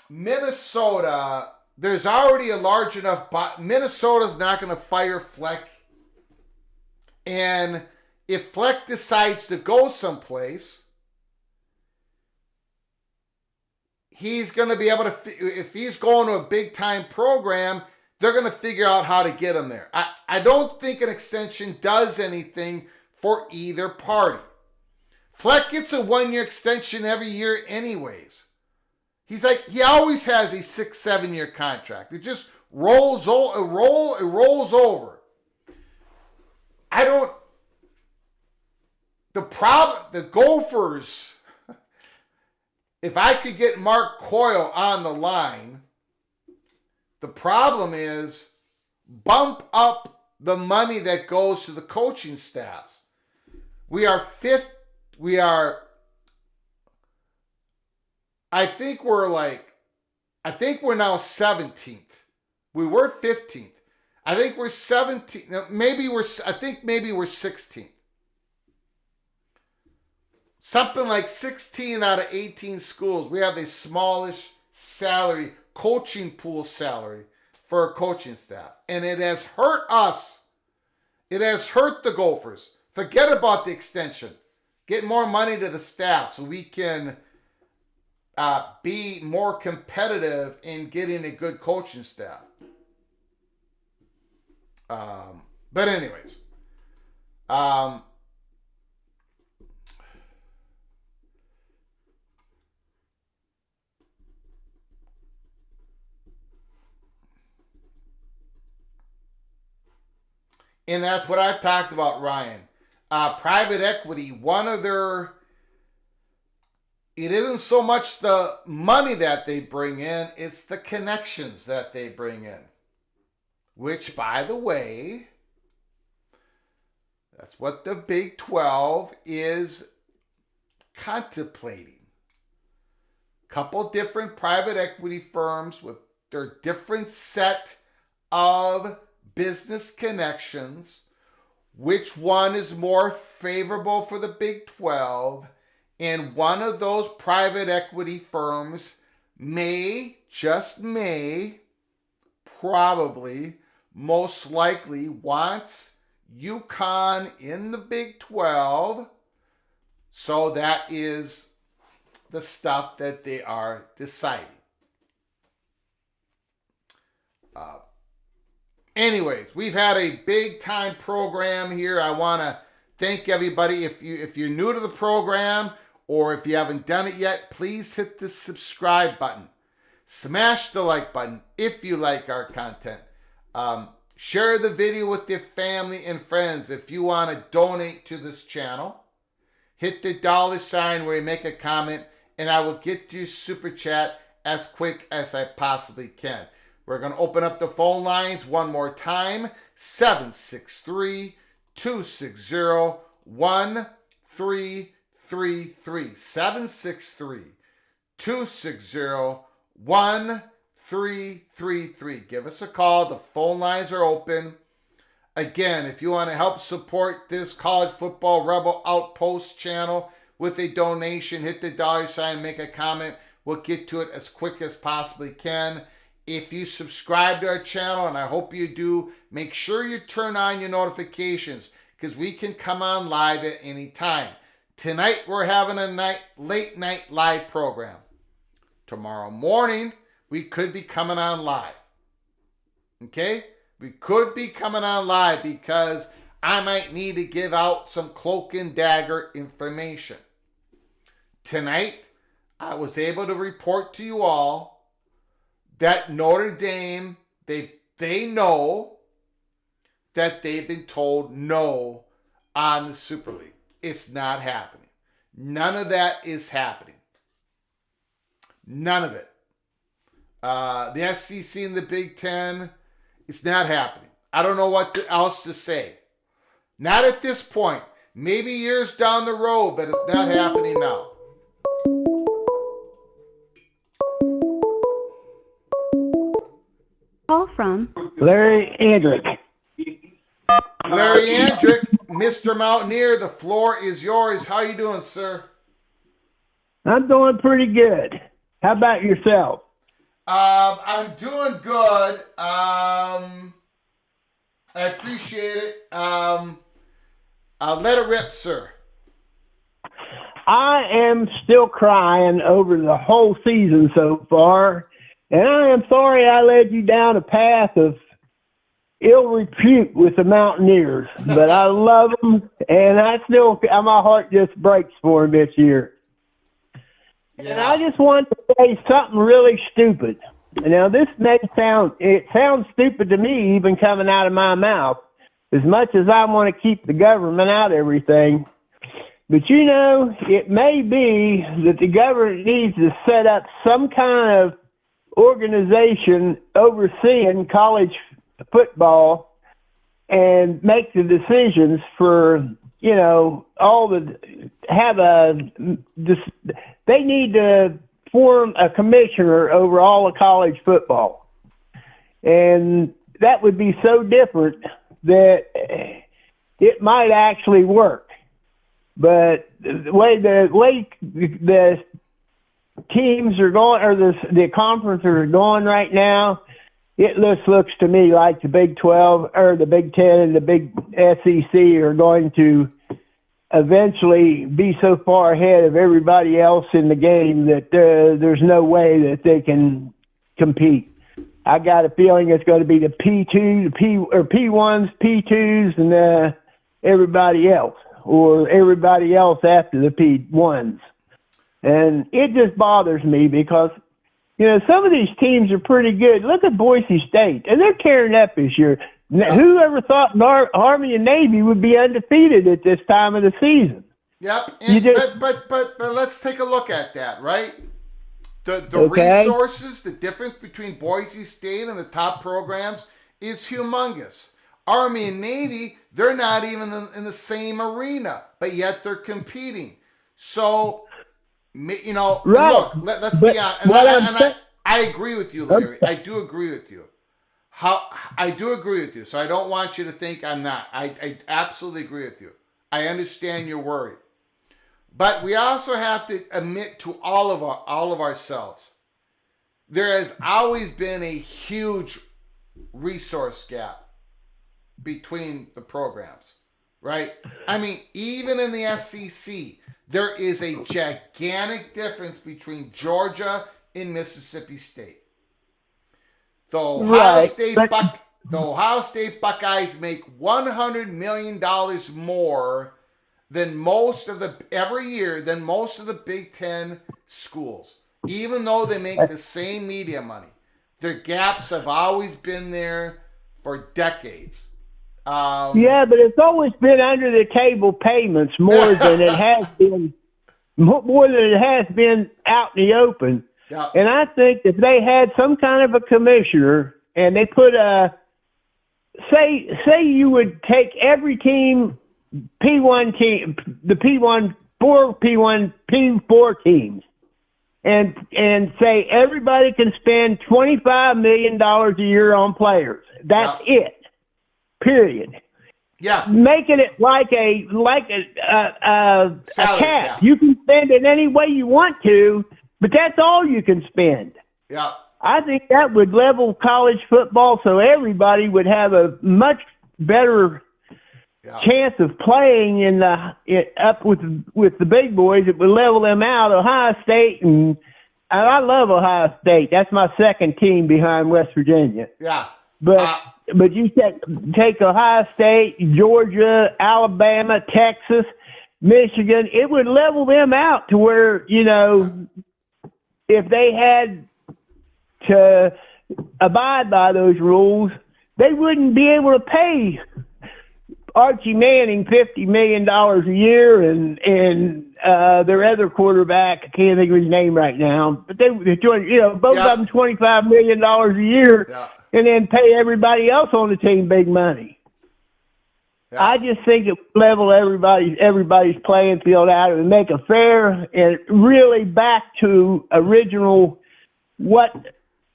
Minnesota, there's already a large enough... Minnesota's not going to fire Fleck. And if Fleck decides to go someplace, he's going to be able to... If he's going to a big-time program, they're going to figure out how to get him there. I don't think an extension does anything for either party. Fleck gets a 1-year extension every year anyways. He always has a 6-7 year contract. It just rolls over. The Gophers, if I could get Mark Coyle on the line, the problem is bump up the money that goes to the coaching staffs. I think we're now 17th. We were 15th. I think we're 17th. Maybe we're 16th. Something like 16 out of 18 schools. We have the smallest coaching pool salary for a coaching staff. And it has hurt us. It has hurt the Gophers. Forget about the extension. Get more money to the staff so we can be more competitive in getting a good coaching staff. But anyways, and that's what I've talked about, Ryan. Private equity, it isn't so much the money that they bring in, it's the connections that they bring in. Which, by the way, that's what the Big 12 is contemplating. Couple different private equity firms with their different set of business connections. Which one is more favorable for the Big 12? And one of those private equity firms probably, most likely wants UConn in the Big 12. So that is the stuff that they are deciding. Anyways, we've had a big time program here. I want to thank everybody. If you're new to the program or if you haven't done it yet, please hit the subscribe button. Smash the like button if you like our content. Share the video with your family and friends. If you want to donate to this channel, hit the $ where you make a comment, and I will get to your super chat as quick as I possibly can. We're going to open up the phone lines one more time. 763-260-1333. 763-260-1333. Give us a call. The phone lines are open. Again, if you want to help support this College Football Rebel Outpost channel with a donation, hit the $, make a comment. We'll get to it as quick as possibly can. If you subscribe to our channel, and I hope you do, make sure you turn on your notifications because we can come on live at any time. Tonight, we're having a late night live program. Tomorrow morning, we could be coming on live. Okay? We could be coming on live because I might need to give out some cloak and dagger information. Tonight, I was able to report to you all that Notre Dame, they know that they've been told no on the Super League. It's not happening. None of that is happening. None of it. The SEC and the Big Ten, it's not happening. I don't know what else to say. Not at this point. Maybe years down the road, but it's not happening now. Call from Larry Andrick. Larry Andrick, Mr. Mountaineer, the floor is yours. How you doing, sir? I'm doing pretty good. How about yourself? I'm doing good. I appreciate it. Let it rip, sir. I am still crying over the whole season so far, and I am sorry I led you down a path of ill repute with the Mountaineers, but I love them, and my heart just breaks for them this year. Yeah. And I just wanted to say something really stupid. Now, this sounds stupid to me even coming out of my mouth, as much as I want to keep the government out of everything. But, it may be that the government needs to set up some kind of organization overseeing college football and make the decisions for, they need to form a commissioner over all of college football. And that would be so different that it might actually work. But the way the teams are going, or the conferences are going right now, it looks to me like the Big 12 or the Big 10 and the Big SEC are going to eventually be so far ahead of everybody else in the game that there's no way that they can compete. I got a feeling it's going to be the P2, P1s, P2s, and everybody else, or everybody else after the P1s. And it just bothers me because, some of these teams are pretty good. Look at Boise State, and they're tearing up this year. Who ever thought Army and Navy would be undefeated at this time of the season? Yep. But let's take a look at that, right? The resources, the difference between Boise State and the top programs is humongous. Army and Navy, they're not even in the same arena, but yet they're competing. So, right. Look, let's be honest. I agree with you, Larry. I do agree with you. I do agree with you. So I don't want you to think I'm not. I absolutely agree with you. I understand your worry. But we also have to admit to all of ourselves, there has always been a huge resource gap between the programs, right? I mean, even in the SEC, there is a gigantic difference between Georgia and Mississippi State. The Ohio State Buckeyes make $100 million more than most of the Big Ten schools, even though they make the same media money. Their gaps have always been there for decades. Yeah, but it's always been under the table payments more than it has been out in the open. Yeah. And I think if they had some kind of a commissioner and they put say you would take every team, P1 team, the P4 teams, and say everybody can spend $25 million a year on players. That's it. Period. Yeah. Making it like a cap. You can spend it any way you want to, but that's all you can spend. Yeah. I think that would level college football so everybody would have a much better chance of playing up with the big boys. It would level them out. Ohio State, and I love Ohio State. That's my second team behind West Virginia. Yeah. But you take Ohio State, Georgia, Alabama, Texas, Michigan, it would level them out to where, if they had to abide by those rules, they wouldn't be able to pay Archie Manning $50 million a year and their other quarterback, I can't think of his name right now, but both of them $25 million a year. Yeah. And then pay everybody else on the team big money. Yeah. I just think it would level everybody's playing field out and make it fair and really back to original what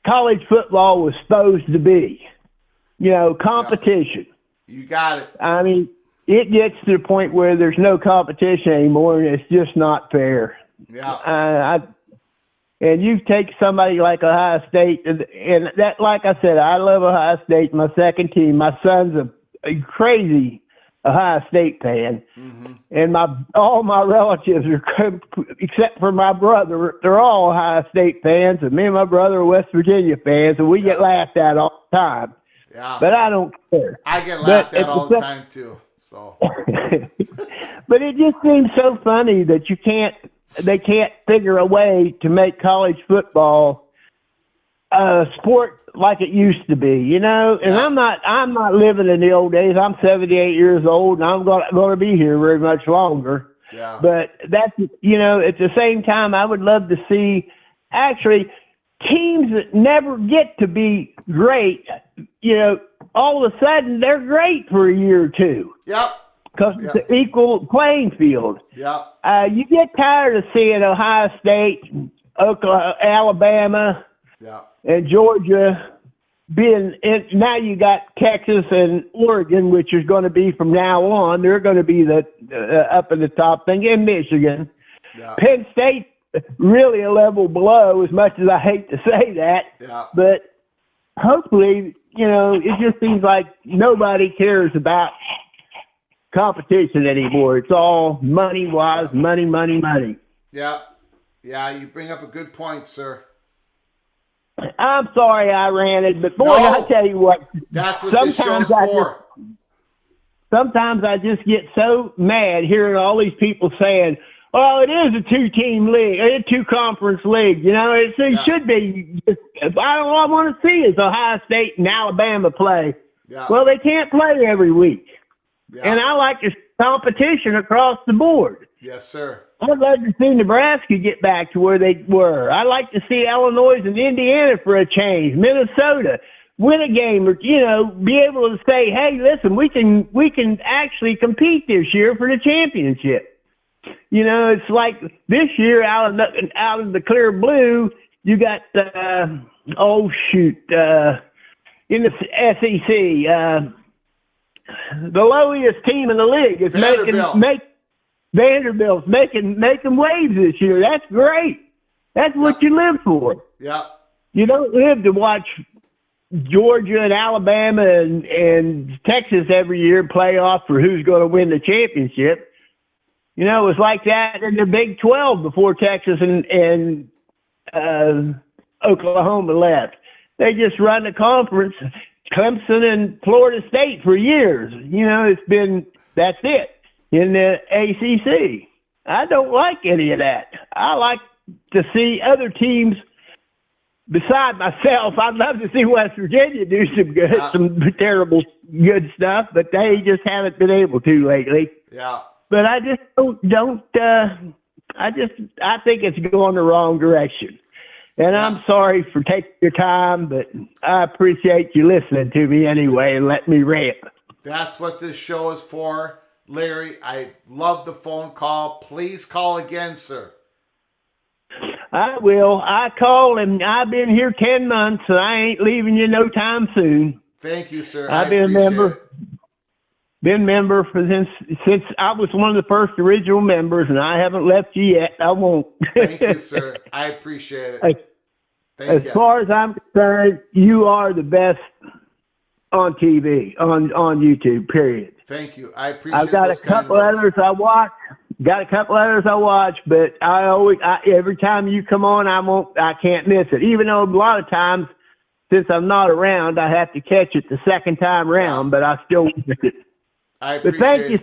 college football was supposed to be. Competition. Yeah. You got it. I mean, it gets to the point where there's no competition anymore, and it's just not fair. Yeah. And you take somebody like Ohio State, and that, like I said, I love Ohio State, my second team. My son's a crazy Ohio State fan, and all my relatives are, except for my brother, they're all Ohio State fans, and me and my brother are West Virginia fans, and we get laughed at all the time. Yeah. But I don't care. I get laughed at all the time too. So. But it just seems so funny that they can't figure a way to make college football a sport like it used to be, And I'm not living in the old days. I'm 78 years old, and I'm going to be here very much longer. Yeah. But that's, at the same time, I would love to see actually teams that never get to be great, all of a sudden they're great for a year or two. Yep. Because it's an equal playing field. Yeah. You get tired of seeing Ohio State, Oklahoma, Alabama, and Georgia being. Now you got Texas and Oregon, which is going to be from now on. They're going to be the up in the top thing, in Michigan. Yeah. Penn State really a level below. As much as I hate to say that, but hopefully, it just seems like nobody cares about competition anymore. It's all money-wise, money. Yeah. Yeah, you bring up a good point, sir. I'm sorry I ranted, but boy, I tell you what. That's what this show's for. Sometimes I just get so mad hearing all these people saying, "Oh, it is a two-team league, a two-conference league." It should be. All I want to see is Ohio State and Alabama play. Yeah. Well, they can't play every week. Yeah. And I like this competition across the board. Yes, sir. I'd love to see Nebraska get back to where they were. I'd like to see Illinois and Indiana for a change. Minnesota win a game, or be able to say, "Hey, listen, we can actually compete this year for the championship." It's like this year out of the clear blue, you got in the SEC. The lowest team in the league is Vanderbilt's making waves this year. That's great. That's what you live for. Yeah. You don't live to watch Georgia and Alabama and Texas every year play off for who's going to win the championship. It was like that in the Big 12 before Texas and Oklahoma left. They just run the conference. Clemson and Florida State for years. That's it. in the ACC. I don't like any of that. I like to see other teams beside myself. I'd love to see West Virginia do some good, some terrible good stuff, but they just haven't been able to lately. Yeah. But I just don't I think it's going the wrong direction. And I'm sorry for taking your time, but I appreciate you listening to me anyway and letting me rant. That's what this show is for. Larry, I love the phone call. Please call again, sir. I will. I call, and I've been here 10 months, so I ain't leaving you no time soon. Thank you, sir. I've been a member. Been member for since I was one of the first original members, and I haven't left you yet. I won't. Thank you, sir. I appreciate it. As far as I'm concerned, you are the best on TV, on YouTube, period. Thank you. I appreciate it. I've got a couple others I watch. But every time you come on, I can't miss it. Even though a lot of times, since I'm not around, I have to catch it the second time round, but I still miss it. I appreciate but thank you,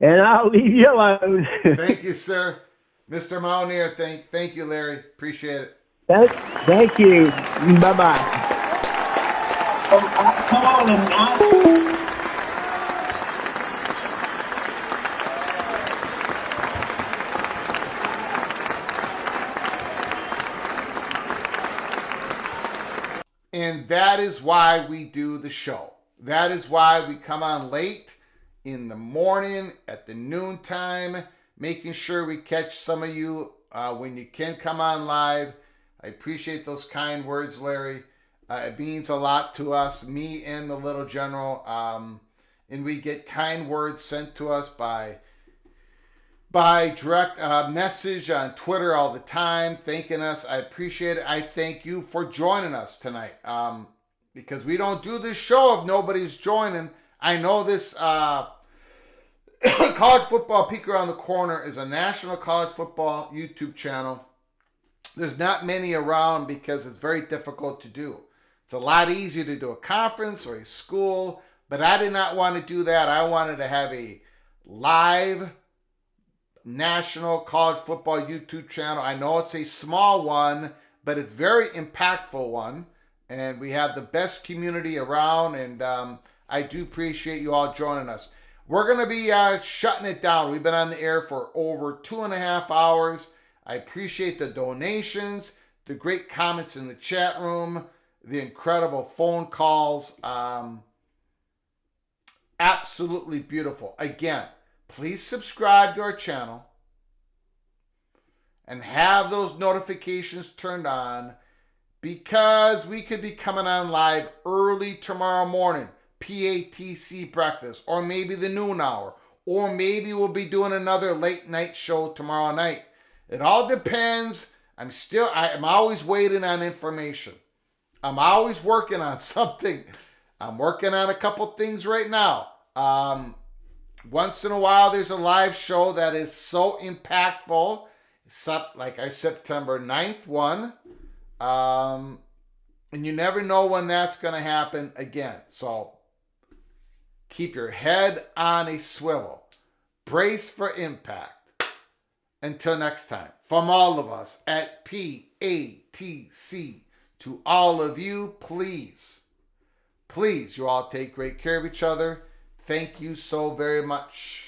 and I'll leave you alone. Thank you, sir. Mr. Mountaineer, thank you, Larry. Appreciate it. Thank you. Bye-bye. I'm calling. And that is why we do the show. That is why we come on late in the morning, at the noontime, making sure we catch some of you when you can come on live. I appreciate those kind words, Larry. It means a lot to us, me and the little general. And we get kind words sent to us by direct message on Twitter all the time, thanking us. I appreciate it. I thank you for joining us tonight, because we don't do this show if nobody's joining. I know this College Football Peek Around the Corner is a national college football YouTube channel. There's not many around because it's very difficult to do. It's a lot easier to do a conference or a school, but I did not want to do that. I wanted to have a live national college football YouTube channel. I know it's a small one, but it's very impactful one, and we have the best community around, and I do appreciate you all joining us. We're going to be shutting it down. We've been on the air for over 2.5 hours. I appreciate the donations, the great comments in the chat room, the incredible phone calls. Absolutely beautiful. Again, please subscribe to our channel and have those notifications turned on, because we could be coming on live early tomorrow morning, PATC breakfast, or maybe the noon hour, or maybe we'll be doing another late night show tomorrow night. It all depends. I'm always waiting on information. I'm always working on something. I'm working on a couple things right now. Once in a while, there's a live show that is so impactful. Like our September 9th one. And you never know when that's going to happen again. So keep your head on a swivel. Brace for impact. Until next time, from all of us at PATC, to all of you, please, you all take great care of each other. Thank you so very much.